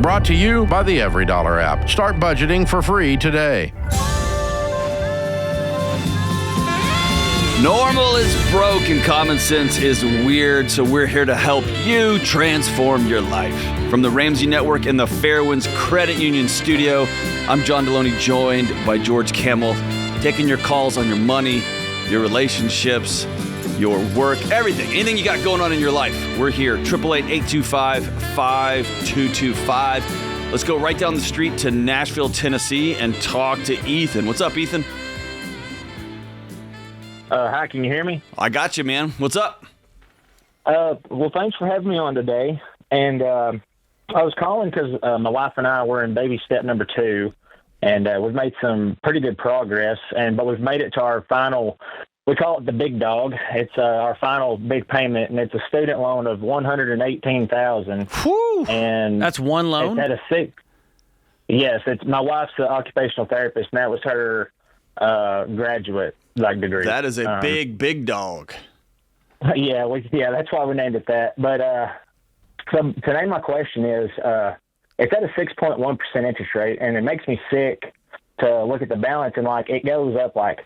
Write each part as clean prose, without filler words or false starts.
Brought to you by the Every Dollar app. Start budgeting for free today. Normal is broke and common sense is weird, so we're here to help you transform your life. From the Ramsey Network in the Fairwinds Credit Union studio, I'm John Delony, joined by George Kamel, taking your calls on your money, your relationships, your work, everything. Anything you got going on in your life, we're here. 888-825-5225. Let's go right down the street to Nashville, Tennessee, and talk to Ethan. What's up, Ethan? Hi, can you hear me? I got you, man. What's up? Well, thanks for having me on today. And I was calling because my wife and I were in baby step number 2, and we've made some pretty good progress. But we've made it to our final. We call it the big dog. It's our final big payment, and it's a student loan of $118,000. Whew! And that's one loan. It's at a 6. Yes, it's my wife's an occupational therapist, and that was her graduate degree. That is a big dog. Yeah, that's why we named it that. But so today my question is, it's at a 6.1% interest rate, and it makes me sick to look at the balance, and it goes up just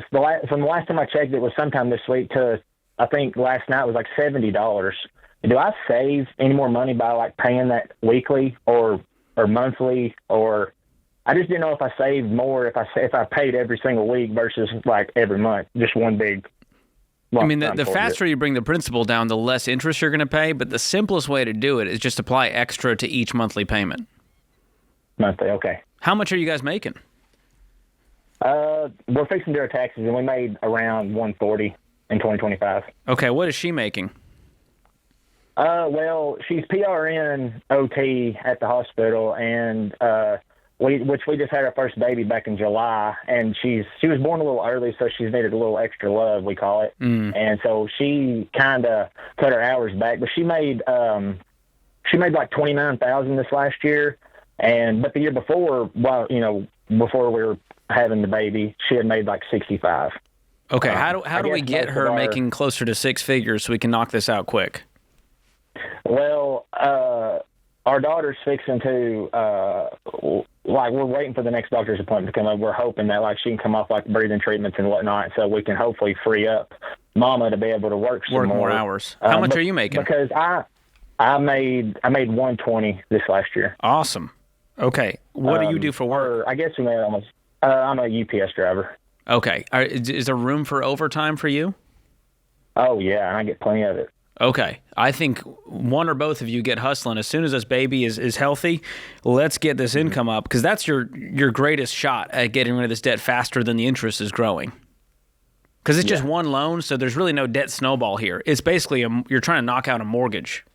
from the last time I checked, it was sometime this week to I think last night was $70. Do I save any more money by paying that weekly or monthly, or I just didn't know if I saved more if I paid every single week versus every month, just one big. The faster you bring the principal down, the less interest you're going to pay. But the simplest way to do it is just apply extra to each monthly payment. Monthly, okay. How much are you guys making? We're fixing to do our taxes, and we made around $140 in 2025. Okay, what is she making? Well, she's PRN OT at the hospital, and we just had our first baby back in July, and she was born a little early, so she's needed a little extra love, we call it. And so she kind of cut her hours back, but she made $29,000 this last year, but the year before, before we were having the baby, she had made $65,000. Okay, how do we get her making closer to 6 figures so we can knock this out quick? Well, our daughter's fixing to, we're waiting for the next doctor's appointment to come up. We're hoping that, she can come off, breathing treatments and whatnot, so we can hopefully free up Mama to be able to work more hours. How much are you making? Because I made $120 this last year. Awesome. Okay. What do you do for work? I guess we made almost. I'm a UPS driver. Okay. Is there room for overtime for you? Oh, yeah, and I get plenty of it. Okay. I think one or both of you get hustling. As soon as this baby is healthy, let's get this income up, because that's your greatest shot at getting rid of this debt faster than the interest is growing. Because it's just one loan, so there's really no debt snowball here. It's basically you're trying to knock out a mortgage.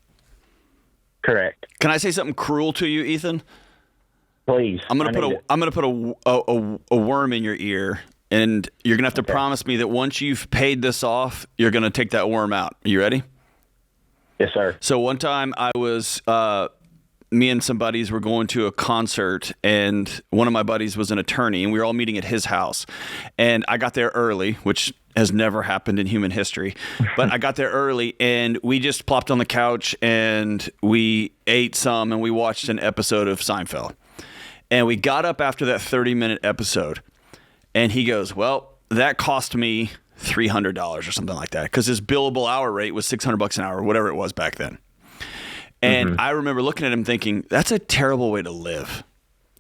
Correct. Can I say something cruel to you, Ethan? Please. I'm gonna put a worm in your ear, and you're gonna have to promise me that once you've paid this off, you're gonna take that worm out. Are you ready? Yes, sir. So one time I was, me and some buddies were going to a concert, and one of my buddies was an attorney, and we were all meeting at his house. And I got there early, which has never happened in human history. But I got there early, and we just plopped on the couch, and we ate some, and we watched an episode of Seinfeld. And we got up after that 30-minute episode, and he goes, well, that cost me $300 or something like that, because his billable hour rate was $600 an hour, whatever it was back then. And I remember looking at him thinking, that's a terrible way to live,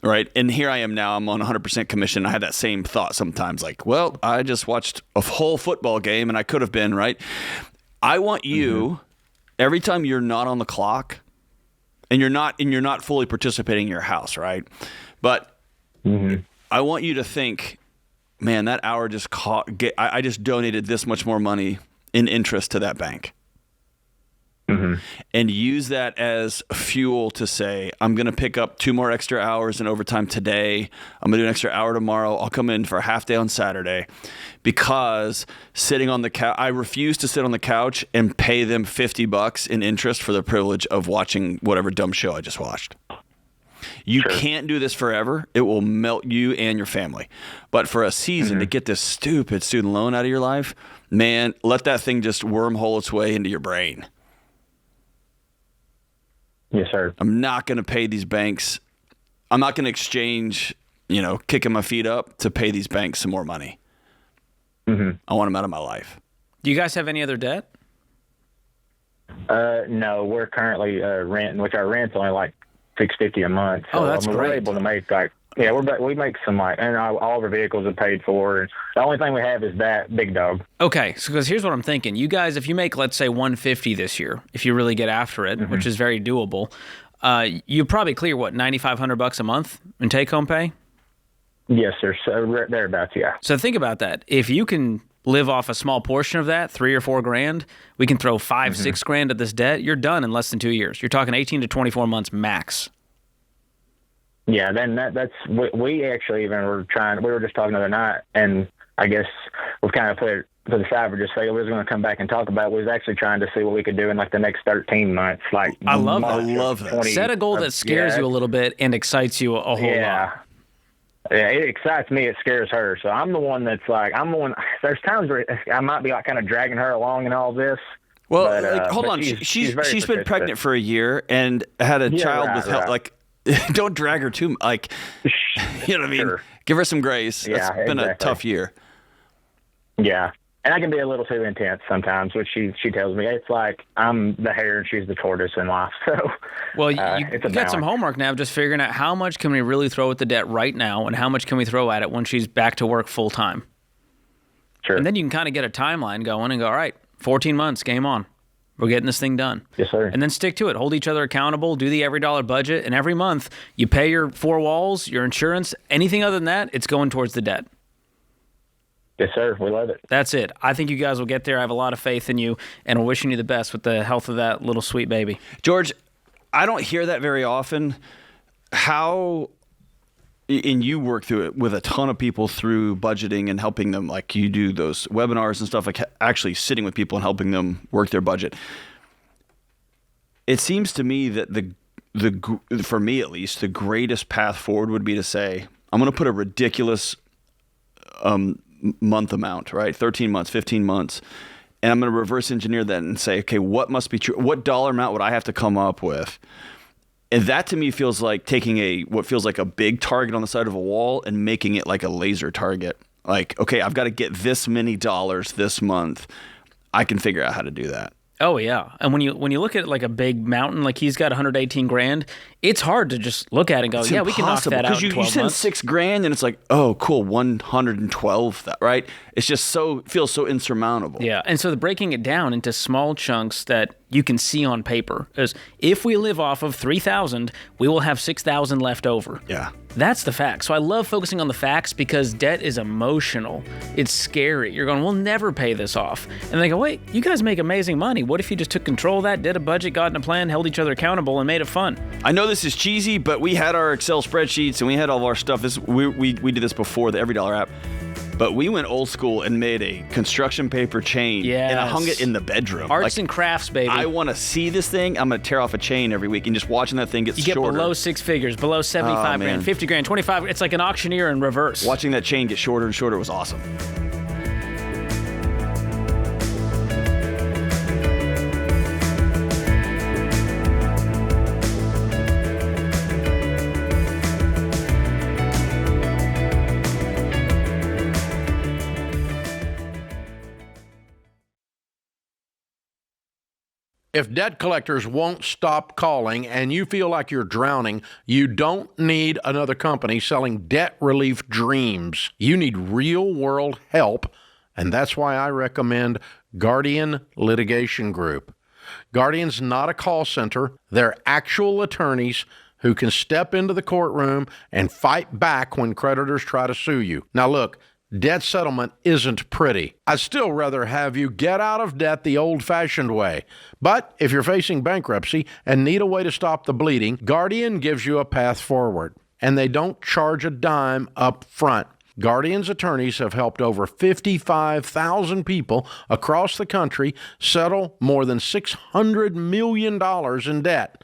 right? And here I am now, I'm on 100% commission. I had that same thought sometimes, well, I just watched a whole football game, and I could have been, right? I want you, every time you're not on the clock, and you're not fully participating in your house, right? But I want you to think, man, that hour I just donated this much more money in interest to that bank. And use that as fuel to say, I'm going to pick up 2 more extra hours in overtime today. I'm going to do an extra hour tomorrow. I'll come in for a half day on Saturday, because sitting on the couch, I refuse to sit on the couch and pay them $50 in interest for the privilege of watching whatever dumb show I just watched. You can't do this forever. It will melt you and your family. But for a season to get this stupid student loan out of your life, man, let that thing just wormhole its way into your brain. Yes, sir. I'm not going to pay these banks. I'm not going to exchange, kicking my feet up to pay these banks some more money. Mm-hmm. I want them out of my life. Do you guys have any other debt? No, we're currently renting, which our rent's only like $650 a month. So, Oh, that's We're great. able to make we make some and all of our vehicles are paid for. And the only thing we have is that big dog. Okay, so because here's what I'm thinking. You guys, if you make, let's say, 150 this year, if you really get after it, which is very doable, you probably clear what, $9,500 a month in take-home pay? Yes, sir. So thereabouts, yeah. So think about that. If you can live off a small portion of that, $3 or $4 grand, we can throw $5-6 grand at this debt. You're done in less than 2 years. You're talking 18 to 24 months max. Yeah, then that's we actually even were trying. We were just talking the other night, and I guess we've kind of put it to the side. We're just saying we was going to come back and talk about it. We was actually trying to see what we could do in like the next 13 months. Like I love that. I love that. Set a goal that scares you a little bit and excites you a whole lot. Yeah, it excites me. It scares her. So I'm the one that's like, there's times where I might be like kind of dragging her along in all this. Well, but, hold but on. She's very been persistent. pregnant for a year and had a child right, with health. right. Like, don't drag her too. Like, you know what I mean? Sure. Give her some grace. Yeah, It's been a exactly. tough year. Yeah. And I can be a little too intense sometimes, which she tells me. It's like I'm the hare and she's the tortoise in life. So, Well, you it's a got some balance. homework now, just figuring out how much can we really throw at the debt right now and how much can we throw at it when she's back to work full time. Sure. And then you can kind of get a timeline going and go, all right, 14 months, game on. We're getting this thing done. Yes, sir. And then stick to it. Hold each other accountable. Do the every dollar budget. And every month, you pay your 4 walls, your insurance. Anything other than that, it's going towards the debt. Yes, sir. We love it. That's it. I think you guys will get there. I have a lot of faith in you, and we're wishing you the best with the health of that little sweet baby. George, I don't hear that very often. How, and you work through it with a ton of people through budgeting and helping them, like you do those webinars and stuff, like actually sitting with people and helping them work their budget. It seems to me that for me at least, the greatest path forward would be to say, I'm going to put a ridiculous month amount, right? 13 months, 15 months. And I'm going to reverse engineer that and say, okay, what must be true? What dollar amount would I have to come up with? And that to me feels like taking what feels like a big target on the side of a wall and making it like a laser target. Like, okay, I've got to get this many dollars this month. I can figure out how to do that. Oh, yeah. And when you look at it like a big mountain, like he's got 118 grand, it's hard to just look at it and go, It's yeah, we can knock impossible, that out in you 12 send months. $6,000 and it's like, oh, cool, 112, that right? It's just feels so insurmountable. Yeah, and so breaking it down into small chunks that you can see on paper is if we live off of 3,000, we will have 6,000 left over. Yeah. That's the fact. So I love focusing on the facts because debt is emotional. It's scary. You're going, we'll never pay this off. And they go, wait, you guys make amazing money. What if you just took control of that, did a budget, got in a plan, held each other accountable, and made it fun? I know this is cheesy, but we had our Excel spreadsheets and we had all of our stuff. We did this before the EveryDollar app. But we went old school and made a construction paper chain. Yes. And I hung it in the bedroom. Arts and crafts, baby. I want to see this thing. I'm going to tear off a chain every week and just watching that thing get you get shorter. below 6 figures, below 75 man. grand, 50 grand, 25. It's like an auctioneer in reverse. Watching that chain get shorter and shorter was awesome. If debt collectors won't stop calling and you feel like you're drowning, you don't need another company selling debt relief dreams. You need real-world help, and that's why I recommend Guardian Litigation Group. Guardian's not a call center. They're actual attorneys who can step into the courtroom and fight back when creditors try to sue you. Now look, debt settlement isn't pretty. I'd still rather have you get out of debt the old-fashioned way. But if you're facing bankruptcy and need a way to stop the bleeding, Guardian gives you a path forward. And they don't charge a dime up front. Guardian's attorneys have helped over 55,000 people across the country settle more than $600 million in debt.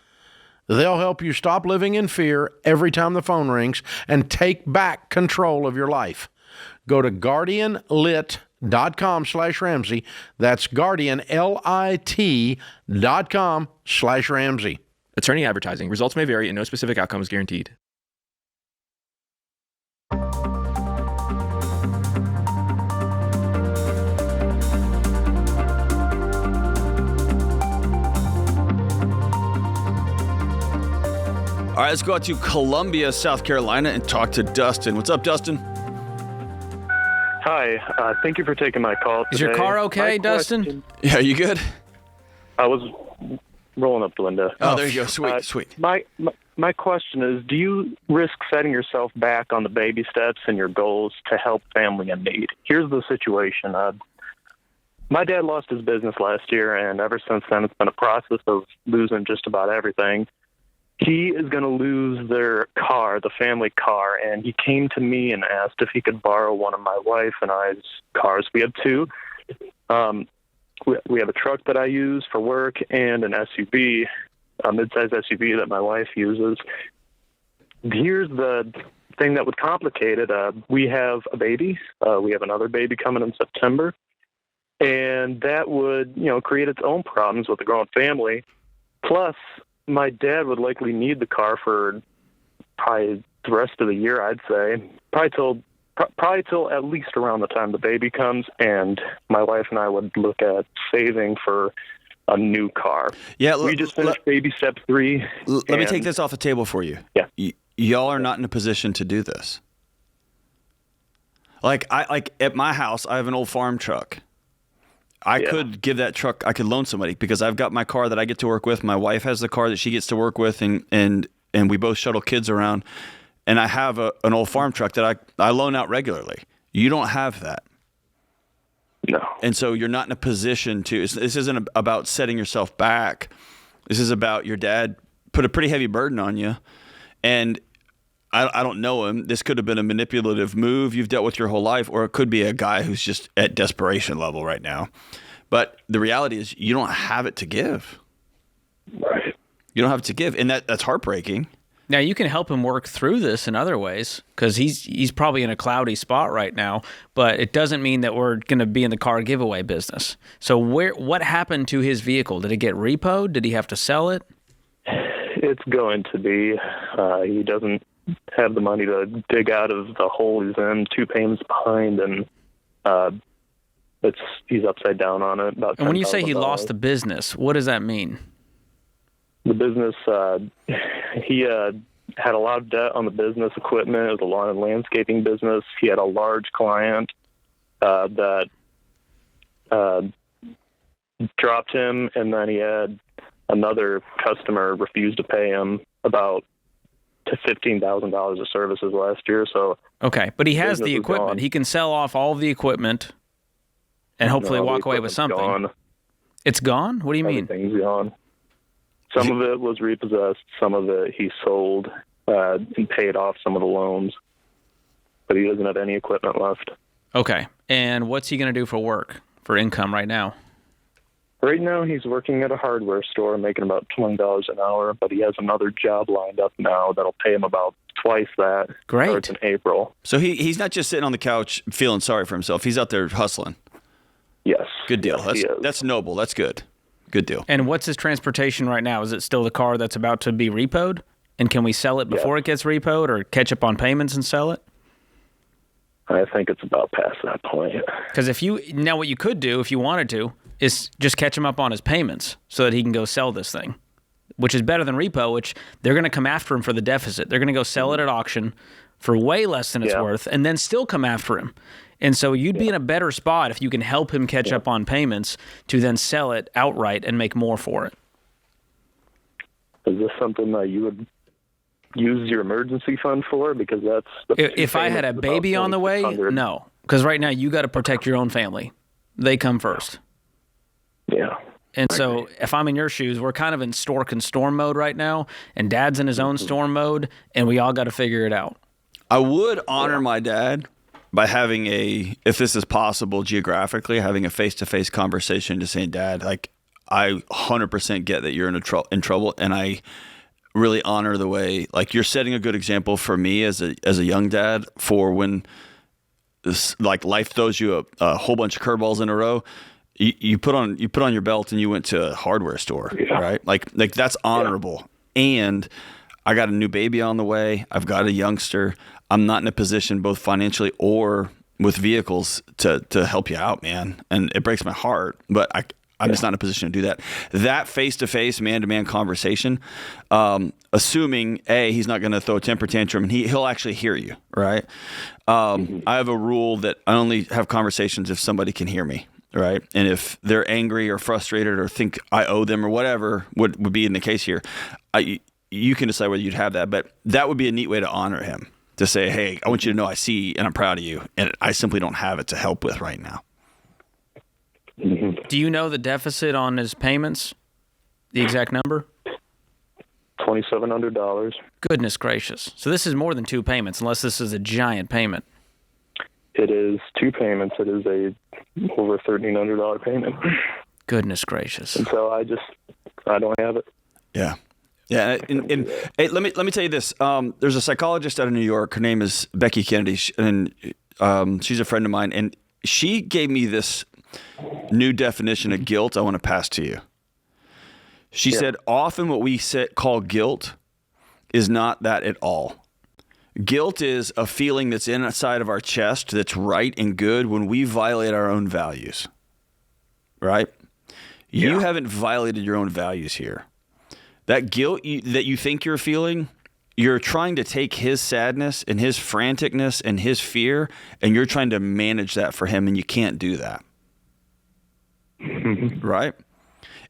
They'll help you stop living in fear every time the phone rings and take back control of your life. Go to guardianlit.com/Ramsey. That's guardianlit.com/Ramsey. Attorney advertising. Results may vary and no specific outcome is guaranteed. All right, let's go out to Columbia, South Carolina, and talk to Dustin. What's up, Dustin? Hi, thank you for taking my call today. Is your car okay, My Dustin? question- Yeah, you good? I was rolling up the window. Oh, there you go. Sweet, sweet. My question is, do you risk setting yourself back on the baby steps and your goals to help family in need? Here's the situation. My dad lost his business last year, and ever since then, it's been a process of losing just about everything. He is going to lose their car, the family car, and he came to me and asked if he could borrow one of my wife and I's cars. We have two. We have a truck that I use for work and an SUV, a midsize SUV that my wife uses. Here's the thing that would complicate it. We have a baby. We have another baby coming in September, and that would, create its own problems with the growing family. Plus, my dad would likely need the car for probably the rest of the year, I'd say. Probably till at least around the time the baby comes, and my wife and I would look at saving for a new car. Yeah, we just finished baby step 3. Let me take this off the table for you. Yeah. Y'all are not in a position to do this. Like at my house, I have an old farm truck. I could give that truck, I could loan somebody because I've got my car that I get to work with. My wife has the car that she gets to work with, and we both shuttle kids around. And I have an old farm truck that I loan out regularly. You don't have that. No. And so you're not in a position to, this isn't about setting yourself back. This is about your dad put a pretty heavy burden on you. And I don't know him. This could have been a manipulative move you've dealt with your whole life, or it could be a guy who's just at desperation level right now. But the reality is you don't have it to give. Right. You don't have it to give. And that's heartbreaking. Now, you can help him work through this in other ways because he's probably in a cloudy spot right now, but it doesn't mean that we're going to be in the car giveaway business. So what happened to his vehicle? Did it get repoed? Did he have to sell it? It's going to be. He doesn't have the money to dig out of the hole he's in, 2 payments behind, and he's upside down on it. And when you say he lost the business, what does that mean? The business, he had a lot of debt on the business equipment. It was a lawn and landscaping business. He had a large client that dropped him, and then he had another customer refuse to pay him about $15,000 of services last year. So okay, but he has the business is equipment. gone. He can sell off all of the equipment and hopefully No, the walk away with equipment's something. gone. It's gone? What do you mean? Everything's gone. Some of it was repossessed. Some of it he sold and paid off some of the loans. But he doesn't have any equipment left. Okay, and what's he going to do for work, for income right now? Right now, he's working at a hardware store, making about $20 an hour, but he has another job lined up now that'll pay him about twice that. Great. Starts in April. So he's not just sitting on the couch feeling sorry for himself. He's out there hustling. Yes. Good deal. Yes, he is. That's noble. That's good. Good deal. And what's his transportation right now? Is it still the car that's about to be repoed? And can we sell it before it gets repoed or catch up on payments and sell it? I think it's about past that point. Because what you could do if you wanted to is just catch him up on his payments so that he can go sell this thing, which is better than repo, which they're going to come after him for the deficit. They're going to go sell it at auction for way less than it's worth and then still come after him. And so you'd be in a better spot if you can help him catch up on payments to then sell it outright and make more for it. Is this something that you would use your emergency fund for? Because that's If I had a baby on the way, no. Because right now you got to protect your own family. They come first. Yeah. And so if I'm in your shoes, we're kind of in stork and storm mode right now, and Dad's in his own storm mode, and we all got to figure it out. I would honor my dad by having if this is possible geographically, having a face-to-face conversation, just saying, Dad, like, I 100% get that you're in trouble, and I really honor the way, like, you're setting a good example for me as a young dad for when this, like, life throws you a whole bunch of curveballs in a row. You put on your belt and you went to a hardware store, right? Like that's honorable. and I got a new baby on the way. I've got a youngster. I'm not in a position both financially or with vehicles to help you out, man. And it breaks my heart, but I'm just not in a position to do that. That face-to-face, man-to-man conversation, assuming, A, he's not going to throw a temper tantrum and he'll actually hear you, right? I have a rule that I only have conversations if somebody can hear me, right? And if they're angry or frustrated or think I owe them or whatever would be in the case here, you can decide whether you'd have that. But that would be a neat way to honor him, to say, hey, I want you to know I see and I'm proud of you, and I simply don't have it to help with right now. Do you know the deficit on his payments? The exact number? $2,700. Goodness gracious. So this is more than 2 payments, unless this is a giant payment. It is 2 payments. It is over $1,300 payment. Goodness gracious. And so I don't have it. Yeah. Yeah, and hey, let me tell you this. There's a psychologist out of New York. Her name is Becky Kennedy, and she's a friend of mine. And she gave me this new definition of guilt I want to pass to you. She said, often what we call guilt is not that at all. Guilt is a feeling that's inside of our chest that's right and good when we violate our own values, right? Yeah. You haven't violated your own values here. That guilt that you think you're feeling, you're trying to take his sadness and his franticness and his fear, and you're trying to manage that for him, and you can't do that. Right?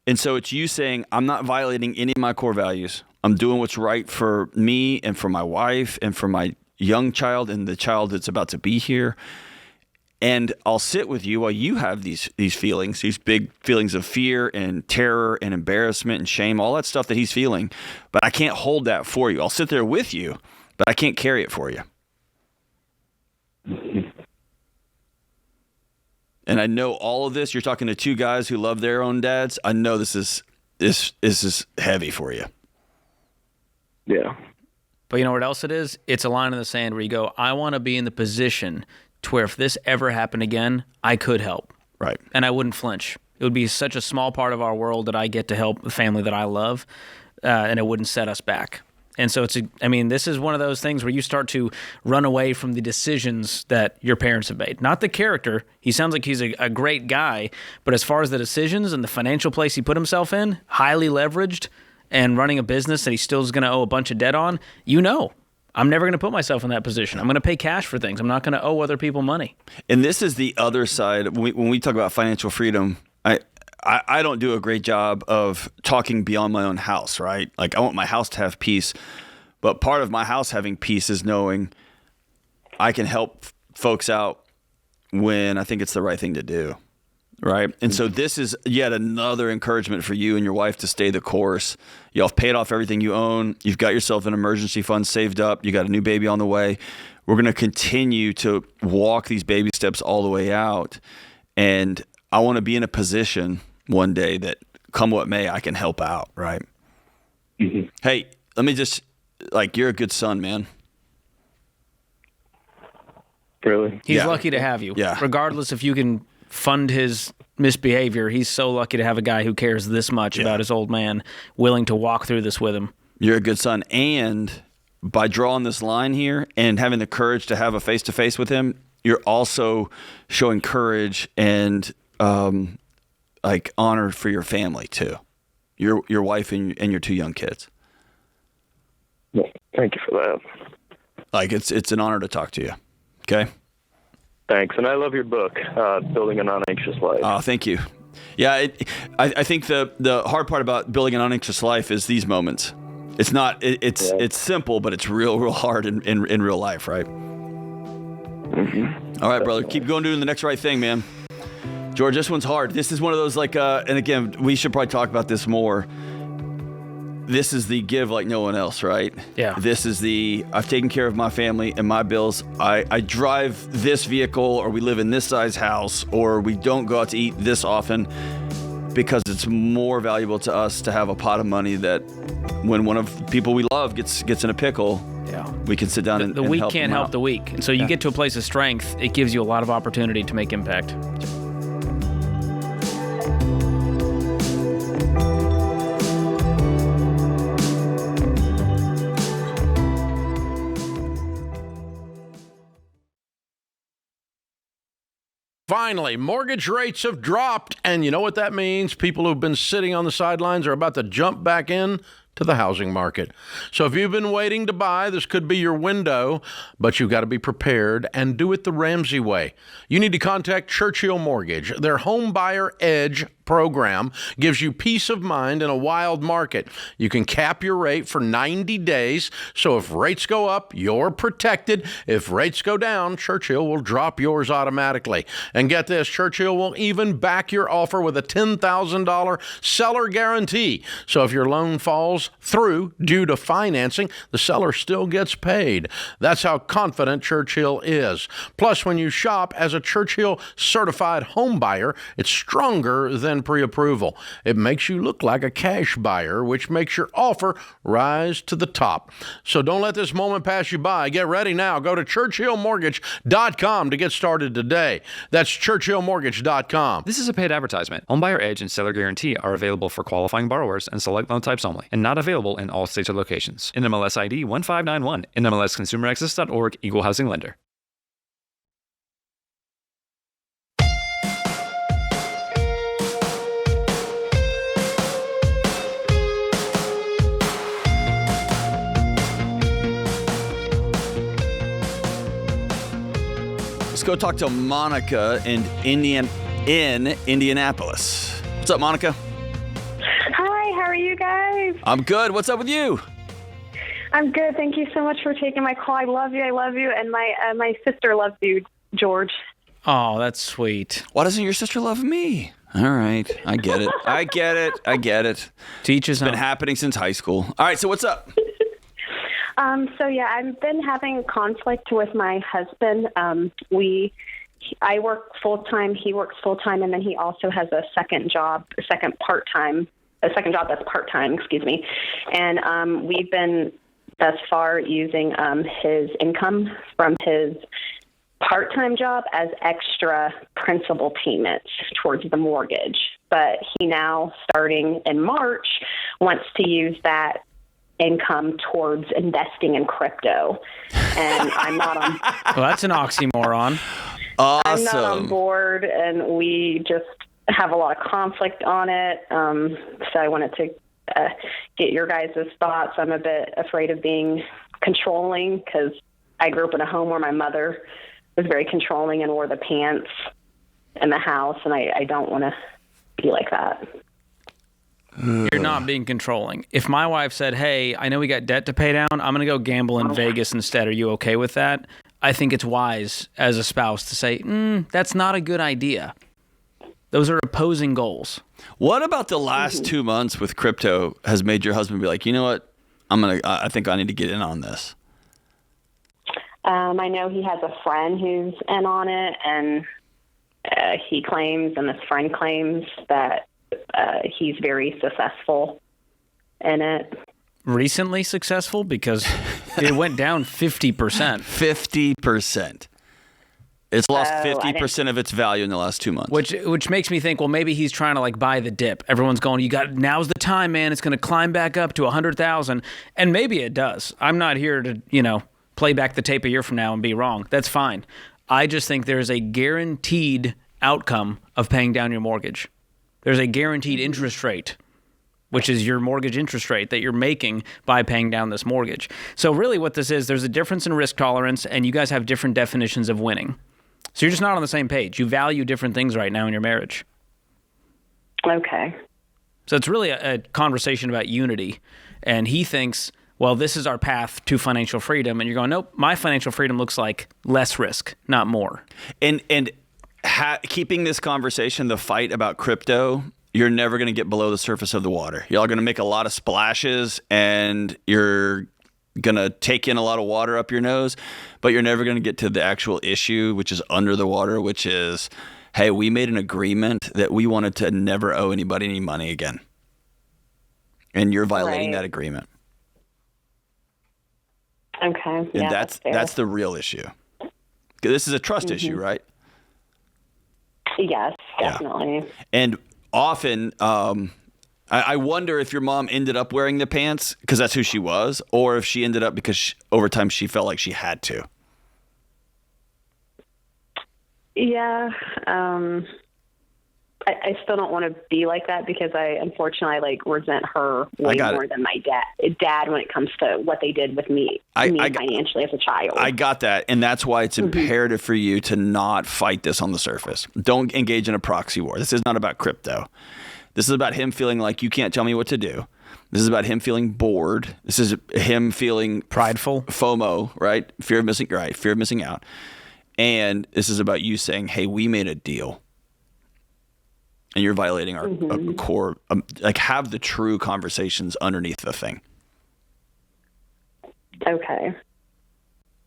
And so it's you saying, I'm not violating any of my core values. I'm doing what's right for me and for my wife and for my young child and the child that's about to be here. And I'll sit with you while you have these feelings, these big feelings of fear and terror and embarrassment and shame, all that stuff that he's feeling. But I can't hold that for you. I'll sit there with you, but I can't carry it for you. And I know all of this. You're talking to 2 guys who love their own dads. I know this is heavy for you. Yeah. But you know what else it is? It's a line in the sand where you go, I want to be in the position to where if this ever happened again, I could help. Right. And I wouldn't flinch. It would be such a small part of our world that I get to help the family that I love, and it wouldn't set us back. And so this is one of those things where you start to run away from the decisions that your parents have made. Not the character. He sounds like he's a great guy, but as far as the decisions and the financial place he put himself in, highly leveraged and running a business that he still is going to owe a bunch of debt on, I'm never going to put myself in that position. I'm going to pay cash for things. I'm not going to owe other people money. And this is the other side. When we talk about financial freedom, I don't do a great job of talking beyond my own house, right? Like I want my house to have peace, but part of my house having peace is knowing I can help folks out when I think it's the right thing to do, right? And so this is yet another encouragement for you and your wife to stay the course. Y'all have paid off everything you own. You've got yourself an emergency fund saved up. You got a new baby on the way. We're going to continue to walk these baby steps all the way out. And I want to be in a position one day that come what may, I can help out, right? Mm-hmm. Hey, let me just, you're a good son, man. Really? He's lucky to have you. Yeah. Regardless if you can fund his misbehavior, he's so lucky to have a guy who cares this much about his old man, willing to walk through this with him. You're a good son. And by drawing this line here and having the courage to have a face-to-face with him, you're also showing courage and honor for your family too, your wife and your 2 young kids. Well, thank you for that. It's an honor to talk to you. Okay. Thanks, and I love your book, Building a Non-Anxious Life. Oh, thank you. Yeah, I think the hard part about building an unanxious life is these moments. It's not. It's simple, but it's real hard in real life, right? Mm-hmm. All right, brother. Keep going doing the next right thing, man. George, this one's hard. This is one of those and again, we should probably talk about this more. This is the give like no one else, right? Yeah. This is I've taken care of my family and my bills. I drive this vehicle, or we live in this size house, or we don't go out to eat this often because it's more valuable to us to have a pot of money that when one of the people we love gets in a pickle, we can sit down and the weak help can't them help out. the weak. And so you get to a place of strength, it gives you a lot of opportunity to make impact. finally, mortgage rates have dropped. And you know what that means? People who've been sitting on the sidelines are about to jump back in to the housing market. So if you've been waiting to buy, this could be your window, but you've got to be prepared and do it the Ramsey way. You need to contact Churchill Mortgage. Their Home Buyer Edge program gives you peace of mind in a wild market. You can cap your rate for 90 days, so if rates go up, you're protected. If rates go down, Churchill will drop yours automatically. And get this, Churchill will even back your offer with a $10,000 seller guarantee. So if your loan falls through due to financing, the seller still gets paid. That's how confident Churchill is. Plus, when you shop as a Churchill certified home buyer, it's stronger than pre-approval. It makes you look like a cash buyer, which makes your offer rise to the top. So don't let this moment pass you by. Get ready now. Go to churchillmortgage.com to get started today. That's churchillmortgage.com. This is a paid advertisement. Homebuyer Edge and Seller Guarantee are available for qualifying borrowers and select loan types only, and not available in all states or locations. NMLS ID 1591. NMLSConsumerAccess.org. Equal Housing Lender. Let's go talk to Monica in Indianapolis. What's up, Monica? Hi, how are you guys? I'm good. What's up with you? I'm good. Thank you so much for taking my call. I love you. And my sister loves you, George. Oh, that's sweet. Why doesn't your sister love me? All right. I get it. I get it. Teach us. It's been happening since high school. All right. So what's up? I've been having conflict with my husband. I work full-time, he works full-time, and then he also has a second job that's part-time, And we've been thus far using his income from his part-time job as extra principal payments towards the mortgage. But he now, starting in March, wants to use that income towards investing in crypto. And I'm not on... Well, that's an oxymoron. Awesome. I'm not on board, and we just have a lot of conflict on it. So I wanted to get your guys' thoughts. I'm a bit afraid of being controlling because I grew up in a home where my mother was very controlling and wore the pants in the house, and I don't want to be like that. You're not being controlling. If my wife said, hey, I know we got debt to pay down, I'm going to go gamble in Vegas instead. Are you okay with that? I think it's wise as a spouse to say, that's not a good idea. Those are opposing goals. What about the last 2 months with crypto has made your husband be like, you know what? I think I need to get in on this. I know he has a friend who's in on it, and he claims, and this friend claims that he's very successful in it. Recently successful? Because it went down 50%. 50%. It's lost 50% of its value in the last 2 months. Which makes me think, well, maybe he's trying to buy the dip. Everyone's going, now's the time, man. It's going to climb back up to 100,000. And maybe it does. I'm not here to, play back the tape a year from now and be wrong. That's fine. I just think there's a guaranteed outcome of paying down your mortgage. There's a guaranteed interest rate, which is your mortgage interest rate that you're making by paying down this mortgage. So really what this is, there's a difference in risk tolerance, and you guys have different definitions of winning. So you're just not on the same page. You value different things right now in your marriage. Okay. So it's really a conversation about unity. And he thinks, well, this is our path to financial freedom. And you're going, nope, my financial freedom looks like less risk, not more. And keeping this conversation, the fight about crypto, you're never going to get below the surface of the water. Y'all are going to make a lot of splashes, and you're going to take in a lot of water up your nose, but you're never going to get to the actual issue, which is under the water, which is, hey, we made an agreement that we wanted to never owe anybody any money again. And you're violating that agreement. Okay. And that's the real issue. This is a trust issue, right? Yes, definitely. Yeah. And often, I wonder if your mom ended up wearing the pants because that's who she was, or if she ended up because over time she felt like she had to. Yeah. I still don't want to be like that because unfortunately resent her way more than my dad when it comes to what they did with me financially as a child. I got that. And that's why it's imperative for you to not fight this on the surface. Don't engage in a proxy war. This is not about crypto. This is about him feeling like you can't tell me what to do. This is about him feeling bored. This is him feeling prideful, FOMO, right? Fear of missing out. And this is about you saying, hey, we made a deal. And you're violating our core, have the true conversations underneath the thing. Okay.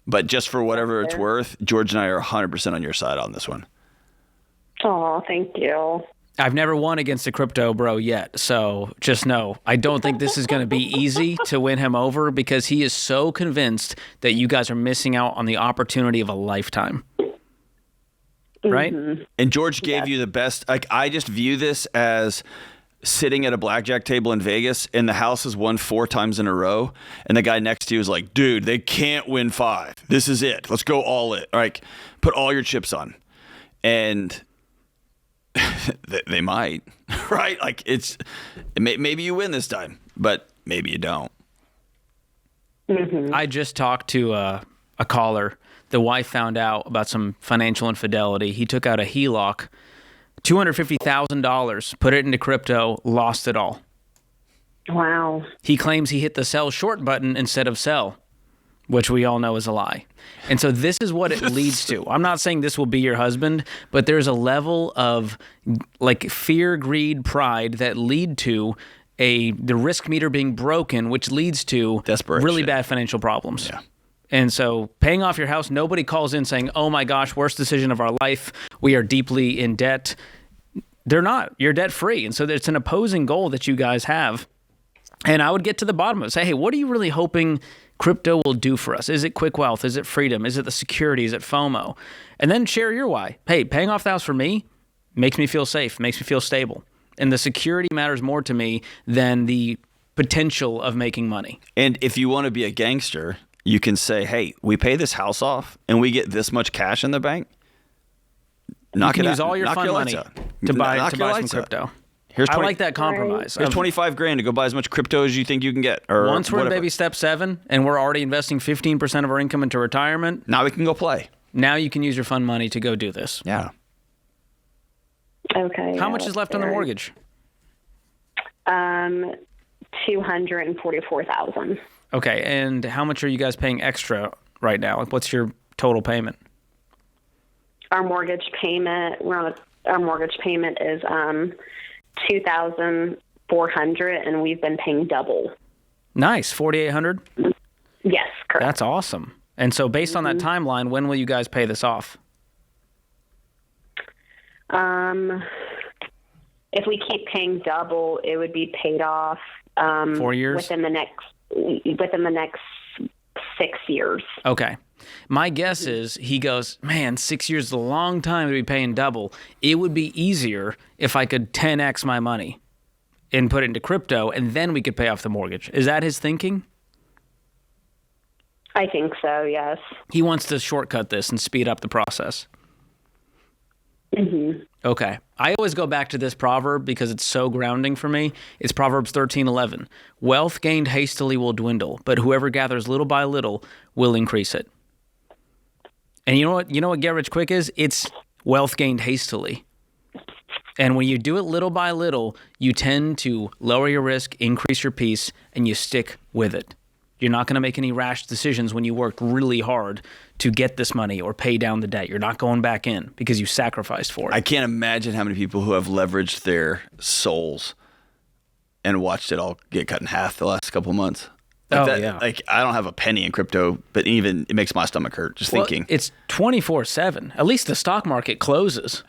But just for whatever it's worth, George and I are 100% on your side on this one. Oh, thank you. I've never won against a crypto bro yet, so just know I don't think this is going to be easy to win him over because he is so convinced that you guys are missing out on the opportunity of a lifetime. Right? And George gave you the best. I just view this as sitting at a blackjack table in Vegas and the house has won 4 times in a row. And the guy next to you is like, dude, they can't win 5. This is it. Let's go all in. Put all your chips on. And they might, right? Maybe you win this time, but maybe you don't. I just talked to a caller. The wife found out about some financial infidelity. He took out a HELOC, $250,000, put it into crypto, lost it all. Wow. He claims he hit the sell short button instead of sell, which we all know is a lie. And so this is what it leads to. I'm not saying this will be your husband, but there's a level of fear, greed, pride that lead to the risk meter being broken, which leads to desperation, really bad financial problems. Yeah. And so paying off your house, nobody calls in saying, oh my gosh, worst decision of our life. We are deeply in debt. They're not. You're debt free. And so it's an opposing goal that you guys have. And I would get to the bottom of it. Say, hey, what are you really hoping crypto will do for us? Is it quick wealth? Is it freedom? Is it the security? Is it FOMO? And then share your why. Hey, paying off the house for me makes me feel safe, makes me feel stable. And the security matters more to me than the potential of making money. And if you want to be a gangster, you can say, hey, we pay this house off and we get this much cash in the bank. You can use all your fun money to buy some crypto. I like that compromise. Here's $25,000 to go buy as much crypto as you think you can get. Or once we're in baby step 7 and we're already investing 15% of our income into retirement. Now we can go play. Now you can use your fun money to go do this. Yeah. Okay. How much is left on the mortgage? $244,000. Okay, and how much are you guys paying extra right now? What's your total payment? Our mortgage payment is $2,400, and we've been paying double. Nice, $4,800. Yes, correct. That's awesome. And so, based on that timeline, when will you guys pay this off? If we keep paying double, it would be paid off 4 years within the next 6 years. Okay. My guess is he goes, man, 6 years is a long time to be paying double. It would be easier if I could 10x my money and put it into crypto, and then we could pay off the mortgage. Is that his thinking? I think so, yes. He wants to shortcut this and speed up the process. Mm-hmm. Okay. I always go back to this proverb because it's so grounding for me. It's Proverbs 13:11. Wealth gained hastily will dwindle, but whoever gathers little by little will increase it. And you know what? You know what get rich quick is? It's wealth gained hastily. And when you do it little by little, you tend to lower your risk, increase your peace, and you stick with it. You're not going to make any rash decisions when you worked really hard to get this money or pay down the debt. You're not going back in because you sacrificed for it. I can't imagine how many people who have leveraged their souls and watched it all get cut in half the last couple of months. Yeah. Like, I don't have a penny in crypto, but even it makes my stomach hurt just thinking. It's 24/7. At least the stock market closes.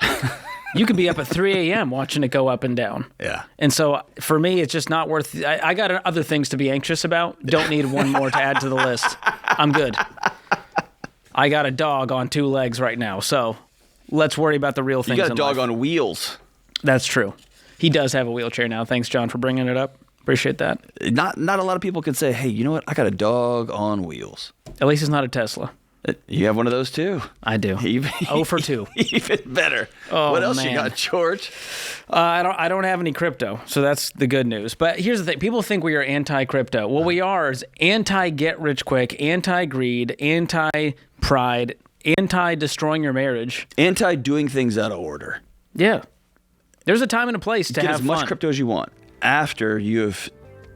You could be up at 3 a.m. watching it go up and down. Yeah. And so for me, it's just not worth. I got other things to be anxious about. Don't need one more to add to the list. I'm good. I got a dog on 2 legs right now, so let's worry about the real things. You got a dog life. on wheels. That's true. He does have a wheelchair now. Thanks, John, for bringing it up. Appreciate that. Not a lot of people can say, hey, you know what? I got a dog on wheels. At least it's not a Tesla. You have one of those too. I do. 0 for 2. Even better. Oh, what else man. you got, George? I don't have any crypto, so that's the good news. But here's the thing: people think we are anti-crypto. What we are is anti-get-rich-quick, anti-greed, anti-pride, anti-destroying your marriage, Anti-doing things out of order. Yeah, there's a time and a place to Get have as much fun. crypto as you want after you have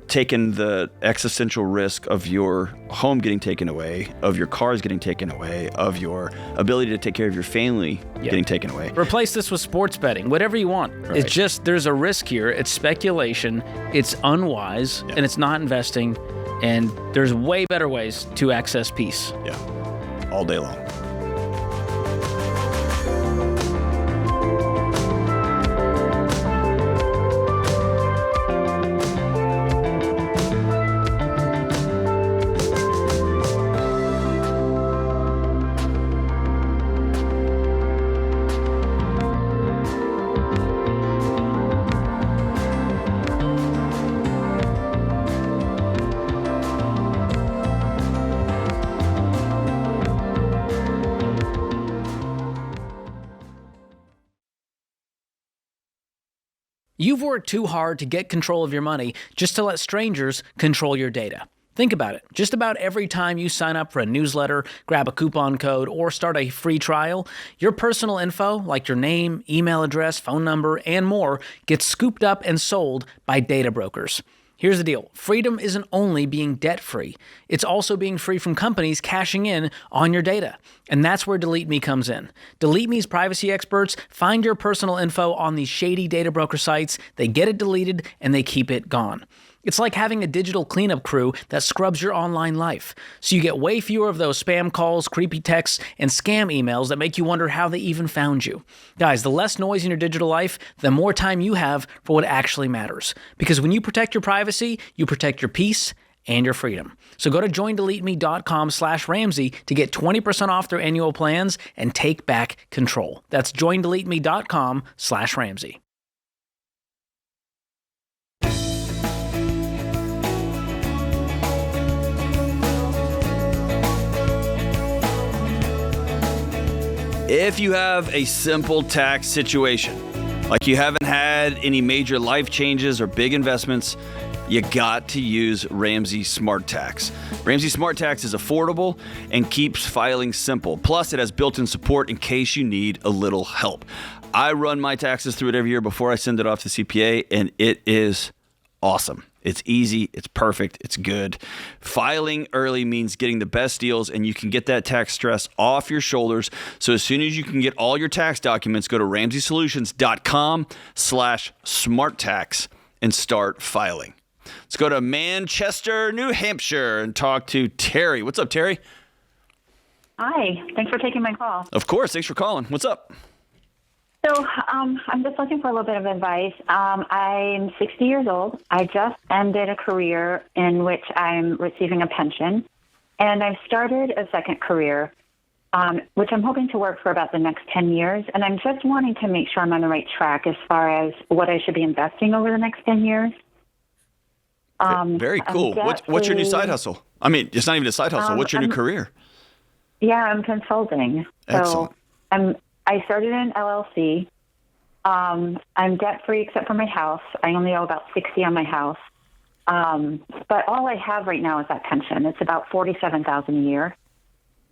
taken the existential risk of your home getting taken away, of your cars getting taken away, of your ability to take care of your family getting taken away. Replace this with sports betting, whatever you want. Right. It's just there's a risk here. It's speculation. It's unwise, and it's not investing. And there's way better ways to access peace. Yeah, all day long. You've worked too hard to get control of your money just to let strangers control your data. Think about it. Just about every time you sign up for a newsletter, grab a coupon code, or start a free trial, your personal info, like your name, email address, phone number, and more, gets scooped up and sold by data brokers. Here's the deal. Freedom isn't only being debt-free. It's also being free from companies cashing in on your data. And that's where Delete Me comes in. Delete Me's privacy experts find your personal info on these shady data broker sites, they get it deleted, and they keep it gone. It's like having a digital cleanup crew that scrubs your online life. So you get way fewer of those spam calls, creepy texts, and scam emails that make you wonder how they even found you. Guys, the less noise in your digital life, the more time you have for what actually matters. Because when you protect your privacy, you protect your peace and your freedom. So go to joindeleteme.com/Ramsey to get 20% off their annual plans and take back control. That's joindeleteme.com/Ramsey. If you have a simple tax situation, like you haven't had any major life changes or big investments, you got to use Ramsey Smart Tax. Ramsey Smart Tax is affordable and keeps filing simple. Plus, it has built-in support in case you need a little help. I run my taxes through it every year before I send it off to CPA, and it is awesome. It's easy, it's perfect, it's good. Filing early means getting the best deals, and you can get that tax stress off your shoulders. So as soon as you can get all your tax documents, go to RamseySolutions.com/SmartTax and start filing. Let's go to Manchester, New Hampshire, and talk to Terry. What's up, Terry? Hi. Thanks for taking my call. Of course. Thanks for calling. What's up? So I'm just looking for a little bit of advice. I'm 60 years old. I just ended a career in which I'm receiving a pension, and I've started a second career, which I'm hoping to work for about the next 10 years. And I'm just wanting to make sure I'm on the right track as far as what I should be investing over the next 10 years. Very cool. What's your new side hustle? I mean, it's not even a side hustle. What's your new career? Yeah, I'm consulting. Excellent. So I started an LLC. I'm debt-free except for my house. I only owe about $60 on my house. But all I have right now is that pension. It's about $47,000 a year.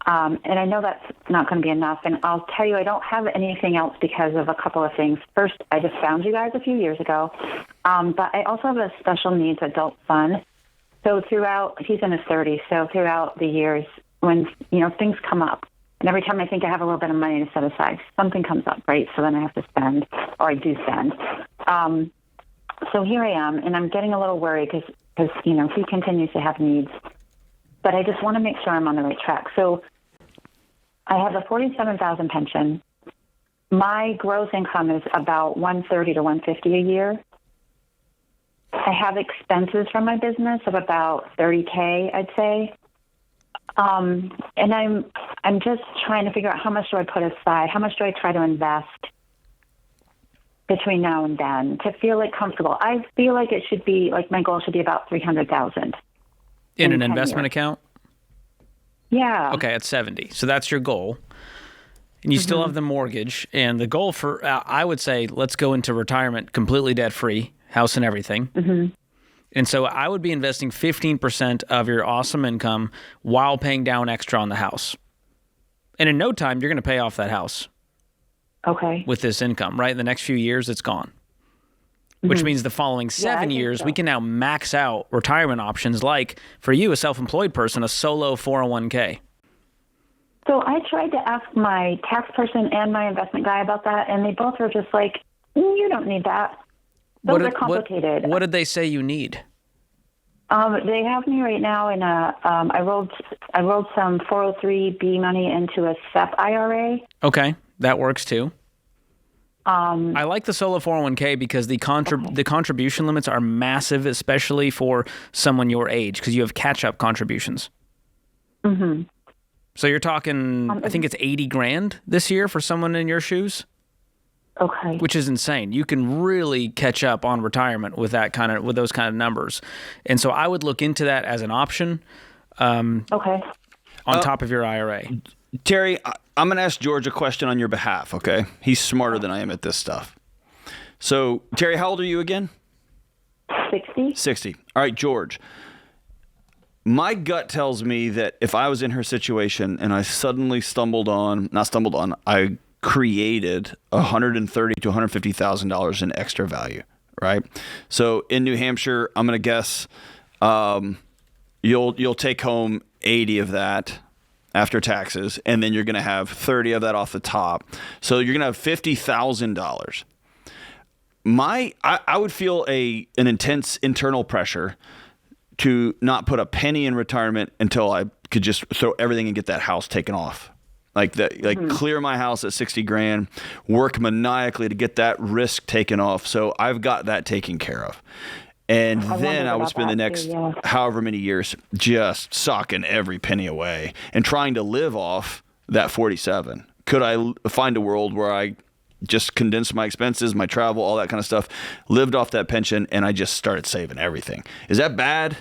And I know that's not going to be enough. And I'll tell you, I don't have anything else because of a couple of things. First, I just found you guys a few years ago. But I also have a special needs adult son. So he's in his 30s. So throughout the years when, things come up, and every time I think I have a little bit of money to set aside, something comes up, right? So then I have to spend, or I do spend. So here I am, and I'm getting a little worried because he continues to have needs. But I just want to make sure I'm on the right track. So I have a $47,000 pension. My gross income is about $130 to $150 a year. I have expenses from my business of about $30K, I'd say. And I'm just trying to figure out how much do I put aside, how much do I try to invest between now and then to feel comfortable. I feel like it should be my goal should be about $300,000 in an investment account. Yeah. Okay, at 70. So that's your goal. And you still have the mortgage. And the goal for, I would say, let's go into retirement completely debt-free, house and everything. And so I would be investing 15% of your awesome income while paying down extra on the house. And in no time, you're going to pay off that house. Okay. With this income, right? In the next few years, it's gone. Which means the following 7 years, we can now max out retirement options like, for you, a self-employed person, a solo 401k. So I tried to ask my tax person and my investment guy about that, and they both were just like, you don't need that. Those are complicated. What did they say you need? They have me right now in a, I rolled some 403B money into a SEP IRA. Okay, that works too. I like the solo 401k because the contribution limits are massive, especially for someone your age, because you have catch-up contributions. So you're talking, I think it's 80 grand this year for someone in your shoes. Okay. Which is insane. You can really catch up on retirement with those kind of numbers. And so I would look into that as an option. Okay. On top of your IRA. Terry, I'm going to ask George a question on your behalf, okay? He's smarter than I am at this stuff. So, Terry, how old are you again? 60. 60. All right, George. My gut tells me that if I was in her situation and I suddenly I created $130,000 to $150,000 in extra value, right? So in New Hampshire, I'm going to guess you'll take home 80 of that after taxes, and then you're going to have 30 of that off the top. So you're going to have $50,000. I would feel an intense internal pressure to not put a penny in retirement until I could just throw everything and get that house taken off. Clear my house at 60 grand, work maniacally to get that risk taken off. So I've got that taken care of. And then I would spend the next however many years just socking every penny away and trying to live off that 47. Could I find a world where I just condensed my expenses, my travel, all that kind of stuff, lived off that pension, and I just started saving everything? Is that bad?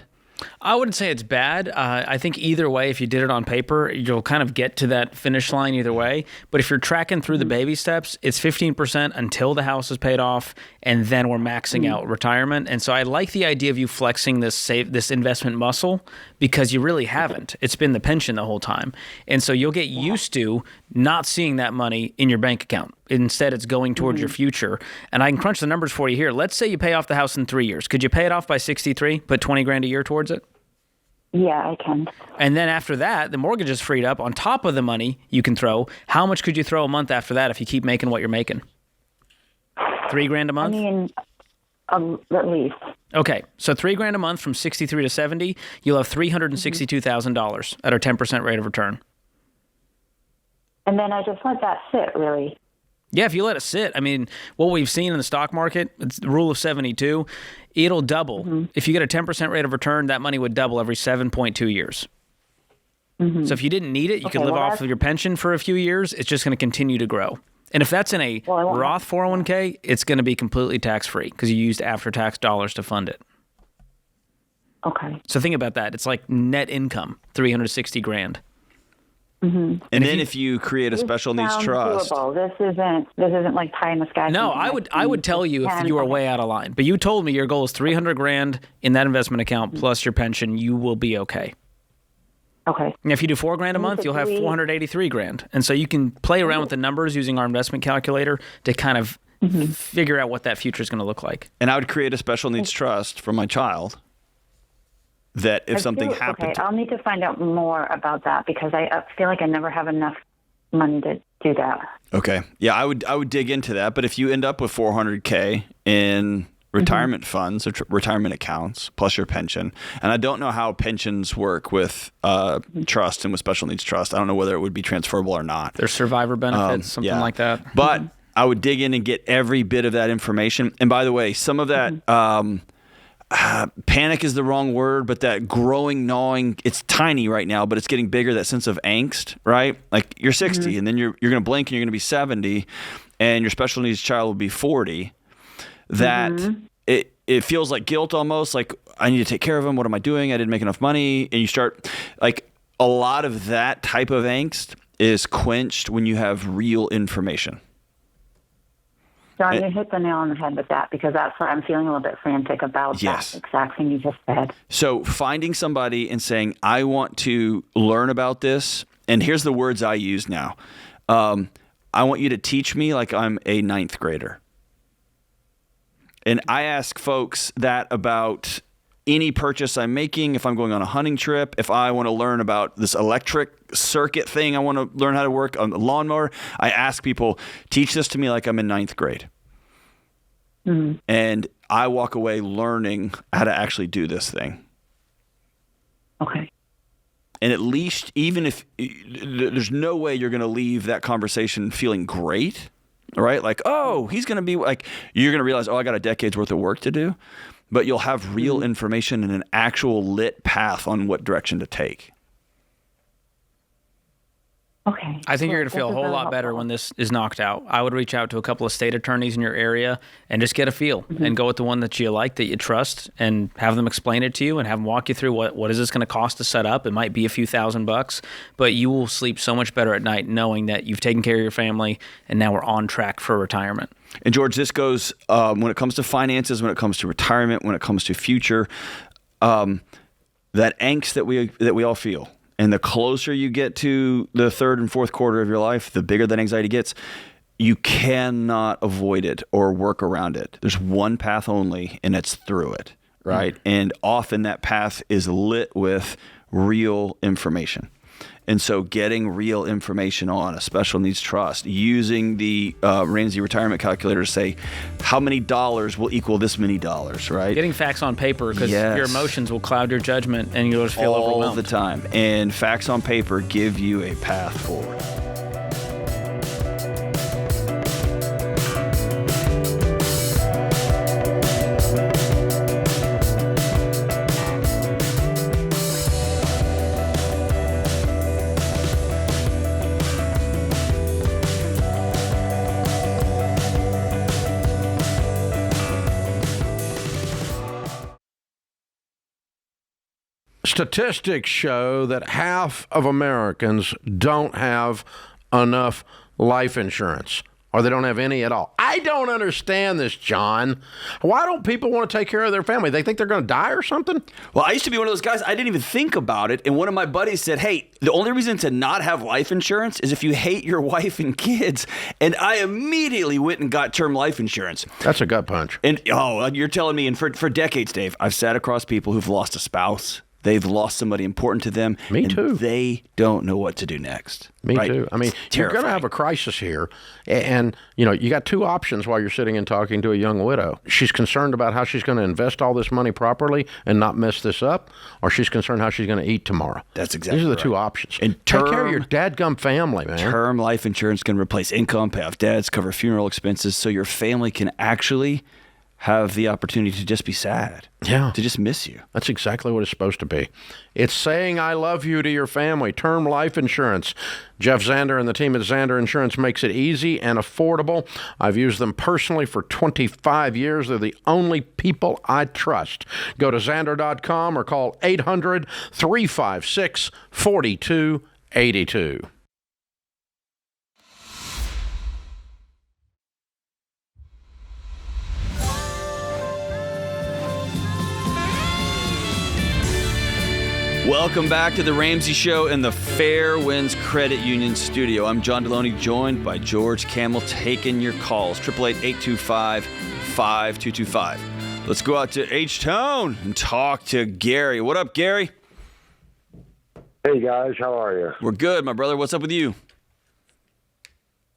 I wouldn't say it's bad. I think either way, if you did it on paper, you'll kind of get to that finish line either way. But if you're tracking through the baby steps, it's 15% until the house is paid off, and then we're maxing out retirement. And so I like the idea of you flexing this investment muscle because you really haven't. It's been the pension the whole time. And so you'll get used to not seeing that money in your bank account. Instead, it's going towards your future. And I can crunch the numbers for you here. Let's say you pay off the house in 3 years. Could you pay it off by 63, put 20 grand a year towards it? Yeah, I can. And then after that, the mortgage is freed up. On top of the money you can throw, how much could you throw a month after that if you keep making what you're making? 3 grand a month? I mean, at least. Okay, so 3 grand a month from 63 to 70, you'll have $362,000 at our 10% rate of return. And then I just let that sit, really. Yeah, if you let it sit. I mean, what we've seen in the stock market, it's the rule of 72, it'll double. If you get a 10% rate of return, that money would double every 7.2 years. So if you didn't need it, you could live off of your pension for a few years. It's just going to continue to grow. And if that's in a Roth 401k, it's going to be completely tax-free because you used after-tax dollars to fund it. Okay. So think about that. It's like net income, 360 grand. And then if you create a special needs trust. Doable. This isn't like pie in the sky. No, I would tell you if you were way out of line. But you told me your goal is 300 grand in that investment account plus your pension. You will be okay. Okay. And if you do 4 grand a month, you'll have 483 grand. And so you can play around with the numbers using our investment calculator to kind of figure out what that future is going to look like. And I would create a special needs trust for my child. That if something happened. Okay, I'll need to find out more about that because I feel like I never have enough money to do that. Okay. Yeah, I would dig into that. But if you end up with $400K in retirement funds or retirement accounts plus your pension, and I don't know how pensions work with trust and with special needs trust. I don't know whether it would be transferable or not. There's survivor benefits, something like that. But I would dig in and get every bit of that information. And by the way, some of that panic is the wrong word, but that growing, gnawing, it's tiny right now, but it's getting bigger, that sense of angst, right? Like you're 60 and then you're going to blink and you're going to be 70 and your special needs child will be 40. That it feels like guilt almost, like I need to take care of him. What am I doing? I didn't make enough money. And you start like a lot of that type of angst is quenched when you have real information. John, you hit the nail on the head with that, because that's why I'm feeling a little bit frantic about Yes. that exact thing you just said. So finding somebody and saying, I want to learn about this, and here's the words I use now. I want you to teach me like I'm a ninth grader. And I ask folks that about any purchase I'm making, if I'm going on a hunting trip, if I want to learn about this electric circuit thing, I want to learn how to work on the lawnmower, I ask people, teach this to me like I'm in ninth grade. Mm-hmm. And I walk away learning how to actually do this thing. Okay. And at least, even if there's no way you're going to leave that conversation feeling great, right? Like, oh, he's going to be like, you're going to realize, oh, I got a decade's worth of work to do. But you'll have real information and an actual lit path on what direction to take. Okay. I think you're going to feel a whole lot better when this is knocked out. I would reach out to a couple of state attorneys in your area and just get a feel and go with the one that you like, that you trust, and have them explain it to you and have them walk you through what is this going to cost to set up. It might be a few $1,000, but you will sleep so much better at night knowing that you've taken care of your family and now we're on track for retirement. And George, this goes when it comes to finances, when it comes to retirement, when it comes to future, that angst that we all feel. And the closer you get to the third and fourth quarter of your life, the bigger that anxiety gets. You cannot avoid it or work around it. There's one path only, and it's through it, right? And often that path is lit with real information. And so getting real information on a special needs trust, using the Ramsey retirement calculator to say how many dollars will equal this many dollars, right? Getting facts on paper, because your emotions will cloud your judgment and you'll just feel overwhelmed. All the time. And facts on paper give you a path forward. Statistics show that half of Americans don't have enough life insurance, or they don't have any at all. I don't understand this, John. Why don't people want to take care of their family? They think they're going to die or something? Well, I used to be one of those guys, I didn't even think about it. And one of my buddies said, hey, the only reason to not have life insurance is if you hate your wife and kids. And I immediately went and got term life insurance. That's a gut punch. And, you're telling me, and for decades, Dave, I've sat across people who've lost a spouse. They've lost somebody important to them. Me too. They don't know what to do next. Me too. I mean, you're going to have a crisis here. And, you got two options while you're sitting and talking to a young widow. She's concerned about how she's going to invest all this money properly and not mess this up, or she's concerned how she's going to eat tomorrow. That's exactly These are the right. two options. And take care of your dadgum family, man. Term life insurance can replace income, pay off debts, cover funeral expenses, so your family can actually have the opportunity to just be sad. Yeah. To just miss you. That's exactly what it's supposed to be. It's saying I love you to your family. Term life insurance. Jeff Zander and the team at Zander Insurance makes it easy and affordable. I've used them personally for 25 years. They're the only people I trust. Go to Zander.com or call 800-356-4282. Welcome back to the Ramsey Show in the Fair Winds Credit Union studio. I'm John Delony, joined by George Kamel, taking your calls. 888-825-5225. Let's go out to H-Town and talk to Gary. What up, Gary? Hey, guys. How are you? We're good, my brother. What's up with you?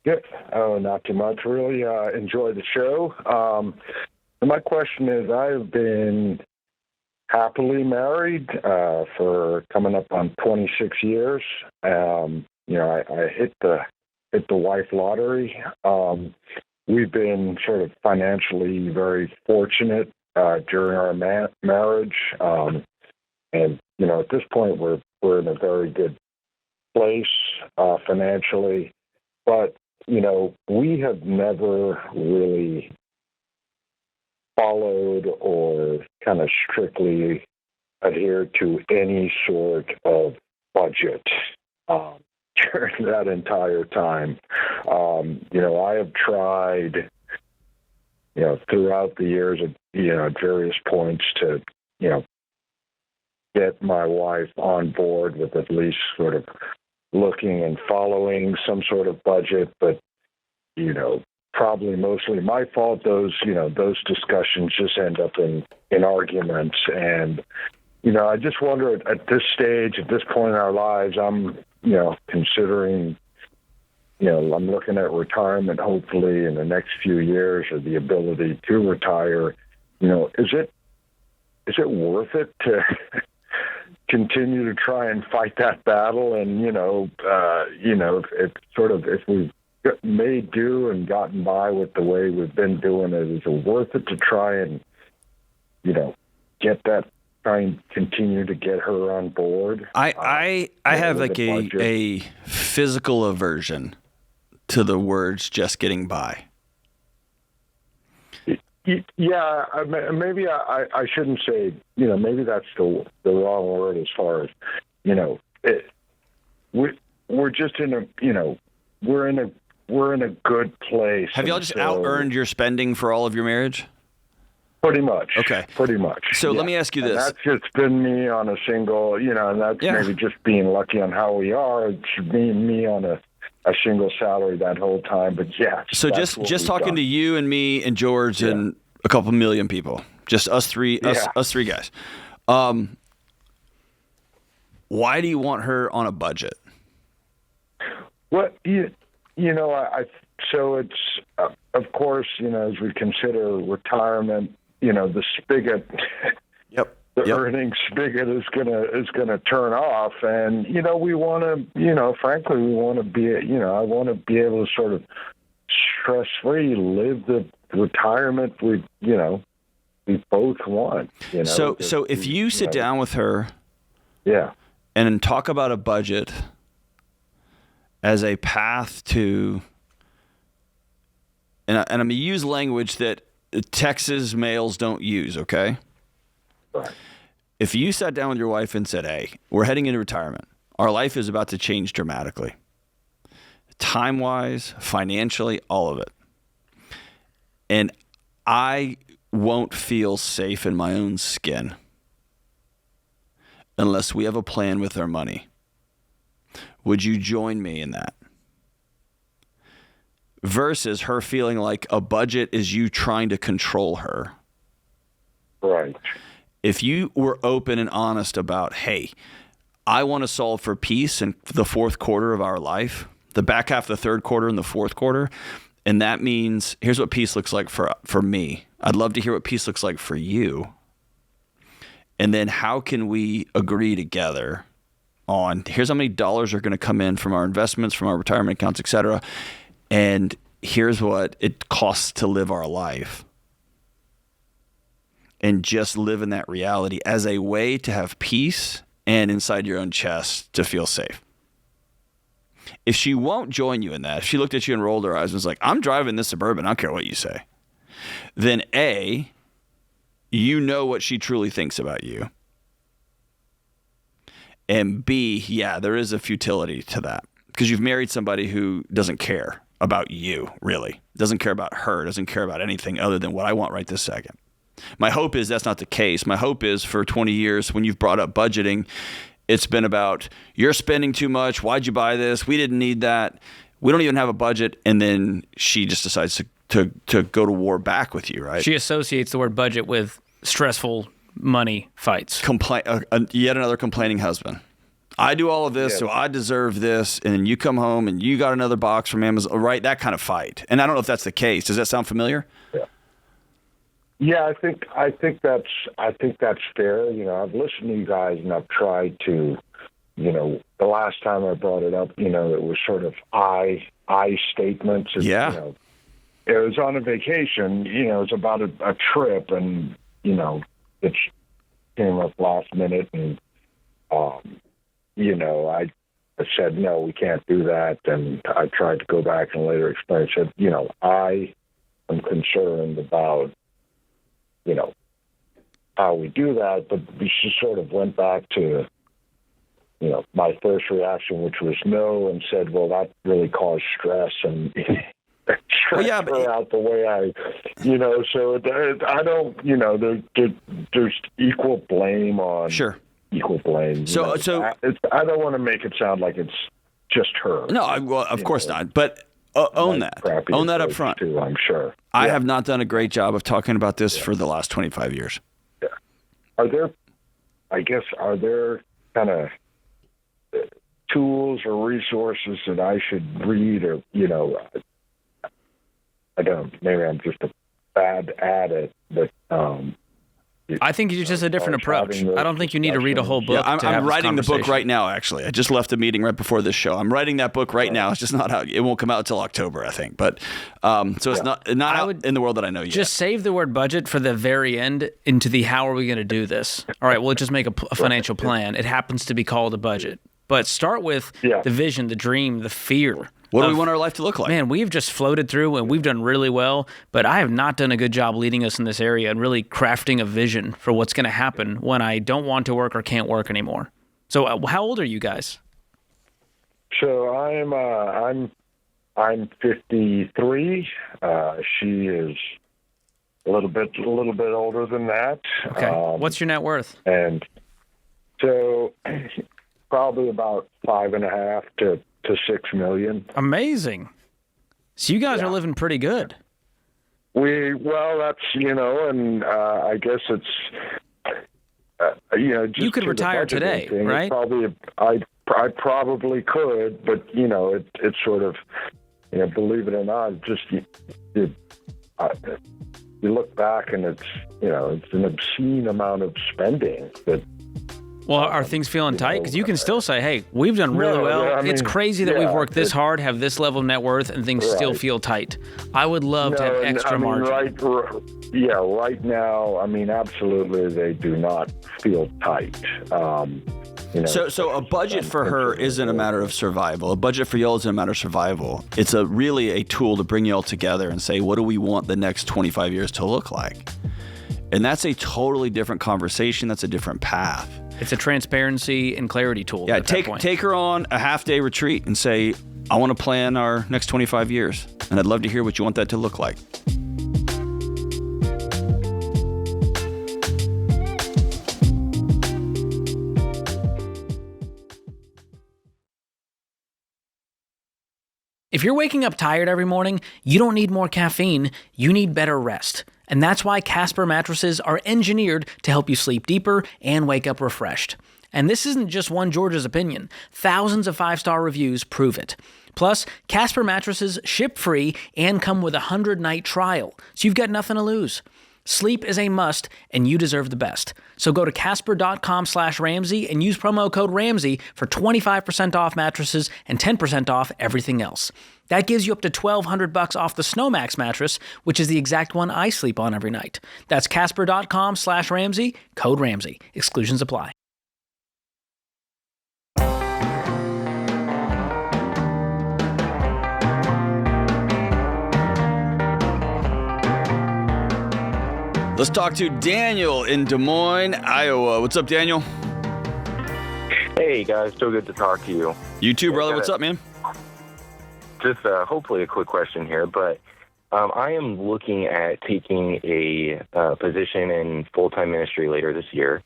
Good. Oh, not too much. Really enjoy the show. My question is, I've been happily married for coming up on 26 years. I hit the wife lottery. We've been sort of financially very fortunate during our marriage, and at this point we're in a very good place financially. But we have never really followed or kind of strictly adhered to any sort of budget during that entire time. I have tried, throughout the years, at various points to, get my wife on board with at least sort of looking and following some sort of budget, but, probably mostly my fault. Those discussions just end up in arguments. And, I just wonder at this stage, at this point in our lives, I'm, considering, I'm looking at retirement hopefully in the next few years, or the ability to retire. Is it worth it to continue to try and fight that battle? And, if we've made do and gotten by with the way we've been doing it, is it worth it to try and, try and continue to get her on board? I have like a physical aversion to the words "just getting by." Yeah, maybe I shouldn't say, maybe that's the wrong word as far as, we're just in a, we're in a good place. Have y'all just out-earned your spending for all of your marriage? Pretty much. Okay. Pretty much. So let me ask you this. And that's just been me on a single, and that's maybe just being lucky on how we are. It's being me on a single salary that whole time. But yeah. So just talking to you and me and George and a couple million people, just us three guys. Why do you want her on a budget? Well, so it's, of course, as we consider retirement, the spigot, the earnings spigot is gonna turn off, and we want to, frankly, we want to be, I want to be able to sort of stress-free live the retirement we both want. So if you sit down with her, and talk about a budget as a path to, and I'm going to use language that Texas males don't use, okay? Right. If you sat down with your wife and said, hey, we're heading into retirement. Our life is about to change dramatically. Time-wise, financially, all of it. And I won't feel safe in my own skin unless we have a plan with our money. Would you join me in that? Versus her feeling like a budget is you trying to control her. Right. If you were open and honest about, hey, I want to solve for peace in the fourth quarter of our life, the back half of the third quarter and the fourth quarter, and that means here's what peace looks like for me. I'd love to hear what peace looks like for you. And then how can we agree together on here's how many dollars are going to come in from our investments, from our retirement accounts, et cetera. And here's what it costs to live our life. And just live in that reality as a way to have peace and inside your own chest to feel safe. If she won't join you in that, if she looked at you and rolled her eyes and was like, I'm driving this Suburban, I don't care what you say, then A, you know what she truly thinks about you. And B, yeah, there is a futility to that because you've married somebody who doesn't care about you, really. Doesn't care about her, doesn't care about anything other than what I want right this second. My hope is that's not the case. My hope is for 20 years when you've brought up budgeting, it's been about you're spending too much. Why'd you buy this? We didn't need that. We don't even have a budget. And then she just decides to go to war back with you, right? She associates the word budget with stressful money fights. Yet another complaining husband. I do all of this, so I deserve this. And then you come home and you got another box from Amazon, right? That kind of fight. And I don't know if that's the case. Does that sound familiar? Yeah, I think that's fair. I've listened to you guys and I've tried to, the last time I brought it up, it was sort of I statements. And, it was on a vacation, it was about a trip and, it came up last minute and, I said, no, we can't do that. And I tried to go back and later explain, I said, I am concerned about, how we do that, but she sort of went back to, my first reaction, which was no, and said, well, that really caused stress and stress her out the way so I don't, there's equal blame on equal blame. So I don't want to make it sound like it's just her. No, of course not. But own that. Own that up front. Too, I'm sure. I have not done a great job of talking about this for the last 25 years. Yeah. Are there kind of tools or resources that I should read, or I don't. Maybe I'm just a bad at it, but I think it's just a different approach. I don't think you need to read a whole book. Yeah, I'm writing the book right now. Actually, I just left a meeting right before this show. I'm writing that book right now. It's just not out. It won't come out until October, I think. But so it's not out in the world that I know yet. Just save the word budget for the very end into the how are we going to do this? All right, we'll just make a financial plan. It happens to be called a budget, but start with the vision, the dream, the fear. What do we want our life to look like? Man, we've just floated through and we've done really well, but I have not done a good job leading us in this area and really crafting a vision for what's going to happen when I don't want to work or can't work anymore. So how old are you guys? So I'm 53. She is a little bit older than that. Okay. What's your net worth? And so probably about 5.5 to 6 million. Amazing. So you guys are living pretty good. That's, and I guess it's, just you could retire today, thing, right? I probably could, but it's sort of, believe it or not, just you look back and it's an obscene amount of spending that. Well, are things feeling tight? Because you can still say, hey, we've done really well. It's crazy that we've worked this hard, have this level of net worth, and things still feel tight. I would love to have extra margin. Right now, absolutely, they do not feel tight. So a budget for her isn't a matter of survival. A budget for y'all isn't a matter of survival. It's really a tool to bring y'all together and say, what do we want the next 25 years to look like? And that's a totally different conversation. That's a different path. It's a transparency and clarity tool. Yeah, take her on a half-day retreat and say, I want to plan our next 25 years, and I'd love to hear what you want that to look like. If you're waking up tired every morning, you don't need more caffeine, you need better rest. And that's why Casper mattresses are engineered to help you sleep deeper and wake up refreshed. And this isn't just one George's opinion. Thousands of 5-star reviews prove it. Plus, Casper mattresses ship free and come with a 100-night trial, so you've got nothing to lose. Sleep is a must, and you deserve the best. So go to casper.com/Ramsey and use promo code Ramsey for 25% off mattresses and 10% off everything else. That gives you up to $1,200 off the Snowmax mattress, which is the exact one I sleep on every night. That's casper.com/Ramsey, code Ramsey. Exclusions apply. Let's talk to Daniel in Des Moines, Iowa. What's up, Daniel? Hey, guys. So good to talk to you. You too, brother. What's up, man? Just hopefully a quick question here, but I am looking at taking a position in full-time ministry later this year,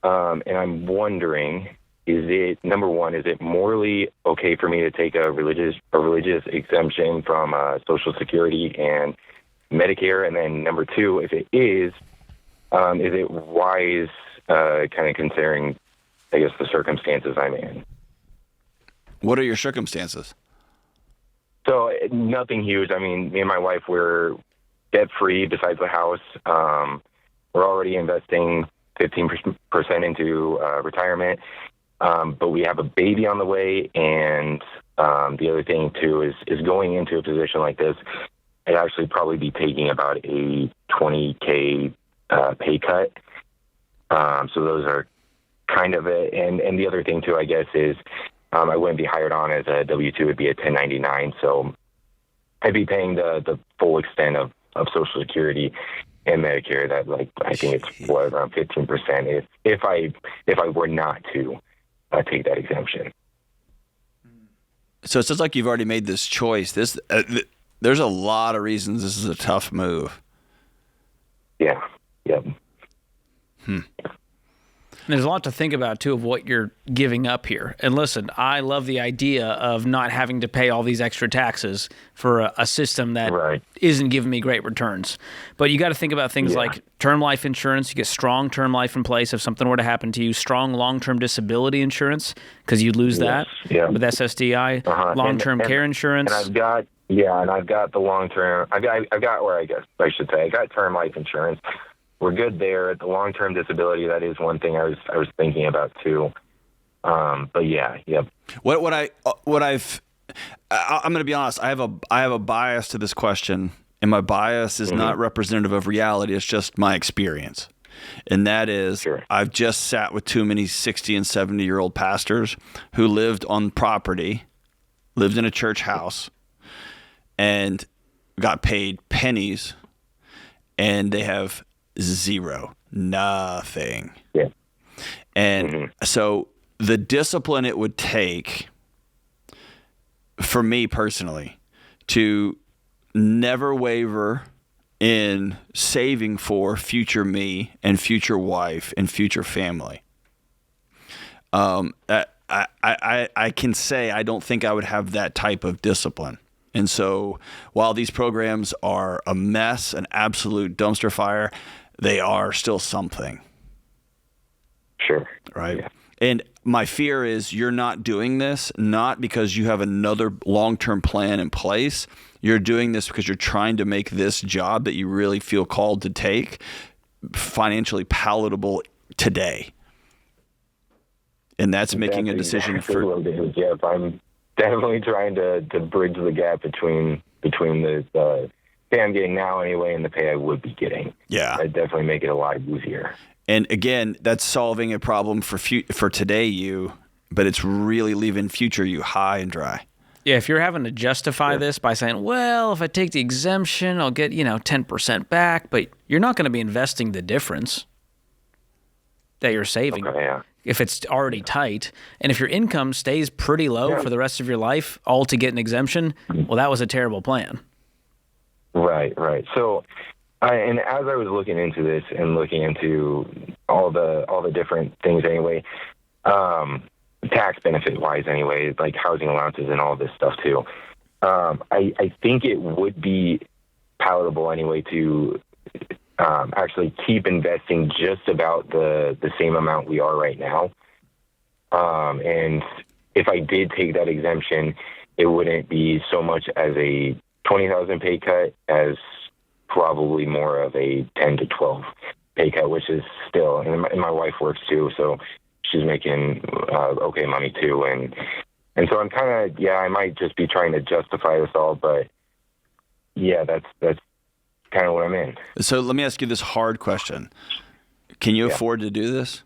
and I'm wondering, number one, is it morally okay for me to take a religious exemption from Social Security and Medicare? And then number two, if it is it wise, kind of considering, I guess, the circumstances I'm in? What are your circumstances? So nothing huge. I mean, me and my wife, we're debt-free besides the house. We're already investing 15% into retirement, but we have a baby on the way. And the other thing, too, is going into a position like this, I'd actually probably be taking about a $20K pay cut. So those are kind of it. And the other thing, too, I guess, is I wouldn't be hired on as a W-2. It'd be a 1099. So I'd be paying the full extent of Social Security and Medicare. That, like, I think it's around 15% if I were not to take that exemption. So it sounds like you've already made this choice. There's a lot of reasons this is a tough move. Yeah. Yep. There's a lot to think about, too, of what you're giving up here. And listen, I love the idea of not having to pay all these extra taxes for a system that isn't giving me great returns. But you got to think about things like term life insurance. You get strong term life in place if something were to happen to you. Strong long-term disability insurance, because you'd lose that with SSDI. Long-term care insurance. And I've got the long-term. I've got where I got term life insurance. We're good there. The long-term disability, that is one thing I was thinking about too. But yeah. I'm going to be honest. I have a bias to this question, and my bias is not representative of reality. It's just my experience, and that is I've just sat with too many 60 and 70-year-old pastors who lived on property, lived in a church house, and got paid pennies, and they have nothing. Yeah. And so the discipline it would take for me personally to never waver in saving for future me and future wife and future family. I can say I don't think I would have that type of discipline. And so while these programs are a mess, an absolute dumpster fire, they are still something. Sure. Right. Yeah. And my fear is you're not doing this, not because you have another long-term plan in place. You're doing this because you're trying to make this job that you really feel called to take financially palatable today. And that's making a decision for... Yep, I'm definitely trying to bridge the gap between the pay I'm getting now anyway and the pay I would be getting. Yeah. I'd definitely make it a lot easier. And again, that's solving a problem for today you, but it's really leaving future you high and dry. Yeah, if you're having to justify this by saying, well, if I take the exemption, I'll get, 10% back, but you're not going to be investing the difference that you're saving. Okay, yeah. If it's already tight. And if your income stays pretty low for the rest of your life, all to get an exemption, well, that was a terrible plan. Right. So, and as I was looking into this and looking into all the different things anyway, tax benefit wise anyway, like housing allowances and all this stuff too, I think it would be palatable anyway to actually keep investing just about the same amount we are right now. And if I did take that exemption, it wouldn't be so much as a $20,000 pay cut as probably more of a 10 to 12 pay cut, which is still, and my wife works too, so she's making okay money too. And so I'm kind of, I might just be trying to justify this all, but that's kind of what I'm in. So let me ask you this hard question. Can you afford to do this?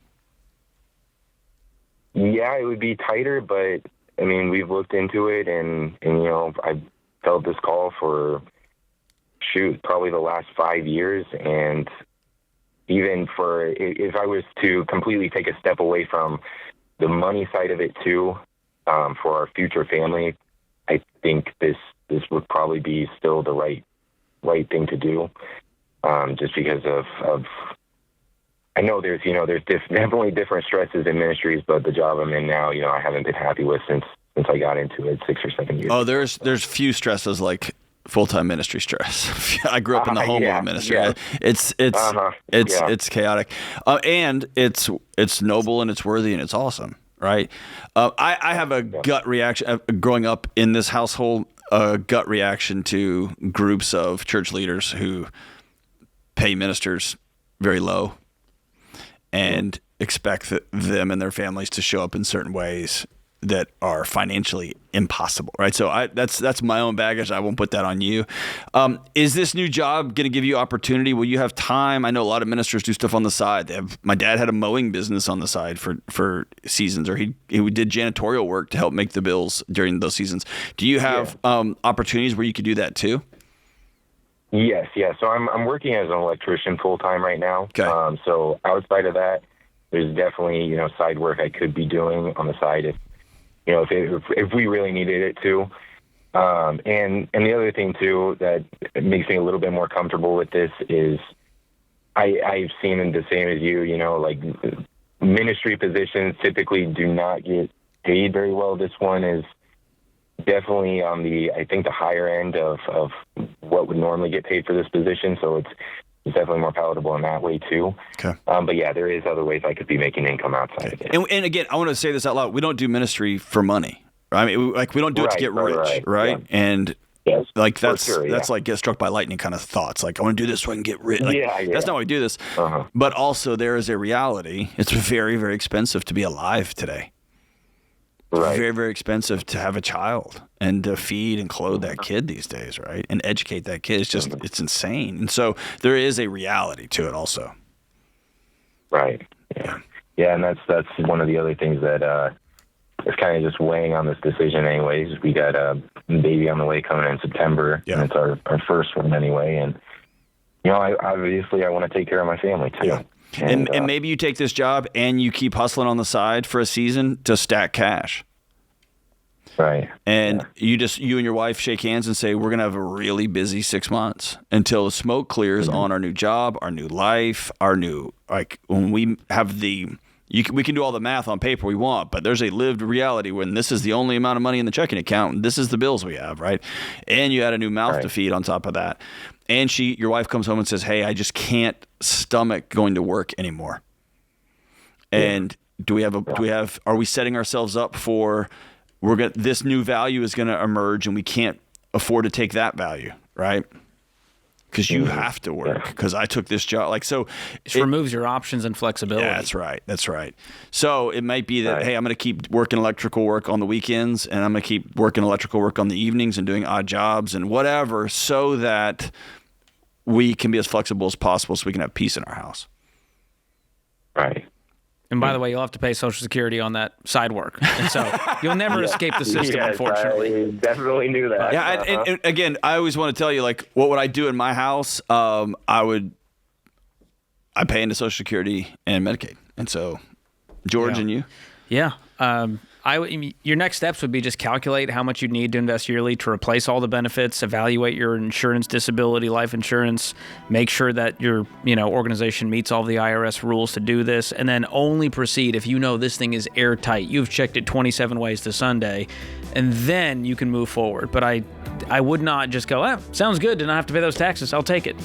Yeah, it would be tighter, but I mean, we've looked into it and I've felt this call for probably the last 5 years. And even if I was to completely take a step away from the money side of it too, for our future family, I think this would probably be still the right thing to do. Just because of I know there's definitely different stresses in ministries, but the job I'm in now, I haven't been happy with since I got into it 6 or 7 years. Oh, there's few stresses like full-time ministry stress. I grew up in the home of ministry. Yeah. It's chaotic, and it's noble and it's worthy and it's awesome, right? I have a gut reaction growing up in this household. A gut reaction to groups of church leaders who pay ministers very low and expect them and their families to show up in certain ways that are financially impossible, right? So that's my own baggage. I won't put that on you. Is this new job going to give you opportunity? Will you have time? I know a lot of ministers do stuff on the side. My dad had a mowing business on the side for seasons, or he did janitorial work to help make the bills during those seasons. Do you have opportunities where you could do that too? Yes. So I'm working as an electrician full time right now. Okay. So outside of that, there's definitely, side work I could be doing on the side if we really needed it to. And the other thing too that makes me a little bit more comfortable with this is I've seen the same as you, like ministry positions typically do not get paid very well. This one is definitely on the higher end of what would normally get paid for this position. So it's definitely more palatable in that way too. Okay. But yeah, there is other ways I could be making income outside of it. And again, I want to say this out loud. We don't do ministry for money. I mean, we don't do it to get rich, right? Yeah. And yes, that's sure, yeah. that's like get struck by lightning kind of thoughts. Like I want to do this so I can get rich. Like, yeah. That's not why we do this. Uh-huh. But also there is a reality. It's very, very expensive to be alive today. Right. Very, very expensive to have a child and to feed and clothe that kid these days, right? And educate that kid. It's insane. And so there is a reality to it also. Right. Yeah. Yeah, and that's one of the other things that is kind of just weighing on this decision anyways. We got a baby on the way coming in September, and it's our first one anyway. And, I want to take care of my family too. Yeah. And maybe you take this job and you keep hustling on the side for a season to stack cash. Right. And you and your wife shake hands and say, we're going to have a really busy 6 months until the smoke clears on our new job, our new life, when we have we can do all the math on paper we want, but there's a lived reality when this is the only amount of money in the checking account and this is the bills we have, right? And you had a new mouth to feed on top of that. And your wife comes home and says, hey, I just can't stomach going to work anymore. And are we setting ourselves up for, this new value is going to emerge and we can't afford to take that value, right? Because you have to work because I took this job. It removes your options and flexibility. Yeah, that's right. So it might be that, hey, I'm going to keep working electrical work on the weekends and I'm going to keep working electrical work on the evenings and doing odd jobs and whatever so that we can be as flexible as possible so we can have peace in our house. Right. And by the way, you'll have to pay Social Security on that side work. And so you'll never escape the system, unfortunately. I definitely knew that. Yeah, and again, I always want to tell you, what would I do in my house? I pay into Social Security and Medicaid. And so, George and you? Yeah. Your next steps would be just calculate how much you need to invest yearly to replace all the benefits, evaluate your insurance, disability, life insurance, make sure that your organization meets all the IRS rules to do this, and then only proceed if this thing is airtight. You've checked it 27 ways to Sunday, and then you can move forward. But I would not just go, sounds good, didn't have to pay those taxes, I'll take it.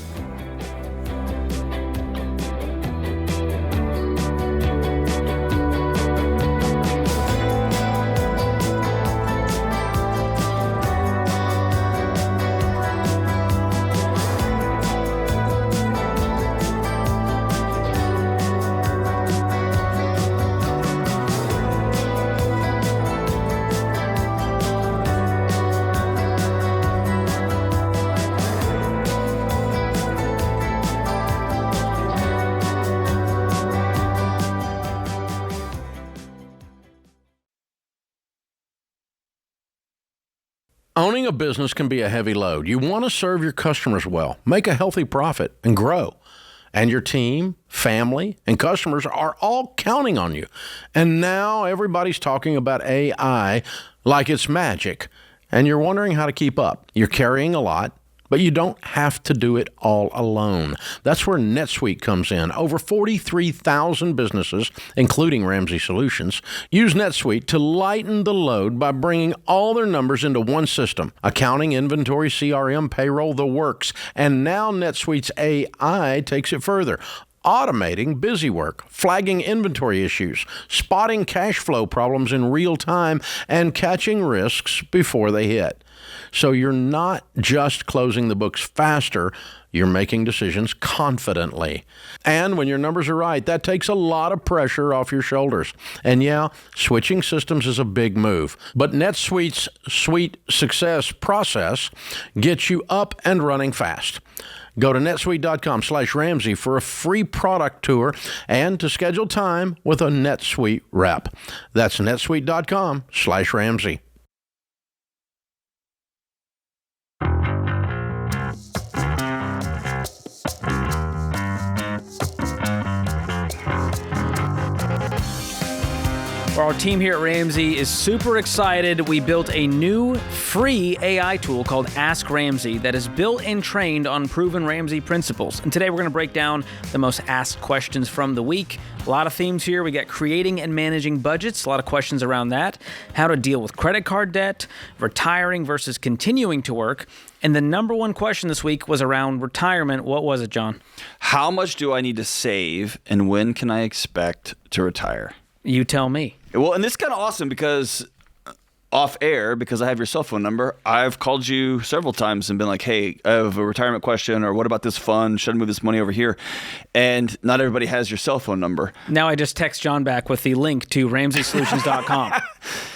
Owning a business can be a heavy load. You want to serve your customers well, make a healthy profit, and grow. And your team, family, and customers are all counting on you. And now everybody's talking about AI like it's magic. And you're wondering how to keep up. You're carrying a lot, but you don't have to do it all alone. That's where NetSuite comes in. Over 43,000 businesses, including Ramsey Solutions, use NetSuite to lighten the load by bringing all their numbers into one system. Accounting, inventory, CRM, payroll, the works. And now NetSuite's AI takes it further. Automating busy work, flagging inventory issues, spotting cash flow problems in real time, and catching risks before they hit. So you're not just closing the books faster, you're making decisions confidently. And when your numbers are right, that takes a lot of pressure off your shoulders. And yeah, switching systems is a big move, but NetSuite's Suite Success process gets you up and running fast. Go to netsuite.com/Ramsey for a free product tour and to schedule time with a NetSuite rep. That's netsuite.com/Ramsey. Well, our team here at Ramsey is super excited. We built a new free AI tool called Ask Ramsey that is built and trained on proven Ramsey principles. And today we're going to break down the most asked questions from the week. A lot of themes here. We got creating and managing budgets, a lot of questions around that, how to deal with credit card debt, retiring versus continuing to work. And the number one question this week was around retirement. What was it, John? How much do I need to save, and when can I expect to retire? You tell me. Well, and this is kind of awesome because off air, because I have your cell phone number, I've called you several times and been like, hey, I have a retirement question, or what about this fund? Should I move this money over here? And not everybody has your cell phone number. Now I just text John back with the link to RamseySolutions.com.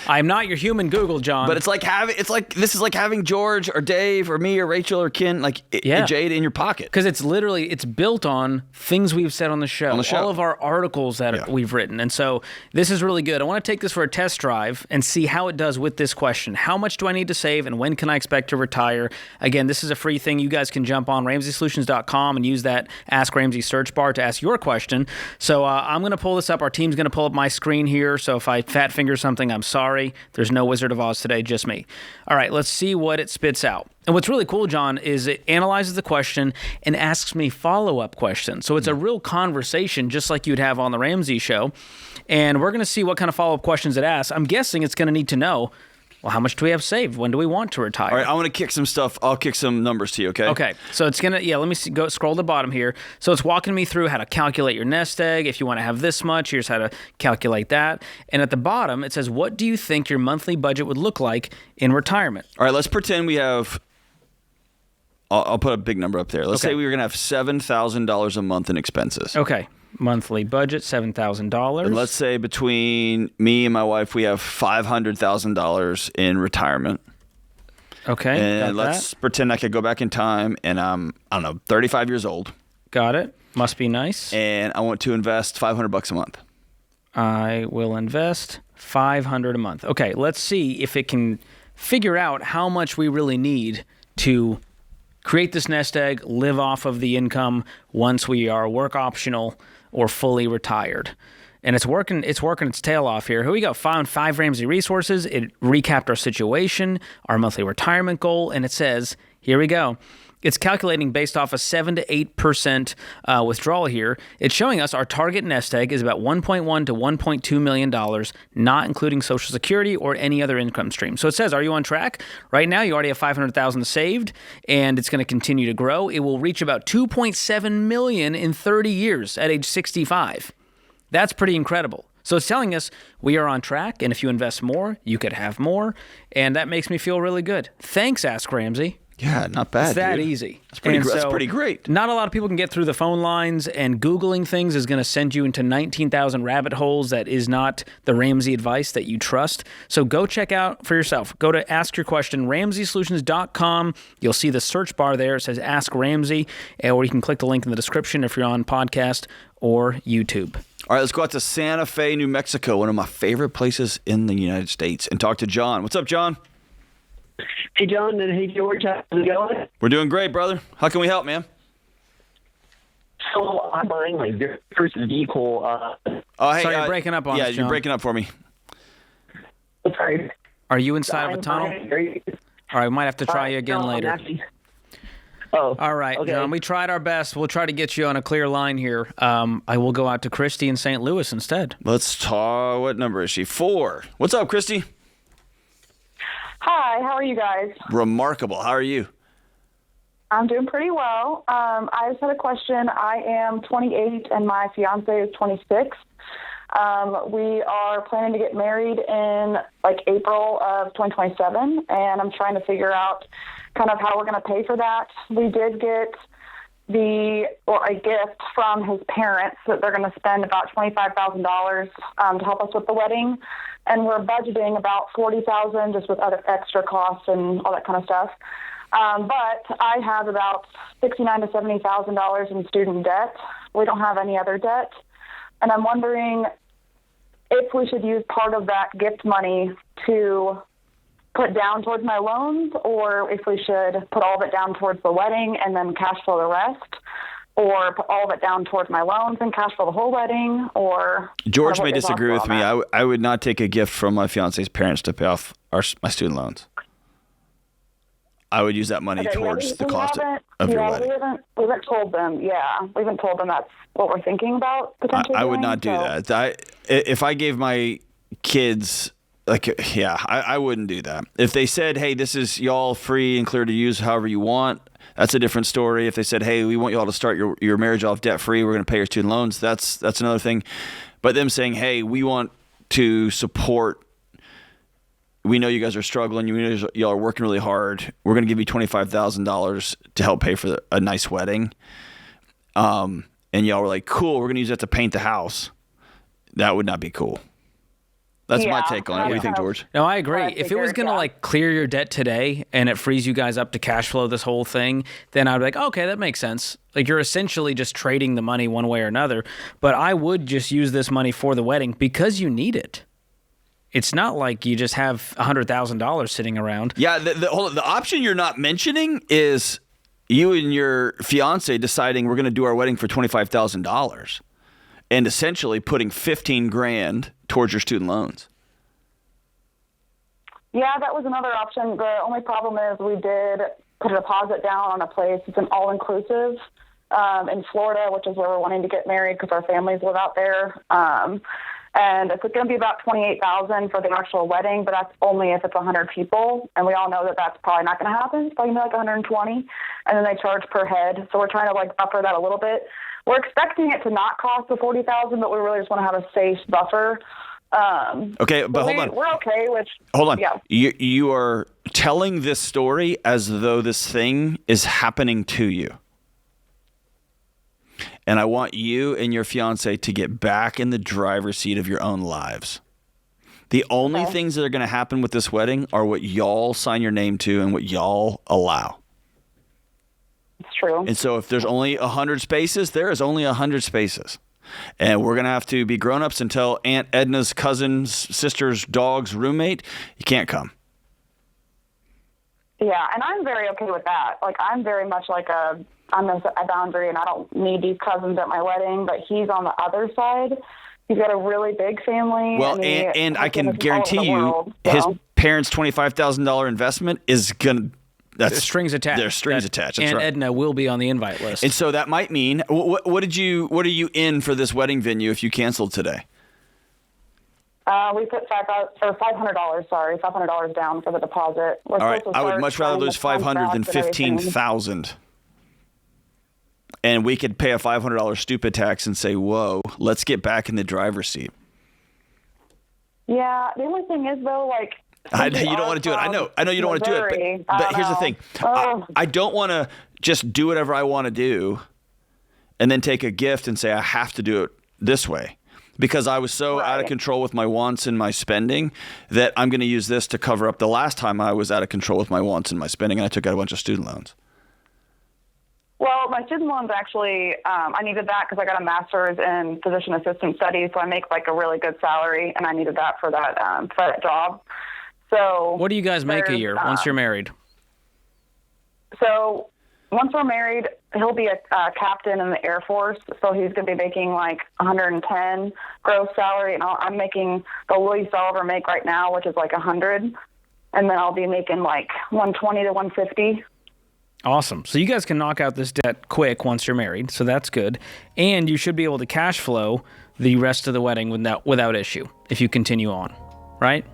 I'm not your human Google, John. But this is like having George or Dave or me or Rachel or Ken, Jade in your pocket. Because it's built on things we've said on the show. All of our articles that we've written. And so this is really good. I want to take this for a test drive and see how it does with this question. How much do I need to save, and when can I expect to retire? Again, this is a free thing. You guys can jump on RamseySolutions.com and use that Ask Ramsey search bar to ask your question. So I'm going to pull this up. Our team's going to pull up my screen here. So if I fat finger something, I'm sorry. There's no Wizard of Oz today, just me. All right, let's see what it spits out. And what's really cool, John, is it analyzes the question and asks me follow-up questions. So it's a real conversation, just like you'd have on the Ramsey show. And we're going to see what kind of follow-up questions it asks. I'm guessing it's going to need to know, well, how much do we have saved? When do we want to retire? All right, I want to kick some stuff. I'll kick some numbers to you, okay? Okay, so it's going to, let me see, go scroll to the bottom here. So it's walking me through how to calculate your nest egg. If you want to have this much, here's how to calculate that. And at the bottom, it says, what do you think your monthly budget would look like in retirement? All right, let's pretend we have, I'll put a big number up there. Let's say we were going to have $7,000 a month in expenses. Okay. Monthly budget, $7,000. And let's say between me and my wife, we have $500,000 in retirement. Okay. And let's pretend I could go back in time and I'm, 35 years old. Got it. Must be nice. And I want to invest $500 a month. I will invest $500 a month. Okay. Let's see if it can figure out how much we really need to create this nest egg, live off of the income once we are work optional or fully retired. And it's working its tail off here. Here we go. Found 5 Ramsey resources. It recapped our situation, our monthly retirement goal, and it says, here we go. It's calculating based off a 7 to 8% withdrawal here. It's showing us our target nest egg is about $1.1 to $1.2 million, not including Social Security or any other income stream. So it says, are you on track? Right now, you already have $500,000 saved, and it's going to continue to grow. It will reach about $2.7 million in 30 years at age 65. That's pretty incredible. So it's telling us we are on track, and if you invest more, you could have more, and that makes me feel really good. Thanks, Ask Ramsey. Yeah, not bad. It's that easy. That's pretty great. Not a lot of people can get through the phone lines, and Googling things is going to send you into 19,000 rabbit holes that is not the Ramsey advice that you trust. So go check out for yourself. Go to Ask Your Question, RamseySolutions.com. You'll see the search bar there. It says Ask Ramsey, or you can click the link in the description if you're on podcast or YouTube. All right, let's go out to Santa Fe, New Mexico, one of my favorite places in the United States, and talk to John. What's up, John? Hey, John, and hey, George. How's it going? We're doing great, brother. How can we help, man? So I'm buying my very first vehicle. Hey, sorry, you're breaking up on us, John. Yeah, you're breaking up for me. Sorry. Are you inside of a tunnel? All right, we might have to try you again later. All right, okay. John, we tried our best. We'll try to get you on a clear line here. I will go out to Christy in St. Louis instead. Let's talk. What number is she? 4. What's up, Christy? Hi, how are you guys? Remarkable. How are you? I'm doing pretty well. I just had a question. I am 28 and my fiance is 26. We are planning to get married in April of 2027, and I'm trying to figure out kind of how we're going to pay for that. We did get a gift from his parents that they're going to spend about $25,000 to help us with the wedding. And we're budgeting about $40,000 just with other extra costs and all that kind of stuff. But I have about $69,000 to $70,000 in student debt. We don't have any other debt. And I'm wondering if we should use part of that gift money to put down towards my loans, or if we should put all of it down towards the wedding and then cash flow the rest, or put all of it down towards my loans and cash for the whole wedding? Or George what may your thoughts disagree are with on me. that? I would not take a gift from my fiance's parents to pay off my student loans. I would use that money towards the cost of your wedding. We haven't told them. Yeah, we haven't told them that's what we're thinking about potentially. I would doing, not do that. If I gave my kids, I wouldn't do that. If they said, hey, this is y'all free and clear to use however you want, that's a different story. If they said, hey, we want y'all to start your marriage off debt free, we're going to pay your student loans, that's another thing. But them saying, hey, we want to support, we know you guys are struggling, y'all are working really hard, we're going to give you $25,000 to help pay for a nice wedding. And y'all were like, cool, we're going to use that to paint the house. That would not be cool. That's my take on it. What do you think, George? No, I agree. If it was going to clear your debt today and it frees you guys up to cash flow this whole thing, then I'd be like, okay, that makes sense. Like, you're essentially just trading the money one way or another. But I would just use this money for the wedding because you need it. It's not like you just have $100,000 sitting around. Yeah, the option you're not mentioning is you and your fiance deciding we're going to do our wedding for $25,000 and essentially putting $15,000 towards your student loans. Yeah, that was another option. The only problem is we did put a deposit down on a place. It's an all-inclusive in Florida, which is where we're wanting to get married because our families live out there. And it's going to be about $28,000 for the actual wedding, but that's only if it's 100 people. And we all know that that's probably not going to happen. It's probably going to be like 120, and then they charge per head. So we're trying to buffer that a little bit. We're expecting it to not cost the $40,000, but we really just want to have a safe buffer. Okay, but hold on. We're okay with. Hold on. Yeah. You are telling this story as though this thing is happening to you. And I want you and your fiance to get back in the driver's seat of your own lives. The only things that are going to happen with this wedding are what y'all sign your name to and what y'all allow. It's true. And so if there's only 100 spaces, there is only 100 spaces. And we're going to have to be grown-ups and tell Aunt Edna's cousin's sister's dog's roommate, you can't come. Yeah, and I'm very okay with that. I'm very much I'm a boundary, and I don't need these cousins at my wedding, but he's on the other side. He's got a really big family. Well, and I can guarantee you his parents' $25,000 investment is going to... There's strings attached. There's strings attached. That's and right. Edna will be on the invite list. And so that might mean, what are you in for this wedding venue if you canceled today? We put $500. Sorry, $500 down for the deposit. All right, I would much rather lose $500 than $15,000. And we could pay a $500 stupid tax and say, "Whoa, let's get back in the driver's seat." Yeah, the only thing is though, you don't want to do it. I know you don't want to do it. But here's the thing: I don't want to just do whatever I want to do, and then take a gift and say I have to do it this way. Because I was so out of control with my wants and my spending that I'm going to use this to cover up the last time I was out of control with my wants and my spending, and I took out a bunch of student loans. Well, my student loans actually, I needed that because I got a master's in physician assistant studies, so I make a really good salary, and I needed that for that job. So what do you guys make a year once you're married? So once we're married, he'll be a captain in the Air Force, so he's going to be making 110 gross salary, and I'm making the least I'll ever make right now, which is 100, and then I'll be making 120 to 150. Awesome. So you guys can knock out this debt quick once you're married, so that's good. And you should be able to cash flow the rest of the wedding without issue if you continue on, right?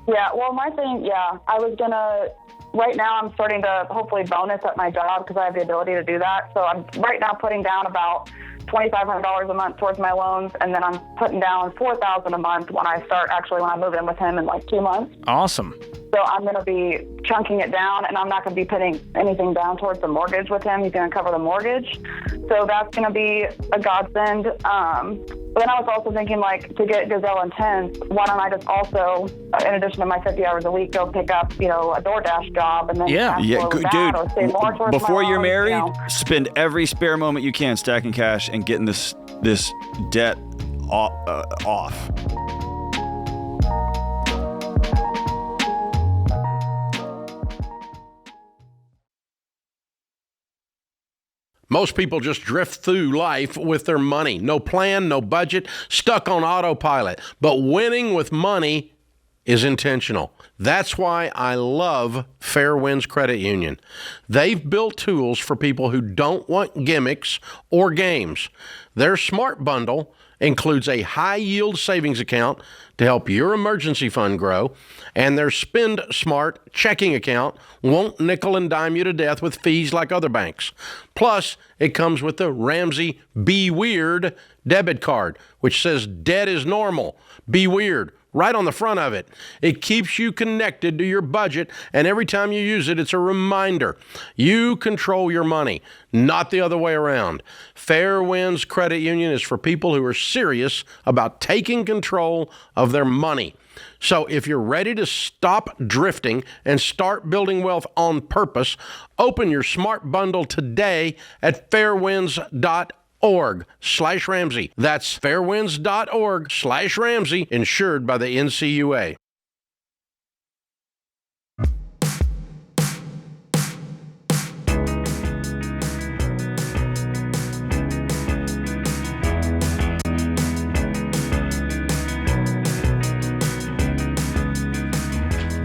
Yeah, well, my thing, I was going to, right now I'm starting to hopefully bonus at my job because I have the ability to do that. So I'm right now putting down about $2,500 a month towards my loans, and then I'm putting down $4,000 a month when I move in with him in 2 months. Awesome. So I'm going to be chunking it down, and I'm not going to be putting anything down towards the mortgage with him. He's going to cover the mortgage. So that's going to be a godsend. But then I was also thinking, to get Gazelle Intense, why don't I just also, in addition to my 50 hours a week, go pick up, a DoorDash job and then dude, before you're married, spend every spare moment you can stacking cash and getting this debt off. Most people just drift through life with their money. No plan, no budget, stuck on autopilot. But winning with money is intentional. That's why I love Fair Winds Credit Union. They've built tools for people who don't want gimmicks or games. Their Smart Bundle includes a high-yield savings account to help your emergency fund grow, and their Spend Smart checking account won't nickel and dime you to death with fees like other banks. Plus, it comes with the Ramsey Be Weird debit card, which says debt is normal, be weird, right on the front of it. It keeps you connected to your budget, and every time you use it, it's a reminder. You control your money, not the other way around. Fair Winds Credit Union is for people who are serious about taking control of their money. So if you're ready to stop drifting and start building wealth on purpose, open your Smart Bundle today at fairwinds.org/Ramsey. That's fairwinds.org/Ramsey, insured by the NCUA.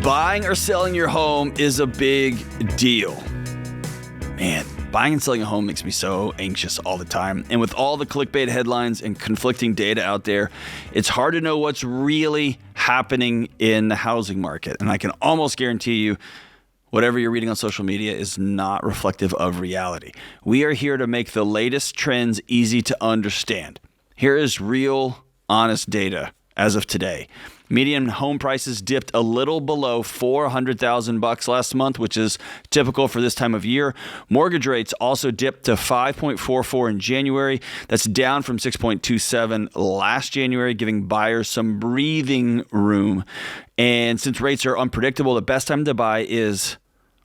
Buying or selling your home is a big deal. Man, buying and selling a home makes me so anxious all the time. And with all the clickbait headlines and conflicting data out there, it's hard to know what's really happening in the housing market. And I can almost guarantee you, whatever you're reading on social media is not reflective of reality. We are here to make the latest trends easy to understand. Here is real, honest data as of today. Median home prices dipped a little below $400,000 last month, which is typical for this time of year. Mortgage rates also dipped to 5.44 in January. That's down from 6.27 last January, giving buyers some breathing room. And since rates are unpredictable, the best time to buy is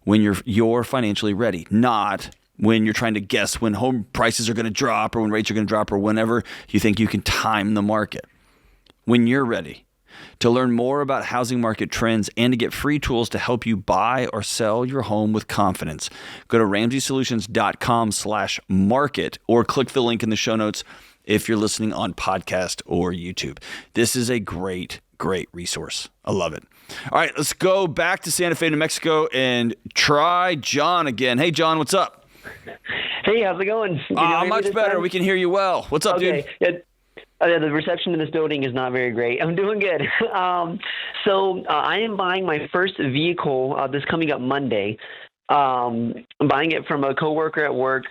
when you're financially ready, not when you're trying to guess when home prices are going to drop or when rates are going to drop or whenever you think you can time the market. When you're ready. To learn more about housing market trends and to get free tools to help you buy or sell your home with confidence, go to RamseySolutions.com/market or click the link in the show notes if you're listening on podcast or YouTube. This is a great, great resource. I love it. All right, let's go back to Santa Fe, New Mexico and try John again. Hey, John, what's up? Hey, how's it going? Much better. Time? We can hear you well. What's up, dude? Yeah. The reception in this building is not very great. I'm doing good. So I am buying my first vehicle this coming up Monday. I'm buying it from a coworker at work.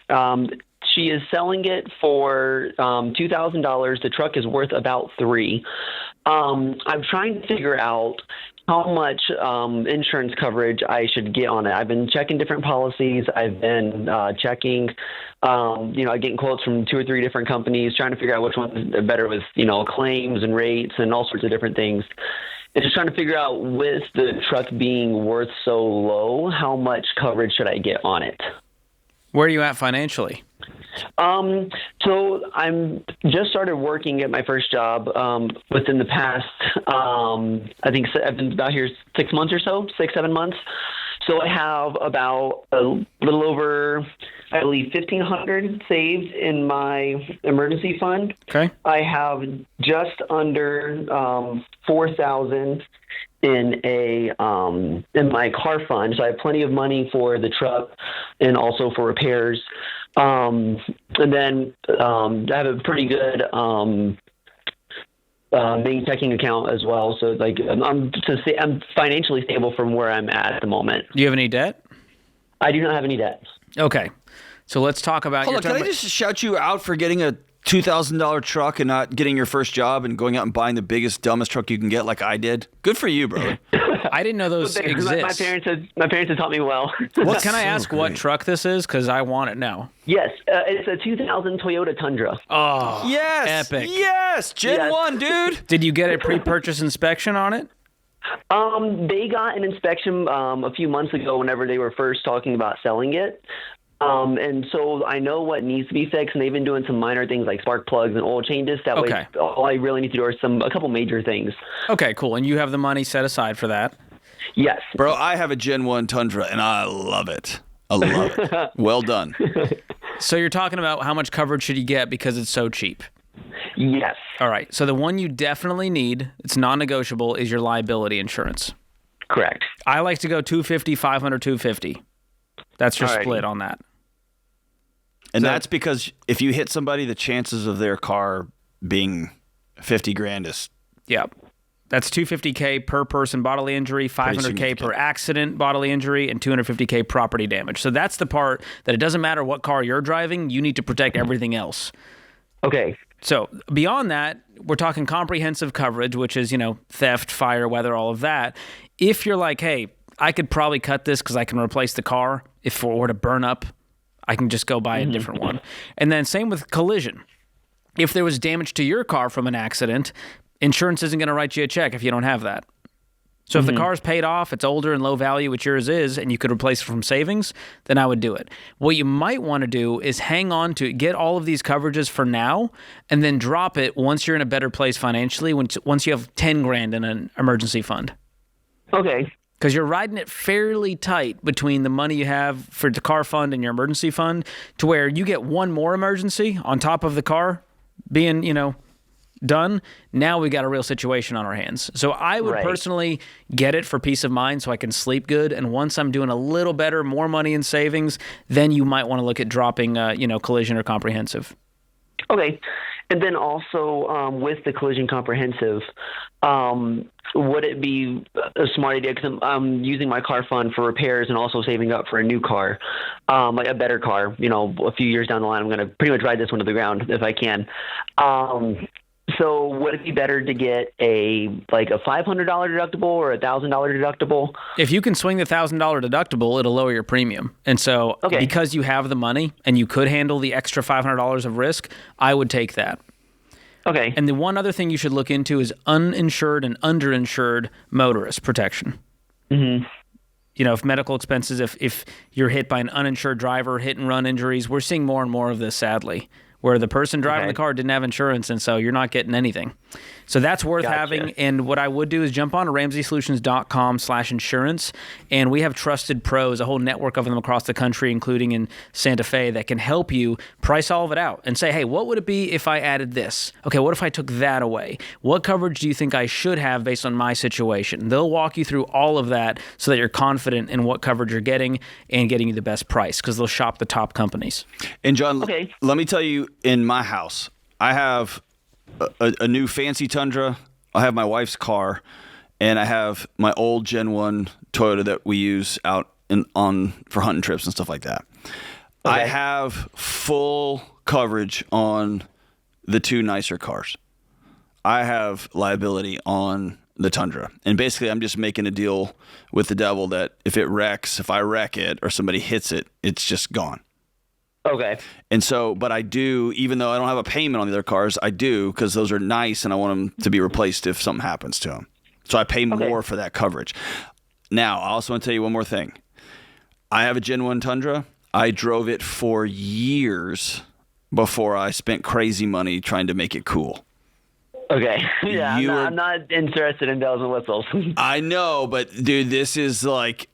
She is selling it for $2,000. The truck is worth about $3,000. I'm trying to figure out how much insurance coverage I should get on it. I've been checking different policies. I've been checking, getting quotes from 2 or 3 different companies, trying to figure out which one's better with, claims and rates and all sorts of different things. And just trying to figure out, with the truck being worth so low, how much coverage should I get on it? Where are you at financially? So I'm just started working at my first job within the past, I think I've been about here 6 months or so, 6-7 months. So I have about a little over, I believe, $1,500 saved in my emergency fund. Okay. I have just under $4,000 in my car fund. So I have plenty of money for the truck and also for repairs. And then I have a pretty good main checking account as well. So I'm financially stable from where I'm at the moment. Do you have any debt? I do not have any debt. Okay. So let's talk about Hold on, can I just shout you out for getting a $2,000 truck and not getting your first job and going out and buying the biggest, dumbest truck you can get like I did? Good for you, brother. I didn't know those exist. My parents have taught me well. Well, can I ask what truck this is? Because I want it now. Yes, it's a 2000 Toyota Tundra. Oh, yes, epic. Yes, Gen 1, dude. Did you get a pre-purchase inspection on it? They got an inspection a few months ago whenever they were first talking about selling it. And so I know what needs to be fixed, and they've been doing some minor things like spark plugs and oil changes. That way, all I really need to do are a couple major things. Okay, cool. And you have the money set aside for that? Yes. Bro, I have a Gen 1 Tundra, and I love it. I love it. Well done. So you're talking about how much coverage should you get because it's so cheap? Yes. All right. So the one you definitely need, it's non-negotiable, is your liability insurance. Correct. I like to go 250, 500, 250. That's your split on that. And that's because if you hit somebody, the chances of their car being 50 grand is... Yep. That's $250K per person bodily injury, $500K per accident bodily injury, and $250K property damage. So that's the part that it doesn't matter what car you're driving, you need to protect everything else. Okay. So beyond that, we're talking comprehensive coverage, which is, theft, fire, weather, all of that. If you're like, hey, I could probably cut this because I can replace the car. If it were to burn up, I can just go buy a different one. And then same with collision. If there was damage to your car from an accident, insurance isn't going to write you a check if you don't have that. So if the car's paid off, it's older and low value, which yours is, and you could replace it from savings, then I would do it. What you might want to do is hang on to get all of these coverages for now, and then drop it once you're in a better place financially, once you have 10 grand in an emergency fund. Okay. Because you're riding it fairly tight between the money you have for the car fund and your emergency fund, to where you get one more emergency on top of the car being, done. Now we got a real situation on our hands. So I would personally get it for peace of mind so I can sleep good. And once I'm doing a little better, more money in savings, then you might want to look at dropping, collision or comprehensive. Okay. And then also with the collision comprehensive, would it be a smart idea, because I'm using my car fund for repairs and also saving up for a new car, like a better car, a few years down the line, I'm going to pretty much ride this one to the ground if I can. So would it be better to get a $500 deductible or a $1,000 deductible? If you can swing the $1,000 deductible, it'll lower your premium. And so because you have the money and you could handle the extra $500 of risk, I would take that. Okay. And the one other thing you should look into is uninsured and underinsured motorist protection. Mm-hmm. If medical expenses, if you're hit by an uninsured driver, hit and run injuries, we're seeing more and more of this, sadly, where the person driving the car didn't have insurance, and so you're not getting anything. So that's worth having. And what I would do is jump on to RamseySolutions.com/insurance, and we have trusted pros, a whole network of them across the country, including in Santa Fe, that can help you price all of it out and say, hey, what would it be if I added this? Okay, what if I took that away? What coverage do you think I should have based on my situation? They'll walk you through all of that so that you're confident in what coverage you're getting and getting you the best price, because they'll shop the top companies. And John, let me tell you, in my house, I have a new fancy Tundra. I have my wife's car, and I have my old Gen 1 Toyota that we use out for hunting trips and stuff like that. I have full coverage on the two nicer cars. I have liability on the Tundra. And basically, I'm just making a deal with the devil that if I wreck it or somebody hits it, it's just gone. Okay. And so, but I do, even though I don't have a payment on the other cars, I do, because those are nice and I want them to be replaced if something happens to them. So I pay more for that coverage. Now, I also want to tell you one more thing. I have a Gen 1 Tundra. I drove it for years before I spent crazy money trying to make it cool. Okay. Yeah, I'm not interested in bells and whistles. I know, but dude, this is like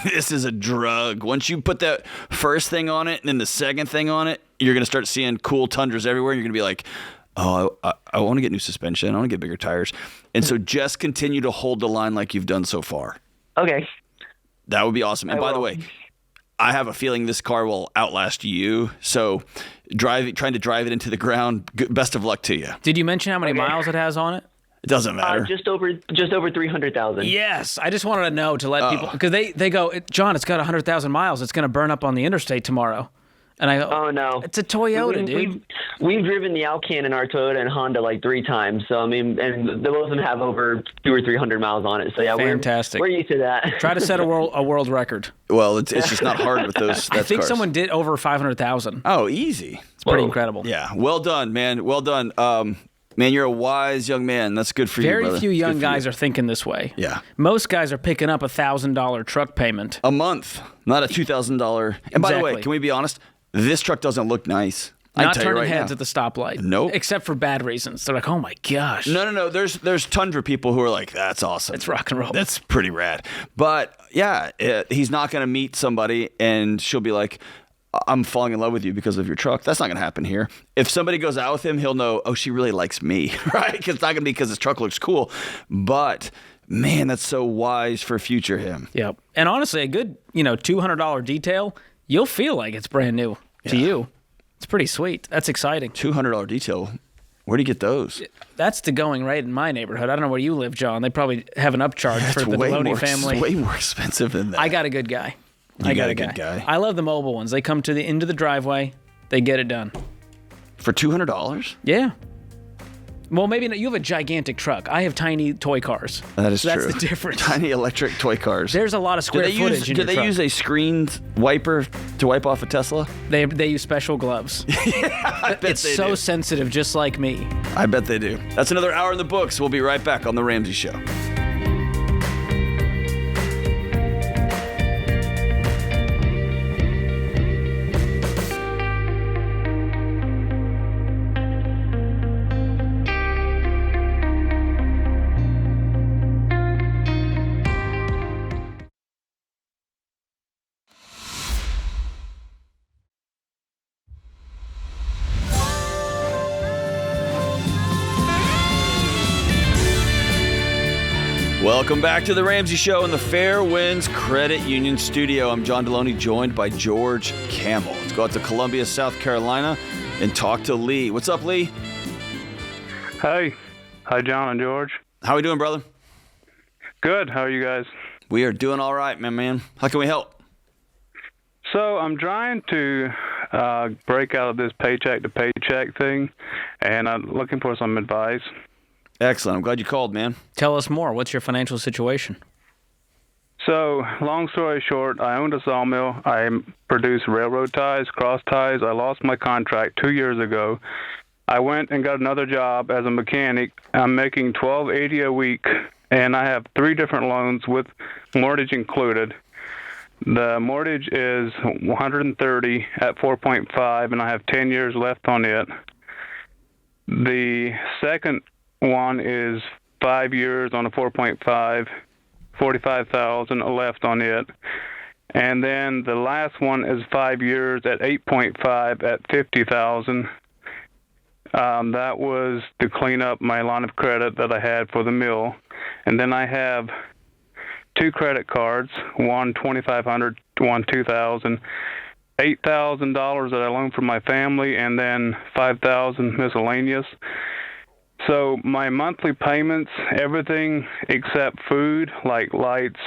this is a drug. Once you put that first thing on it and then the second thing on it, you're going to start seeing cool Tundras everywhere. You're going to be like, oh, I want to get new suspension. I want to get bigger tires. And so just continue to hold the line like you've done so far. Okay. That would be awesome. And by the way, I have a feeling this car will outlast you. So trying to drive it into the ground, best of luck to you. Did you mention how many miles it has on it? It doesn't matter. Just over 300,000. Yes, I just wanted to know to let people, because they go, John, it's got 100,000 miles. It's going to burn up on the interstate tomorrow. And I go, oh no, it's a Toyota, dude. We've driven the Alcan in our Toyota and Honda like 3 times. So I mean, and both of them have over 200 or 300 miles on it. So yeah, fantastic. We're used to that. Try to set a world record. Well, it's just not hard with those. I think cars. Someone did over 500,000. Oh, easy. It's pretty incredible. Yeah, well done, man. Well done. Man, you're a wise young man. That's good for you, brother. Very few young guys are thinking this way. Yeah. Most guys are picking up $1,000 truck payment a month, not a $2,000. And by the way, can we be honest? This truck doesn't look nice. Not turning heads at the stoplight. Nope. Except for bad reasons. They're like, oh my gosh. No. There's Tundra people who are like, that's awesome. It's rock and roll. That's pretty rad. But yeah, he's not going to meet somebody and she'll be like, I'm falling in love with you because of your truck. That's not going to happen here. If somebody goes out with him, he'll know, oh, she really likes me, right? Because it's not going to be because his truck looks cool. But man, that's so wise for future him. Yep. And honestly, a good, $200 detail, you'll feel like it's brand new to you. It's pretty sweet. That's exciting. $200 detail. Where do you get those? That's the going rate in my neighborhood. I don't know where you live, John. They probably have an upcharge for the Delony family. It's way more expensive than that. I got a good guy. You got a good guy. I love the mobile ones. They come to the end of the driveway. They get it done. For $200? Yeah. Well, maybe not. You have a gigantic truck. I have tiny toy cars. That is true. That's the difference. Tiny electric toy cars. There's a lot of square footage in your truck. Do they use a screened wiper to wipe off a Tesla? They use special gloves. I bet it's so sensitive, just like me. I bet they do. That's another hour in the books. We'll be right back on The Ramsey Show. Welcome back to The Ramsey Show in the Fair Winds Credit Union studio. I'm John Delony, joined by George Kamel. Let's go out to Columbia, South Carolina, and talk to Lee. What's up, Lee? Hey. Hi, John and George. How we doing, brother? Good. How are you guys? We are doing all right, man. How can we help? So I'm trying to break out of this paycheck to paycheck thing, and I'm looking for some advice. Excellent. I'm glad you called, man. Tell us more. What's your financial situation? So, long story short, I owned a sawmill. I produced railroad ties, cross ties. I lost my contract 2 years ago. I went and got another job as a mechanic. I'm making $12.80 a week, and I have 3 different loans with mortgage included. The mortgage is $130 at 4.5, and I have 10 years left on it. The second one is 5 years on a 4.5, 45,000 left on it. And then the last one is 5 years at 8.5 at 50,000. That was to clean up my line of credit that I had for the mill. And then I have 2 credit cards, one $2,500, one $2,000, $8,000 that I loaned from my family, and then $5,000 miscellaneous. So my monthly payments, everything except food, like lights,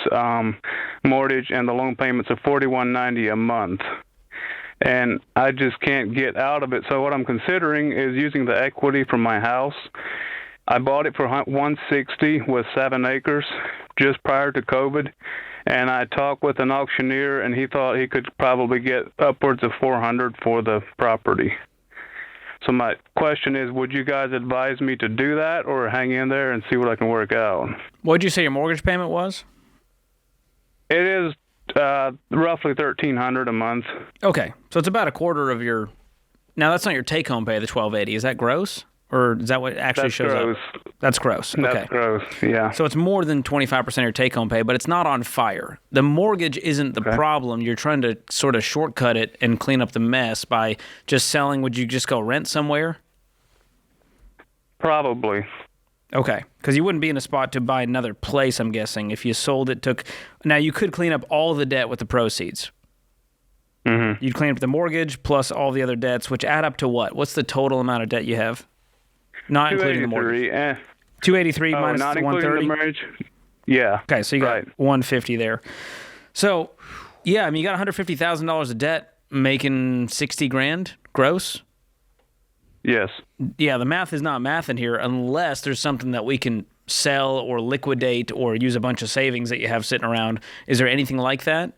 mortgage, and the loan payments are $41.90 a month. And I just can't get out of it. So what I'm considering is using the equity from my house. I bought it for $160 with 7 acres just prior to COVID. And I talked with an auctioneer, and he thought he could probably get upwards of $400 for the property. So my question is, would you guys advise me to do that or hang in there and see what I can work out? What did you say your mortgage payment was? It is roughly $1,300 a month. Okay, so it's about a quarter of your. Now that's not your take-home pay, the $1,280. Is that gross, or is that what actually shows gross. up? That's gross. Okay. That's gross. Yeah. So it's more than 25% of your take-home pay, but it's not on fire. The mortgage isn't the problem. You're trying to sort of shortcut it and clean up the mess by just selling. Would you just go rent somewhere? Probably. Okay, because you wouldn't be in a spot to buy another place, I'm guessing, if you sold it. Now, you could clean up all the debt with the proceeds. Mm-hmm. You'd clean up the mortgage plus all the other debts, which add up to what? What's the total amount of debt you have? Not including the mortgage. 283 minus not the including 130? the marriage? Yeah. Okay, so you got 150 there. So, yeah, I mean, you got $150,000 of debt, making 60 grand gross. Yes. Yeah, the math is not math in here unless there's something that we can sell or liquidate or use a bunch of savings that you have sitting around. Is there anything like that?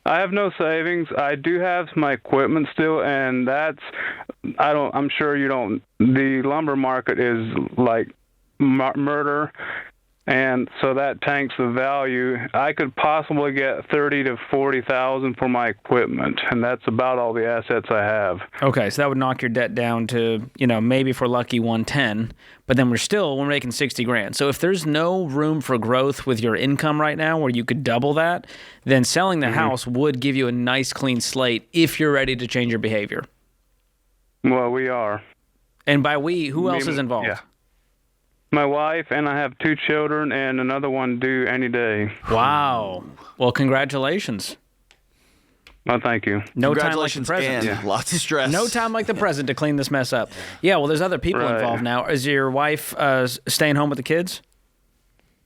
I have no savings. I do have my equipment still, and I'm sure you don't, the lumber market is like murder. and so that tanks the value. I could possibly get $30,000 to $40,000 for my equipment, and that's about all the assets I have. Okay, so that would knock your debt down to, maybe if we're lucky, 110, but then we're making 60 grand. So if there's no room for growth with your income right now where you could double that, then selling the house would give you a nice clean slate if you're ready to change your behavior. Well, we are. And by we, who else is involved? Yeah. My wife, and I have 2 children, and another one due any day. Wow. Well, congratulations. Well, thank you. No time like the present. And lots of stress. No time like the present to clean this mess up. Yeah, well, there's other people involved now. Is your wife staying home with the kids?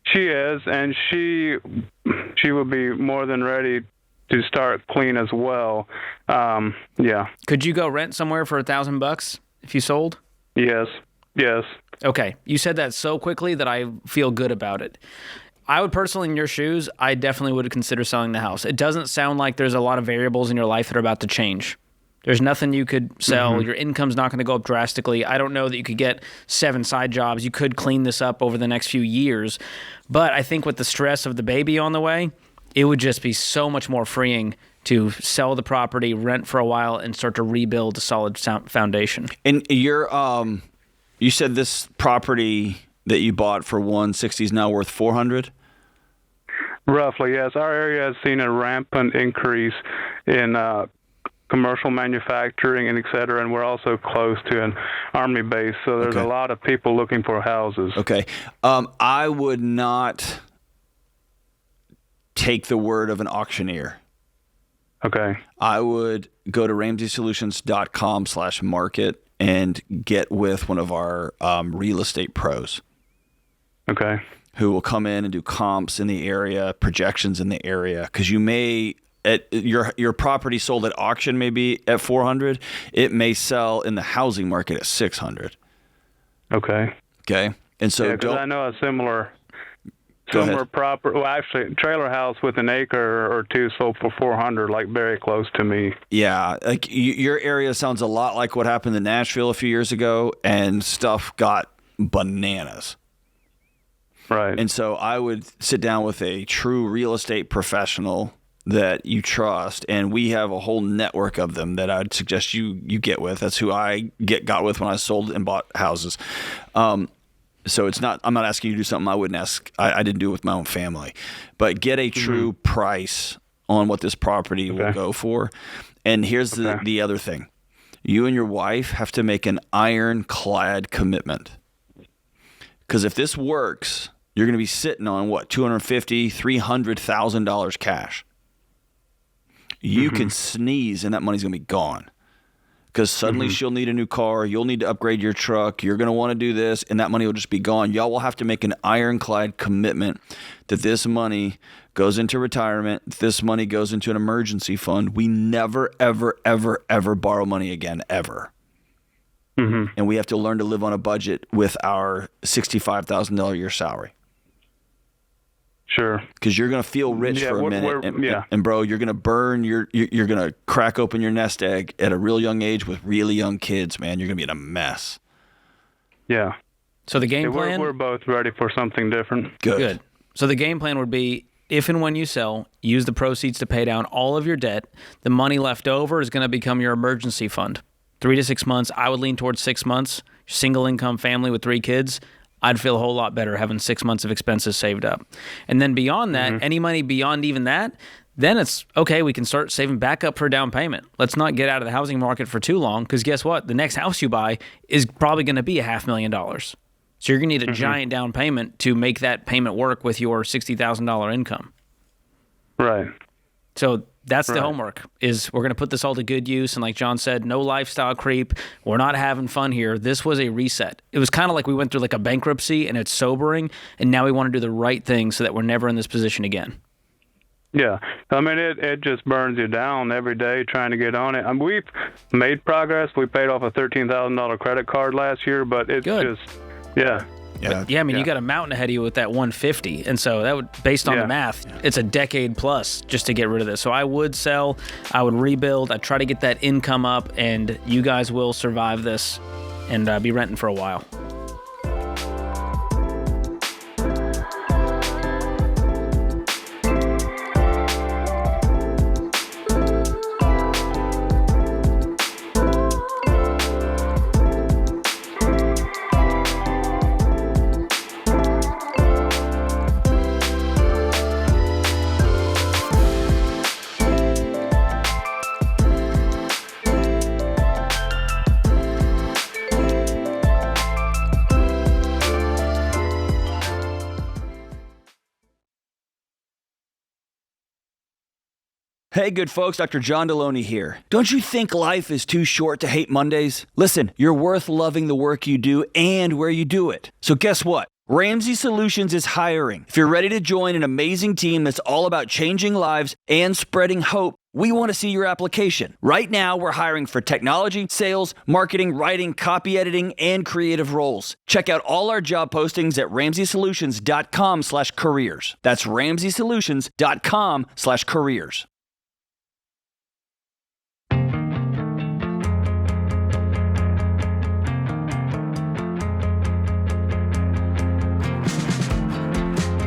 She is, and she will be more than ready to start clean as well. Yeah. Could you go rent somewhere for $1,000 if you sold? Yes. Okay. You said that so quickly that I feel good about it. I would personally, in your shoes, I definitely would consider selling the house. It doesn't sound like there's a lot of variables in your life that are about to change. There's nothing you could sell. Your income's not going to go up drastically. I don't know that you could get 7 side jobs. You could clean this up over the next few years. But I think with the stress of the baby on the way, it would just be so much more freeing to sell the property, rent for a while, and start to rebuild a solid foundation. And you said this property that you bought for $160 is now worth $400? Roughly, yes. Our area has seen a rampant increase in commercial manufacturing and et cetera, and we're also close to an army base, so there's a lot of people looking for houses. Okay. I would not take the word of an auctioneer. Okay. I would go to ramseysolutions.com/market and get with one of our real estate pros. Okay. Who will come in and do comps in the area, projections in the area, because you may your property sold at auction maybe at $400, it may sell in the housing market at $600. Okay. And so I know a similar property. Well, actually, trailer house with an acre or 2 sold for $400, like very close to me. Yeah, like your area sounds a lot like what happened in Nashville a few years ago, and stuff got bananas. Right. And so I would sit down with a true real estate professional that you trust, and we have a whole network of them that I'd suggest you get with. That's who I got with when I sold and bought houses. So I'm not asking you to do something I wouldn't ask. I didn't do it with my own family, but get a true price on what this property will go for. And here's the other thing. You and your wife have to make an ironclad commitment. Because if this works, you're going to be sitting on $250,000, $300,000 cash. You can sneeze and that money's going to be gone. Because suddenly she'll need a new car, you'll need to upgrade your truck, you're going to want to do this, and that money will just be gone. Y'all will have to make an ironclad commitment that this money goes into retirement, this money goes into an emergency fund. We never, ever, ever, ever borrow money again, ever. And we have to learn to live on a budget with our $65,000 a year salary. Sure. Because you're going to feel rich for a minute. And bro, you're going to burn you're going to crack open your nest egg at a real young age with really young kids, man. You're going to be in a mess. Yeah. So the game plan? We're both ready for something different. Good. So the game plan would be, if and when you sell, use the proceeds to pay down all of your debt. The money left over is going to become your emergency fund. 3 to 6 months. I would lean towards 6 months. Single income family with 3 kids. I'd feel a whole lot better having 6 months of expenses saved up. And then beyond that, any money beyond even that, then it's okay, we can start saving back up for a down payment. Let's not get out of the housing market for too long, because guess what? The next house you buy is probably going to be $500,000. So you're going to need a giant down payment to make that payment work with your $60,000 income. Right. So that's the homework, is we're going to put this all to good use. And like John said, no lifestyle creep. We're not having fun here. This was a reset. It was kind of like we went through like a bankruptcy, and it's sobering. And now we want to do the right thing so that we're never in this position again. Yeah. I mean, it just burns you down every day trying to get on it. We've made progress. We paid off a $13,000 credit card last year, but it's just, Yeah, I mean, you got a mountain ahead of you with that 150, and so that would, based on the math, it's a decade plus just to get rid of this. So I would sell, I would rebuild, I'd try to get that income up, and you guys will survive this and be renting for a while. Hey, good folks, Dr. John Delony here. Don't you think life is too short to hate Mondays? Listen, you're worth loving the work you do and where you do it. So guess what? Ramsey Solutions is hiring. If you're ready to join an amazing team that's all about changing lives and spreading hope, we want to see your application. Right now, we're hiring for technology, sales, marketing, writing, copy editing, and creative roles. Check out all our job postings at RamseySolutions.com/careers. That's RamseySolutions.com/careers.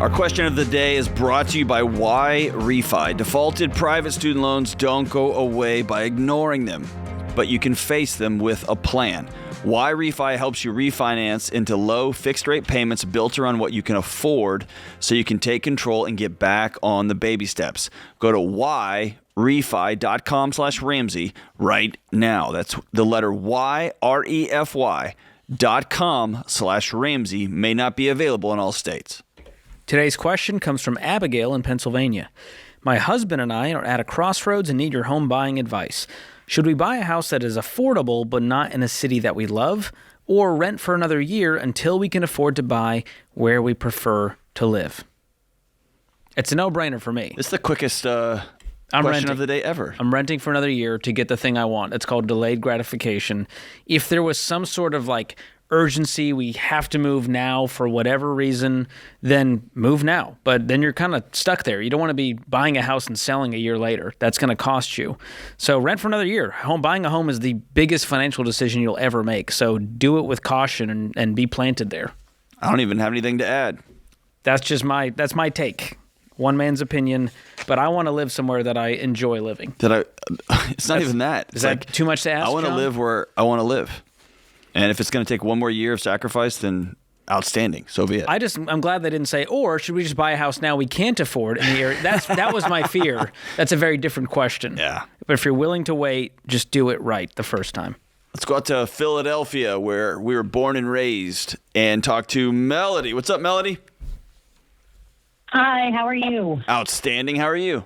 Our question of the day is brought to you by Why Refi. Defaulted private student loans don't go away by ignoring them, but you can face them with a plan. Why Refi helps you refinance into low fixed rate payments built around what you can afford so you can take control and get back on the baby steps. Go to whyrefi.com/Ramsey right now. That's the letter Y, REFY.com/Ramsey. May not be available in all states. Today's question comes from Abigail in Pennsylvania. My husband and I are at a crossroads and need your home buying advice. Should we buy a house that is affordable but not in a city that we love, or rent for another year until we can afford to buy where we prefer to live? It's a no-brainer for me. It's the quickest question of the day ever. I'm renting for another year to get the thing I want. It's called delayed gratification. If there was some sort of urgency, we have to move now for whatever reason, then move now. But then you're kind of stuck there. You don't want to be buying a house and selling a year later. That's going to cost you. So rent for another year. Buying a home is the biggest financial decision you'll ever make. So do it with caution and be planted there. I don't even have anything to add. That's my take. One man's opinion, but I want to live somewhere that I enjoy living. It's not even that. Is that too much to ask? I want to live where I want to live. And if it's going to take one more year of sacrifice, then outstanding. So be it. I'm glad they didn't say, or should we just buy a house now we can't afford in the area? That was my fear. That's a very different question. Yeah. But if you're willing to wait, just do it right the first time. Let's go out to Philadelphia, where we were born and raised, and talk to Melody. What's up, Melody? Hi, how are you? Outstanding. How are you?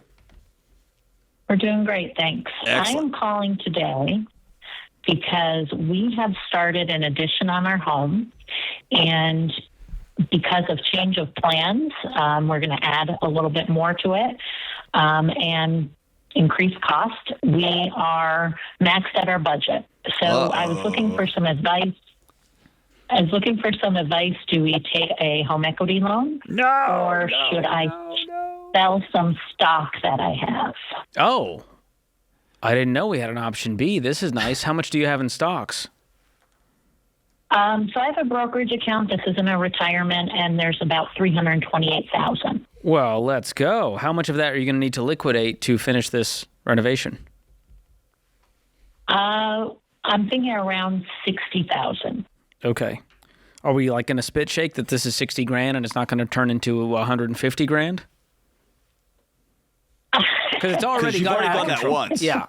We're doing great, thanks. Excellent. I am calling today because we have started an addition on our home, and because of change of plans, we're going to add a little bit more to it and increase cost. We are maxed at our budget. So I was looking for some advice. Do we take a home equity loan? Or should I sell some stock that I have? Oh, I didn't know we had an option B. This is nice. How much do you have in stocks? So I have a brokerage account. This isn't a retirement, and there's about $328,000. Well, let's go. How much of that are you going to need to liquidate to finish this renovation? I'm thinking around $60,000. Okay. Are we going to spit shake that this is $60,000 and it's not going to turn into $150,000? Because it's already you've gone already out done of that control. once. Yeah.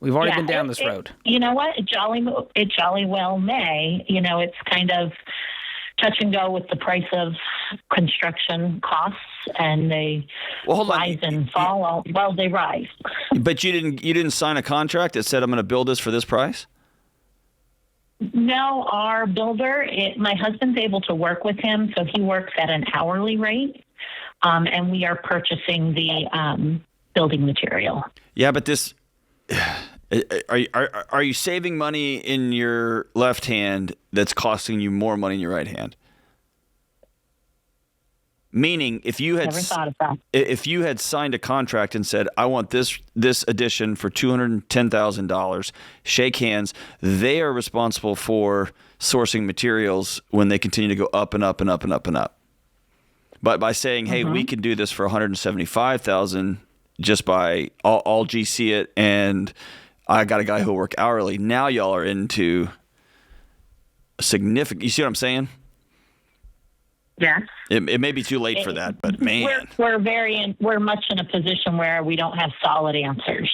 We've already been down this road. You know what? It jolly well may. It's kind of touch and go with the price of construction costs, and they rise and fall. Well, they rise. But you didn't sign a contract that said I'm going to build this for this price? No, our builder, my husband's able to work with him, so he works at an hourly rate, and we are purchasing the building material. Yeah, but this are you saving money in your left hand that's costing you more money in your right hand? Meaning, if you had signed a contract and said, "I want this addition for $210,000," shake hands. They are responsible for sourcing materials when they continue to go up and up and up and up and up. But by saying, "Hey, we can do this for $175,000," just by I'll GC it, and I got a guy who'll work hourly. Now y'all are into significant. You see what I'm saying? Yes. It may be too late for that, but man, we're much in a position where we don't have solid answers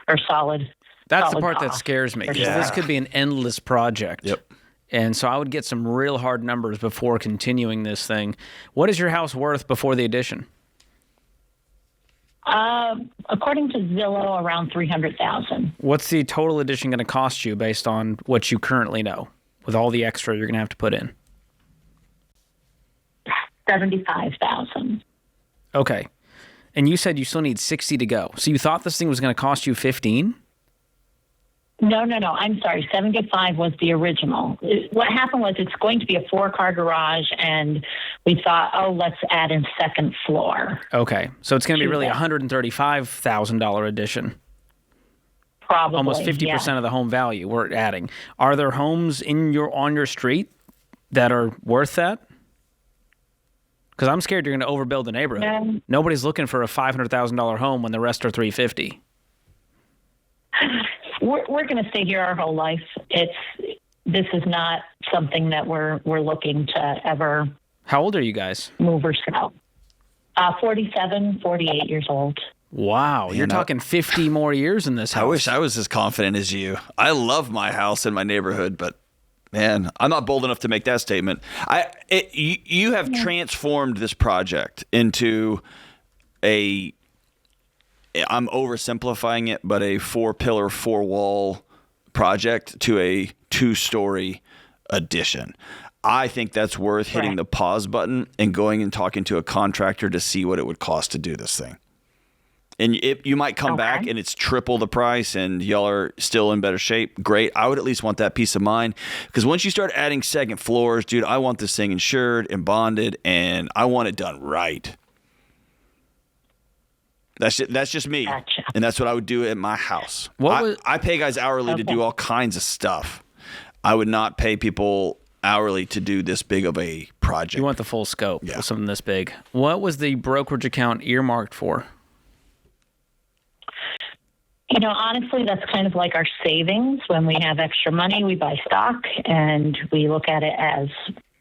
or solid. That's the part that scares me, because this could be an endless project. Yep. And so I would get some real hard numbers before continuing this thing. What is your house worth before the addition? According to Zillow, around $300,000. What's the total addition going to cost you based on what you currently know with all the extra you're going to have to put in? $75,000. Okay. And you said you still need 60 to go. So you thought this thing was going to cost you 15? No. I'm sorry. 75 was the original. What happened was it's going to be a 4-car garage, and we thought, let's add a second floor. Okay. So it's going to be really a $135,000 addition. Probably. Almost 50% of the home value we're adding. Are there homes on your street that are worth that? Because I'm scared you're going to overbuild the neighborhood. Nobody's looking for a $500,000 home when the rest are $350,000. We're going to stay here our whole life. This is not something that we're looking to ever. How old are you guys? Move or sell. 47, 48 years old. Wow, you're talking 50 more years in this house. I wish I was as confident as you. I love my house and my neighborhood, but man, I'm not bold enough to make that statement. You have transformed this project into I'm oversimplifying it, but a 4-pillar, 4-wall project to a 2-story addition. I think that's worth hitting the pause button and going and talking to a contractor to see what it would cost to do this thing. And you might come back and it's triple the price and y'all are still in better shape. Great. I would at least want that peace of mind, because once you start adding second floors, dude, I want this thing insured and bonded, and I want it done right. That's just me. Gotcha. And that's what I would do at my house. I pay guys hourly to do all kinds of stuff. I would not pay people hourly to do this big of a project. You want the full scope of something this big. What was the brokerage account earmarked for? Honestly, that's kind of like our savings. When we have extra money, we buy stock, and we look at it as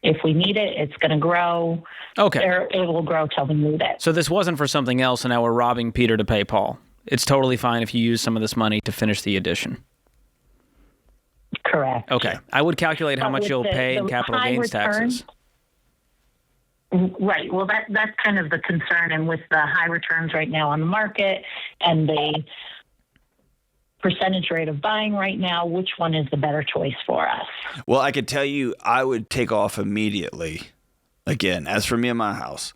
if we need it, it's going to grow. Okay. It will grow till we need it. So this wasn't for something else, and now we're robbing Peter to pay Paul. It's totally fine if you use some of this money to finish the addition. Correct. Okay. I would calculate how much you'll pay in capital gains taxes. Right. Well, that's kind of the concern. And with the high returns right now on the market and the percentage rate of buying right now, which one is the better choice for us? Well, I could tell you I would take off immediately. Again, as for me and my house,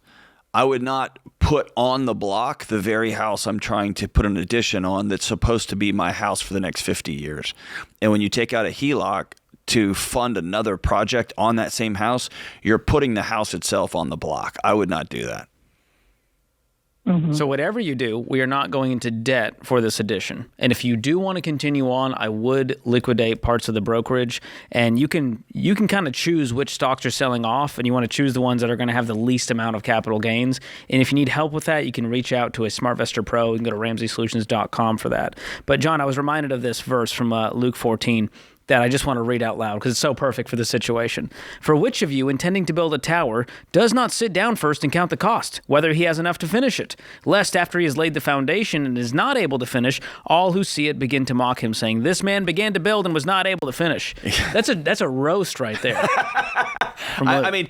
I would not put on the block the very house I'm trying to put an addition on that's supposed to be my house for the next 50 years. And when you take out a HELOC to fund another project on that same house, you're putting the house itself on the block. I would not do that. Mm-hmm. So whatever you do, we are not going into debt for this addition. And if you do want to continue on, I would liquidate parts of the brokerage, and you can kind of choose which stocks you're selling off, and you want to choose the ones that are going to have the least amount of capital gains. And if you need help with that, you can reach out to a SmartVestor Pro. You can go to RamseySolutions.com for that. But John, I was reminded of this verse from Luke 14. That I just want to read out loud because it's so perfect for the situation. For which of you, intending to build a tower, does not sit down first and count the cost, whether he has enough to finish it, lest after he has laid the foundation and is not able to finish, all who see it begin to mock him, saying, "This man began to build and was not able to finish." That's a roast right there. I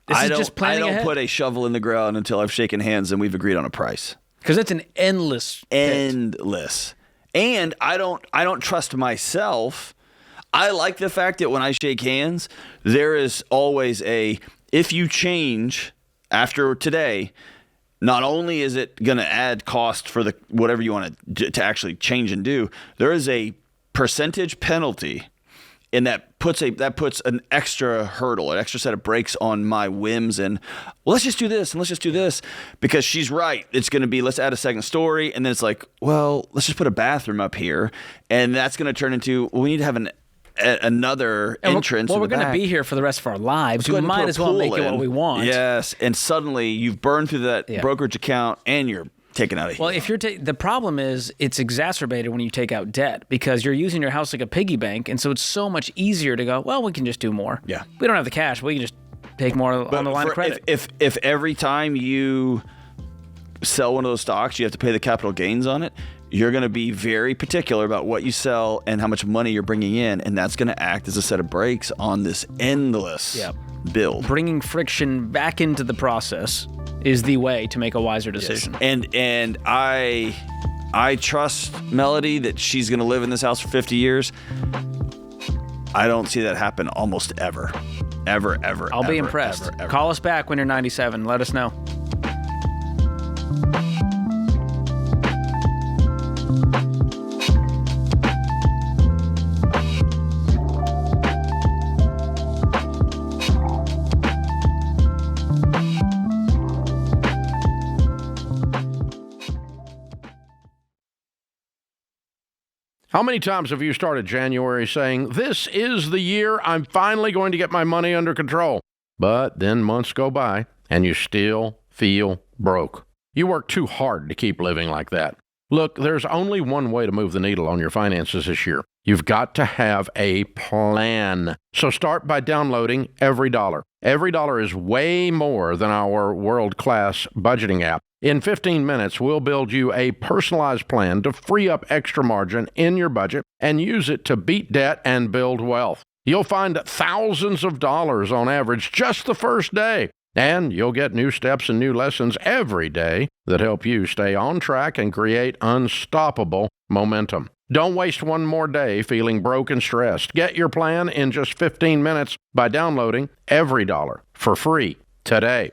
don't put a shovel in the ground until I've shaken hands and we've agreed on a price. Because it's an endless pit. And I don't trust myself. I like the fact that when I shake hands, there is always if you change after today, not only is it going to add cost for whatever you want to actually change and do, there is a percentage penalty, and that puts an extra hurdle, an extra set of brakes on my whims. And let's just do this and let's just do this because she's right. It's going to be let's add a second story, and then it's like, well, let's just put a bathroom up here, and that's going to turn into we need to have another entrance. Well, we're going to be here for the rest of our lives. We might as well make it what we want. Yes, and suddenly you've burned through that brokerage account, and you're taken out of here. Well, if the problem is it's exacerbated when you take out debt because you're using your house like a piggy bank, and so it's so much easier to go, well, we can just do more. Yeah. We don't have the cash. We can just take more on the line of credit. If every time you sell one of those stocks, you have to pay the capital gains on it, you're going to be very particular about what you sell and how much money you're bringing in, and that's going to act as a set of brakes on this endless build. Bringing friction back into the process is the way to make a wiser decision. Yes. And I trust Melody that she's going to live in this house for 50 years. I don't see that happen almost ever. Ever. I'll be impressed. Ever. Call us back when you're 97. Let us know. How many times have you started January saying, this is the year I'm finally going to get my money under control? But then months go by and you still feel broke. You work too hard to keep living like that. Look, there's only one way to move the needle on your finances this year. You've got to have a plan. So start by downloading Every Dollar. Every Dollar is way more than our world-class budgeting app. In 15 minutes, we'll build you a personalized plan to free up extra margin in your budget and use it to beat debt and build wealth. You'll find thousands of dollars on average just the first day. And you'll get new steps and new lessons every day that help you stay on track and create unstoppable momentum. Don't waste one more day feeling broke and stressed. Get your plan in just 15 minutes by downloading Every Dollar for free today.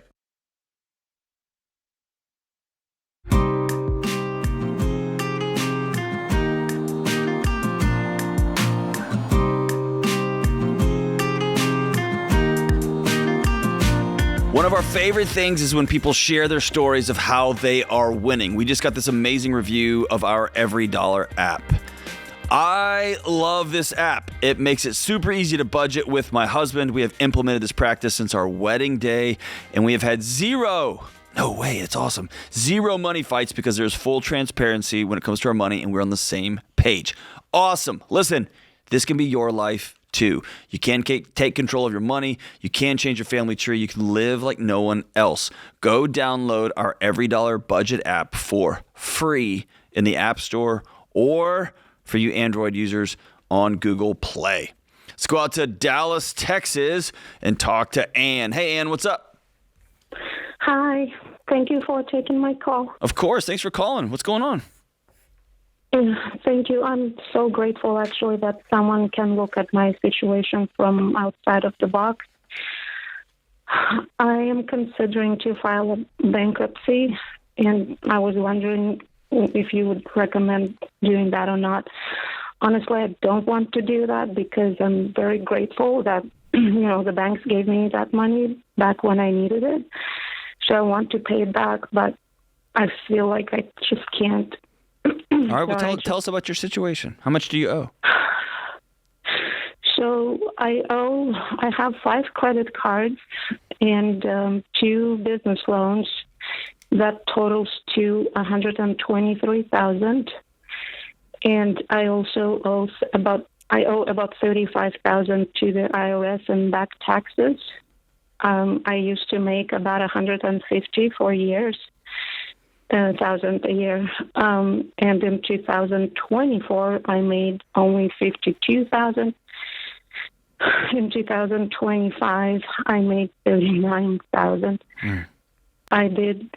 One of our favorite things is when people share their stories of how they are winning. We just got this amazing review of our Every Dollar app. I love this app. It makes it super easy to budget with my husband. We have implemented this practice since our wedding day, and we have had zero money fights because there's full transparency when it comes to our money, and we're on the same page. Awesome. Listen, this can be your life too. You can take control of your money. You can change your family tree. You can live like no one else. Go download our Every Dollar Budget app for free in the App Store or for you Android users on Google Play. Let's go out to Dallas, Texas and talk to Ann. Hey, Ann, what's up? Hi. Thank you for taking my call. Of course. Thanks for calling. What's going on? Thank you. I'm so grateful, actually, that someone can look at my situation from outside of the box. I am considering to file a bankruptcy, and I was wondering if you would recommend doing that or not. Honestly, I don't want to do that because I'm very grateful that, the banks gave me that money back when I needed it. So I want to pay it back, but I feel like I just can't. All right, well, tell us about your situation. How much do you owe? So I have 5 credit cards and 2 business loans. That totals to $123,000. And I also owe about $35,000 to the IRS and back taxes. I used to make about $150 for years. $1,000 a year. And in 2024, I made only $52,000. In 2025, I made $39,000. I did,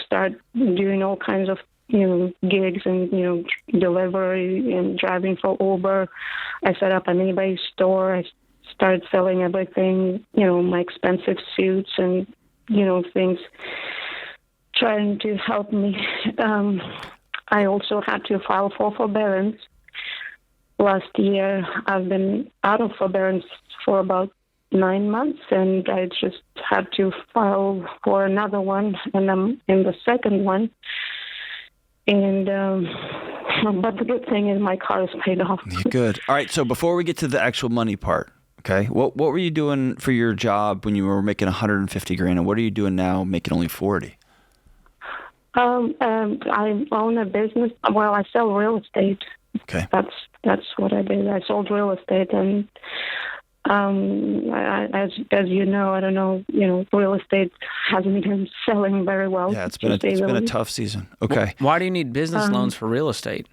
start doing all kinds of, gigs and, delivery and driving for Uber. I set up an eBay store. I started selling everything, my expensive suits and, things, trying to help me. I also had to file for forbearance. Last year, I've been out of forbearance for about 9 months, and I just had to file for another one, and I'm in the second one. And but the good thing is my car is paid off. Good. All right. So before we get to the actual money part, okay, what were you doing for your job when you were making $150,000, and what are you doing now making only $40,000? I own a business. Well, I sell real estate. Okay. That's what I did. I sold real estate, and as you know, I don't know, real estate hasn't been selling very well. Yeah, it's been a tough season. Okay. Why do you need business loans for real estate?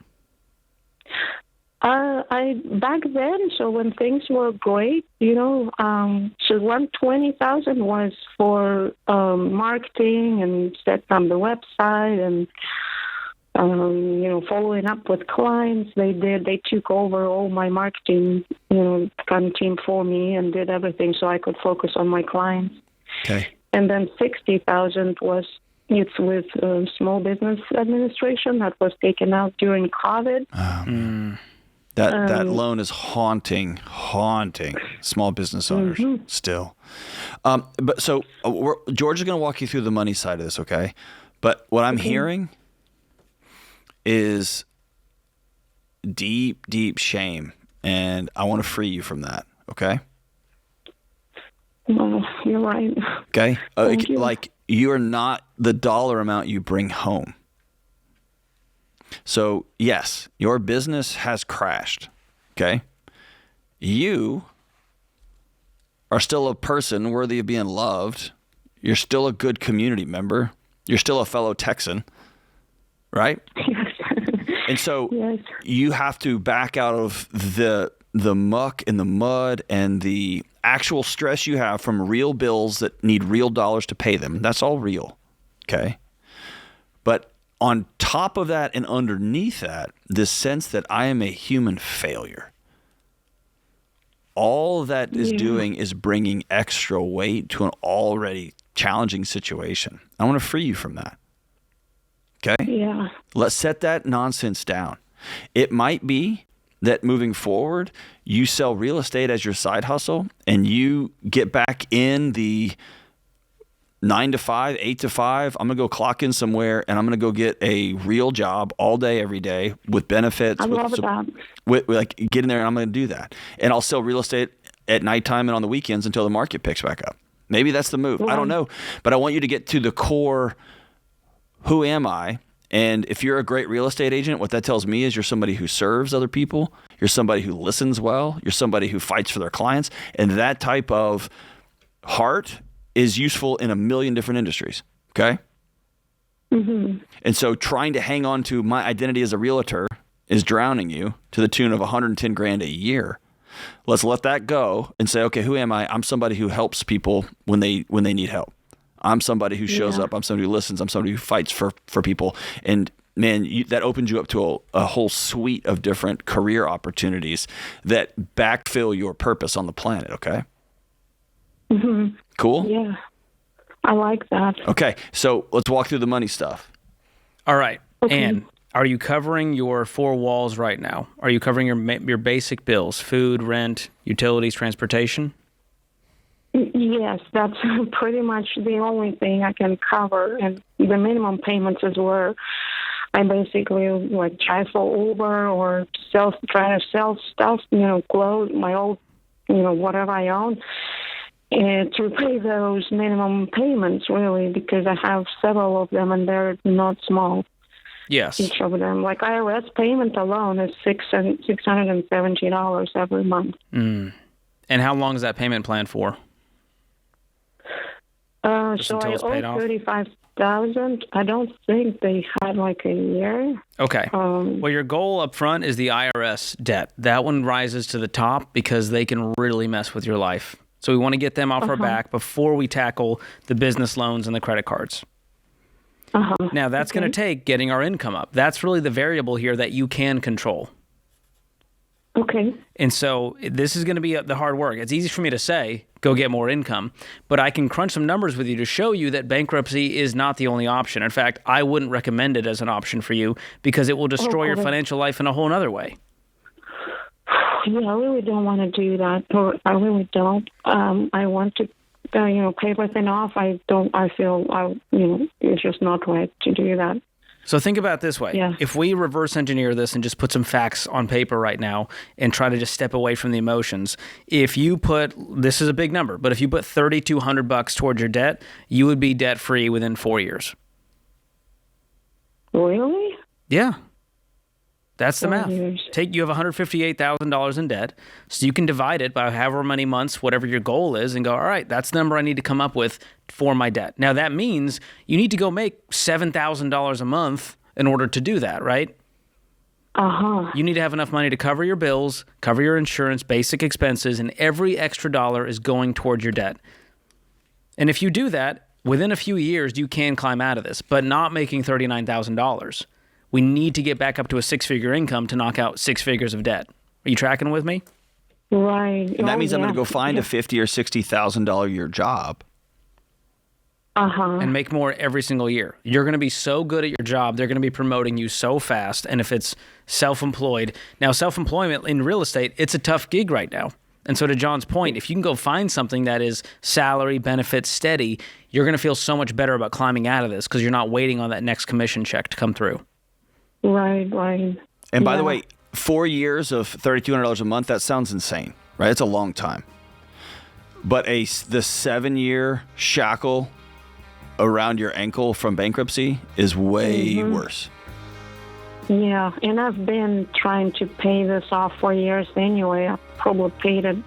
I back then, so when things were great, so 120,000 was for marketing and setting up the website and following up with clients. They took over all my marketing, kind of team for me and did everything so I could focus on my clients. Okay. And then 60,000 it's with small business administration that was taken out during COVID. That loan is haunting small business owners still. But so George is going to walk you through the money side of this, okay? But what I'm hearing is deep, deep shame, and I want to free you from that, okay? No, you're right. Okay? Thank you. Like, you're not the dollar amount you bring home. So, yes, your business has crashed, okay? You are still a person worthy of being loved. You're still a good community member. You're still a fellow Texan, right? Yes. And so yes. You have to back out of the muck and the mud and the actual stress you have from real bills that need real dollars to pay them. That's all real, okay? But on top of that and underneath that, this sense that I am a human failure. All that is doing is bringing extra weight to an already challenging situation. I want to free you from that. Okay? Yeah. Let's set that nonsense down. It might be that moving forward, you sell real estate as your side hustle and you get back in the 9 to 5, 8 to 5. I'm going to go clock in somewhere and I'm going to go get a real job all day, every day with benefits. I love that. With get in there and I'm going to do that. And I'll sell real estate at nighttime and on the weekends until the market picks back up. Maybe that's the move. I don't know. But I want you to get to the core, who am I? And if you're a great real estate agent, what that tells me is you're somebody who serves other people. You're somebody who listens well. You're somebody who fights for their clients. And that type of heart is useful in a million different industries. Okay? Mm-hmm. And so trying to hang on to my identity as a realtor is drowning you to the tune of $110,000 a year. Let's let that go and say, okay, who am I? I'm somebody who helps people when they need help. I'm somebody who shows up. I'm somebody who listens. I'm somebody who fights for people. And man, that opens you up to a whole suite of different career opportunities that backfill your purpose on the planet. Okay. Mm-hmm. Cool. Yeah, I like that. Okay, so let's walk through the money stuff. All right. Okay. And are you covering your four walls right now? Are you covering your basic bills, food, rent, utilities, transportation? Yes, that's pretty much the only thing I can cover. And the minimum payments is where I basically try for Uber or try to sell stuff, clothes, my old, whatever I own, and to pay those minimum payments, really, because I have several of them and they're not small. Yes. Each of them. Like IRS payment alone is $670 every month. Mm. And how long is that payment planned for? So I owe $35,000. I don't think they had a year. Okay. Well, your goal up front is the IRS debt. That one rises to the top because they can really mess with your life. So we want to get them off our back before we tackle the business loans and the credit cards. Now, that's going to take getting our income up. That's really the variable here that you can control. Okay. And so this is going to be the hard work. It's easy for me to say, go get more income, but I can crunch some numbers with you to show you that bankruptcy is not the only option. In fact, I wouldn't recommend it as an option for you because it will destroy your financial life in a whole other way. Yeah, I really don't want to do that. I really don't. I want to, pay everything off. I feel, it's just not right to do that. So think about it this way. Yeah. If we reverse engineer this and just put some facts on paper right now and try to just step away from the emotions, if you put, this is a big number, but if you put $3,200 towards your debt, you would be debt free within 4 years. Really? Yeah. That's the 4 math. years. You have $158,000 in debt, so you can divide it by however many months, whatever your goal is, and go, all right, that's the number I need to come up with for my debt. Now, that means you need to go make $7,000 a month in order to do that, right? You need to have enough money to cover your bills, cover your insurance, basic expenses, and every extra dollar is going towards your debt. And if you do that, within a few years, you can climb out of this, but not making $39,000. We need to get back up to a six-figure income to knock out 6 figures of debt. Are you tracking with me? Right. And that means I'm going to go find a $50,000 or $60,000 a year job. And make more every single year. You're going to be so good at your job, they're going to be promoting you so fast. And if it's self-employed, now self-employment in real estate, it's a tough gig right now. And so to John's point, if you can go find something that is salary, benefits, steady, you're going to feel so much better about climbing out of this because you're not waiting on that next commission check to come through. Right. And by the way, 4 years of $3,200 a month, that sounds insane, right? It's a long time. But the 7-year shackle around your ankle from bankruptcy is way worse. Yeah, and I've been trying to pay this off for years anyway. I probably paid it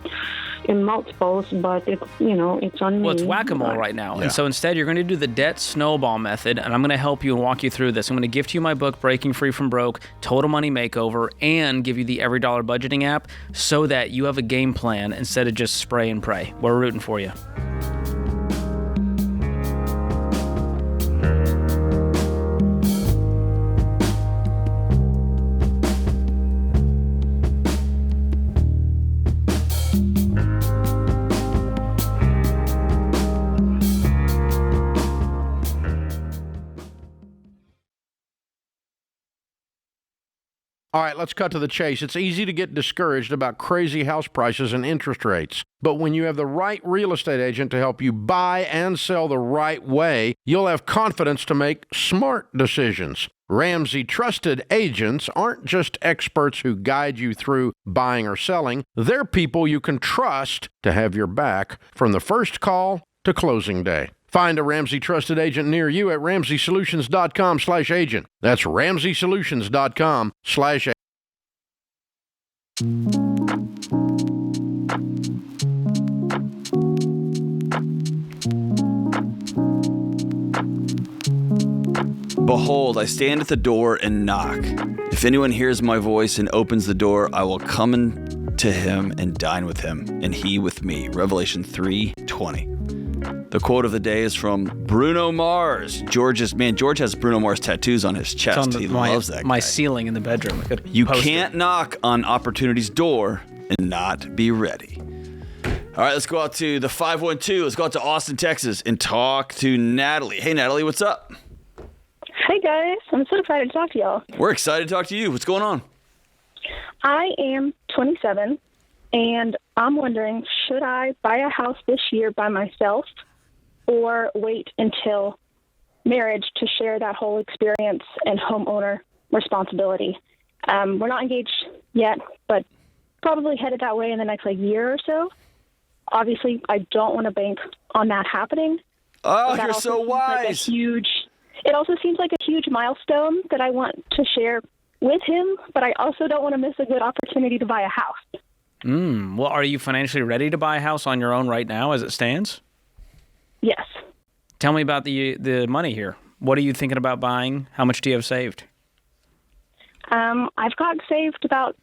in multiples, but it's on me. Well, it's whack-a-mole right now. Yeah. And so instead, you're going to do the debt snowball method, and I'm going to help you and walk you through this. I'm going to gift you my book, Breaking Free from Broke, Total Money Makeover, and give you the Every Dollar Budgeting app so that you have a game plan instead of just spray and pray. We're rooting for you. All right, let's cut to the chase. It's easy to get discouraged about crazy house prices and interest rates. But when you have the right real estate agent to help you buy and sell the right way, you'll have confidence to make smart decisions. Ramsey trusted agents aren't just experts who guide you through buying or selling. They're people you can trust to have your back from the first call to closing day. Find a Ramsey trusted agent near you at RamseySolutions.com/agent. That's RamseySolutions.com/agent. Behold, I stand at the door and knock. If anyone hears my voice and opens the door, I will come in to him and dine with him, and he with me. Revelation 3:20. The quote of the day is from Bruno Mars. George has Bruno Mars tattoos on his chest. He loves that guy. My ceiling in the bedroom. You can't knock on opportunity's door and not be ready. All right, let's go out to the 512. Let's go out to Austin, Texas, and talk to Natalie. Hey, Natalie, what's up? Hey, guys. I'm so excited to talk to y'all. We're excited to talk to you. What's going on? I am 27, and I'm wondering, should I buy a house this year by myself or wait until marriage to share that whole experience and homeowner responsibility? We're not engaged yet, but probably headed that way in the next year or so. Obviously, I don't want to bank on that happening. Oh, you're so wise. It also seems like a huge milestone that I want to share with him, but I also don't want to miss a good opportunity to buy a house. Well, are you financially ready to buy a house on your own right now as it stands? Yes. Tell me about the money here. What are you thinking about buying? How much do you have saved? I've got saved about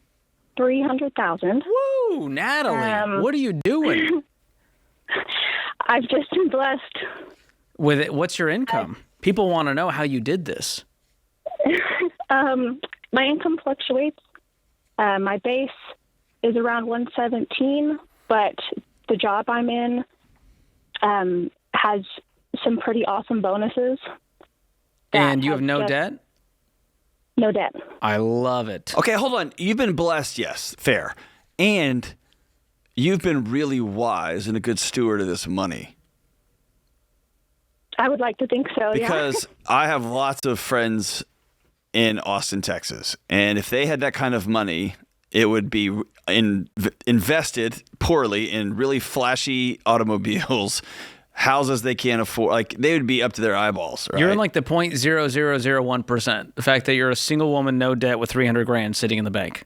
$300,000. Woo, Natalie! What are you doing? I've just been blessed. With it, what's your income? People want to know how you did this. My income fluctuates. My base is around 117, but the job I'm in has some pretty awesome bonuses. And you have no debt? No debt. I love it. Okay, hold on. You've been blessed, yes, fair. And you've been really wise and a good steward of this money. I would like to think so, because I have lots of friends in Austin, Texas. And if they had that kind of money, it would be invested poorly in really flashy automobiles, houses they can't afford. Like, they would be up to their eyeballs, right? You're in the 0.0001%. The fact that you're a single woman, no debt with $300,000 sitting in the bank.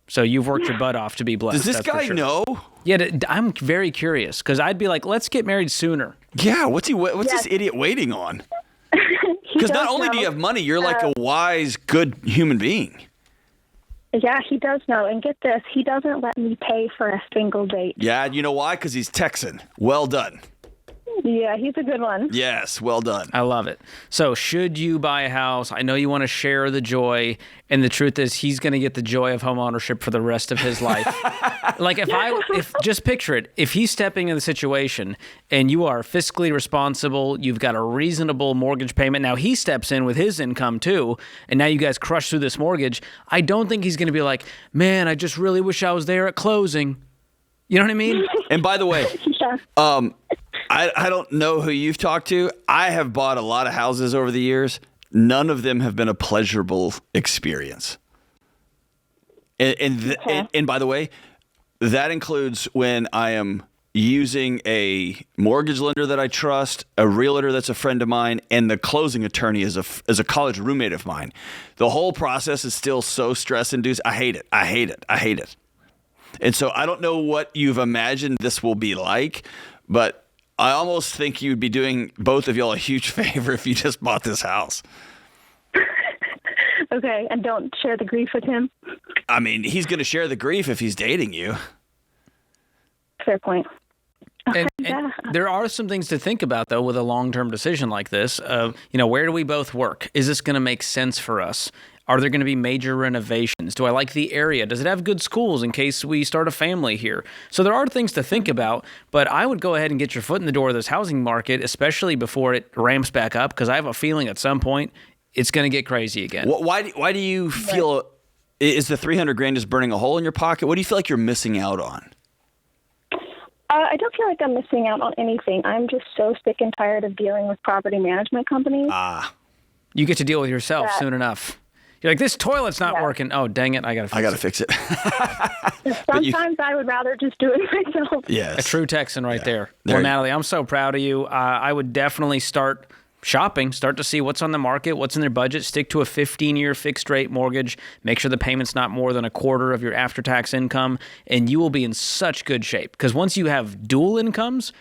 So you've worked your butt off to be blessed. Does this guy know? Yeah, I'm very curious because I'd be like, let's get married sooner. Yeah, what's this idiot waiting on? Because not only do you have money, you're like a wise, good human being. Yeah, he does know. And get this, he doesn't let me pay for a single date. Yeah, you know why? Because he's Texan. Well done. Yeah, he's a good one. Yes, well done. I love it. So should you buy a house, I know you want to share the joy, and the truth is he's going to get the joy of home ownership for the rest of his life. Like if just picture it, if he's stepping in the situation and you are fiscally responsible, you've got a reasonable mortgage payment. Now he steps in with his income too, and now you guys crush through this mortgage. I don't think he's going to be like, man, I just really wish I was there at closing. You know what I mean? And by the way, I don't know who you've talked to. I have bought a lot of houses over the years. None of them have been a pleasurable experience. And by the way, that includes when I am using a mortgage lender that I trust, a realtor that's a friend of mine, and the closing attorney is a college roommate of mine. The whole process is still so stress-induced. I hate it. And so I don't know what you've imagined this will be like, but I almost think you'd be doing both of y'all a huge favor if you just bought this house. Okay, and don't share the grief with him. I mean, he's going to share the grief if he's dating you. Fair point. Okay, and there are some things to think about, though, with a long-term decision like this. Where do we both work? Is this going to make sense for us? Are there going to be major renovations? Do I like the area? Does it have good schools in case we start a family here? So there are things to think about, but I would go ahead and get your foot in the door of this housing market, especially before it ramps back up, because I have a feeling at some point it's going to get crazy again. Why do you feel, is the $300,000 just burning a hole in your pocket? What do you feel like you're missing out on? I don't feel like I'm missing out on anything. I'm just so sick and tired of dealing with property management companies. You get to deal with yourself soon enough. You're like, this toilet's not working. Oh, dang it. I got to fix it. Sometimes I would rather just do it myself. Yes. A true Texan right there. Well, Natalie, I'm so proud of you. I would definitely start shopping, start to see what's on the market, what's in their budget, stick to a 15-year fixed rate mortgage, make sure the payment's not more than a quarter of your after-tax income, and you will be in such good shape. Because once you have dual incomes,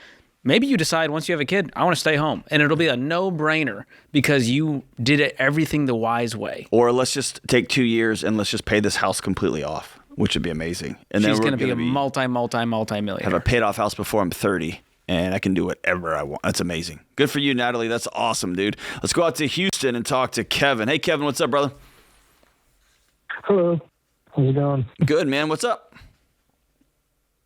maybe you decide once you have a kid, I want to stay home. And it'll be a no-brainer because you did everything the wise way. Or let's just take 2 years and let's just pay this house completely off, which would be amazing. And she's then going to be a multi-millionaire. Have a paid off house before I'm 30. And I can do whatever I want. That's amazing. Good for you, Natalie. That's awesome, dude. Let's go out to Houston and talk to Kevin. Hey, Kevin, what's up, brother? Hello. How's it going? Good, man. What's up?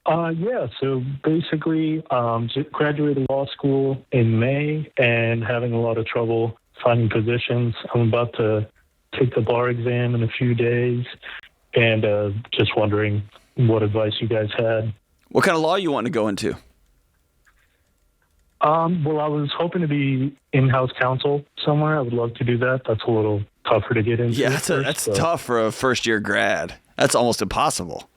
So basically, just graduated law school in May and having a lot of trouble finding positions. I'm about to take the bar exam in a few days and just wondering what advice you guys had. What kind of law you want to go into? Well, I was hoping to be in-house counsel somewhere. I would love to do that. That's a little tougher to get into. Yeah, that's tough for a first-year grad. That's almost impossible.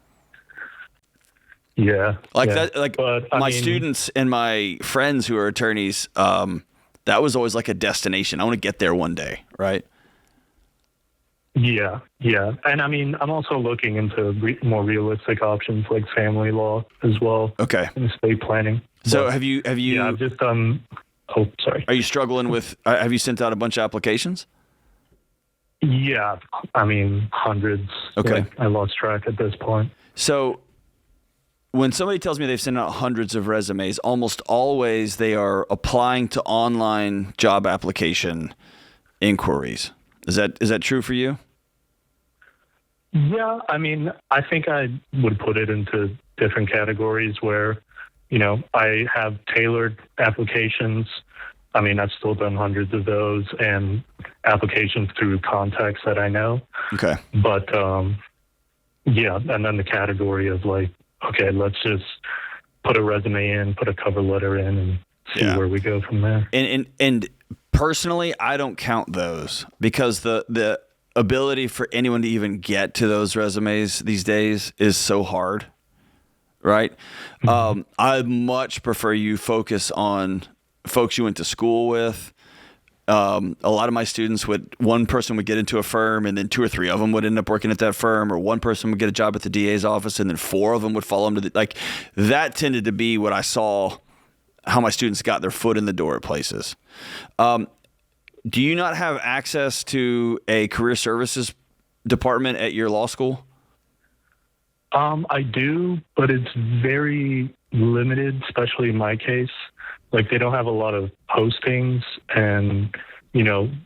Yeah. My students and my friends who are attorneys, that was always like a destination. I want to get there one day, right? Yeah. And I mean, I'm also looking into more realistic options like family law as well. Okay. And estate planning. So but, have you? Yeah, I've just done. Oh, sorry. Are you struggling with? Have you sent out a bunch of applications? Yeah, I mean hundreds. Okay. I lost track at this point. So when somebody tells me they've sent out hundreds of resumes, almost always they are applying to online job application inquiries. Is that true for you? Yeah, I mean, I think I would put it into different categories where, I have tailored applications. I mean, I've still done hundreds of those and applications through contacts that I know. Okay. But, yeah, and then the category of like, okay, let's just put a resume in, put a cover letter in, and see where we go from there. And personally, I don't count those because the ability for anyone to even get to those resumes these days is so hard, right? Mm-hmm. I much prefer you focus on folks you went to school with. A lot of my students one person would get into a firm and then 2 or 3 of them would end up working at that firm, or one person would get a job at the DA's office and then 4 of them would follow them to that tended to be what I saw, how my students got their foot in the door at places. Do you not have access to a career services department at your law school? I do, but it's very limited, especially in my case. Like, they don't have a lot of postings, and,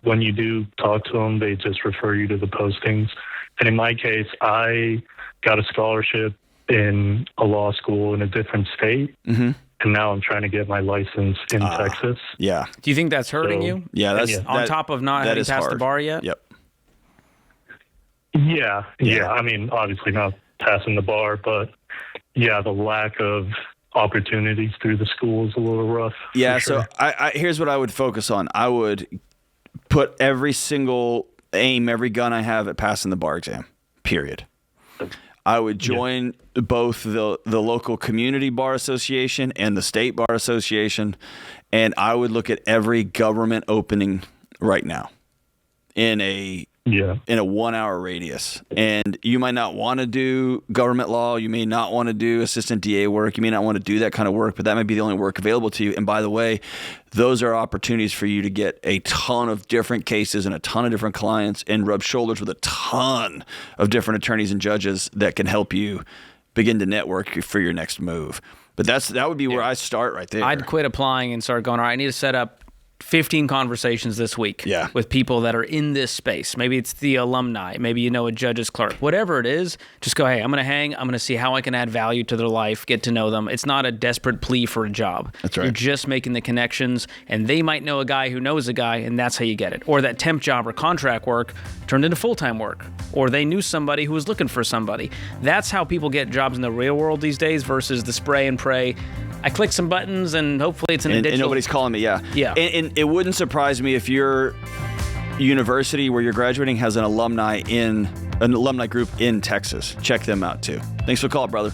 when you do talk to them, they just refer you to the postings. And in my case, I got a scholarship in a law school in a different state, and now I'm trying to get my license in Texas. Yeah. Do you think that's hurting you? Yeah, that's on top of not having passed the bar yet? Yep. Yeah. I mean, obviously not passing the bar, but yeah, the lack of opportunities through the school is a little rough. Yeah. Sure. So I here's what I would focus on. I would put every single every gun I have at passing the bar exam, period. I would join both the local community bar association and the state bar association, and I would look at every government opening right now in a 1 hour radius. And you might not want to do government law. You may not want to do assistant DA work. You may not want to do that kind of work, but that might be the only work available to you. And by the way, those are opportunities for you to get a ton of different cases and a ton of different clients and rub shoulders with a ton of different attorneys and judges that can help you begin to network for your next move. But that would be where I start right there. I'd quit applying and start going, all right, I need to set up 15 conversations this week with people that are in this space. Maybe it's the alumni. Maybe a judge's clerk. Whatever it is, just go, hey, I'm going to hang. I'm going to see how I can add value to their life, get to know them. It's not a desperate plea for a job. That's right. You're just making the connections, and they might know a guy who knows a guy, and that's how you get it. Or that temp job or contract work turned into full-time work. Or they knew somebody who was looking for somebody. That's how people get jobs in the real world these days versus the spray and pray. I click some buttons and hopefully it's in a digital. And nobody's calling me, yeah. And it wouldn't surprise me if your university where you're graduating has an alumni group in Texas. Check them out too. Thanks for the call, brother.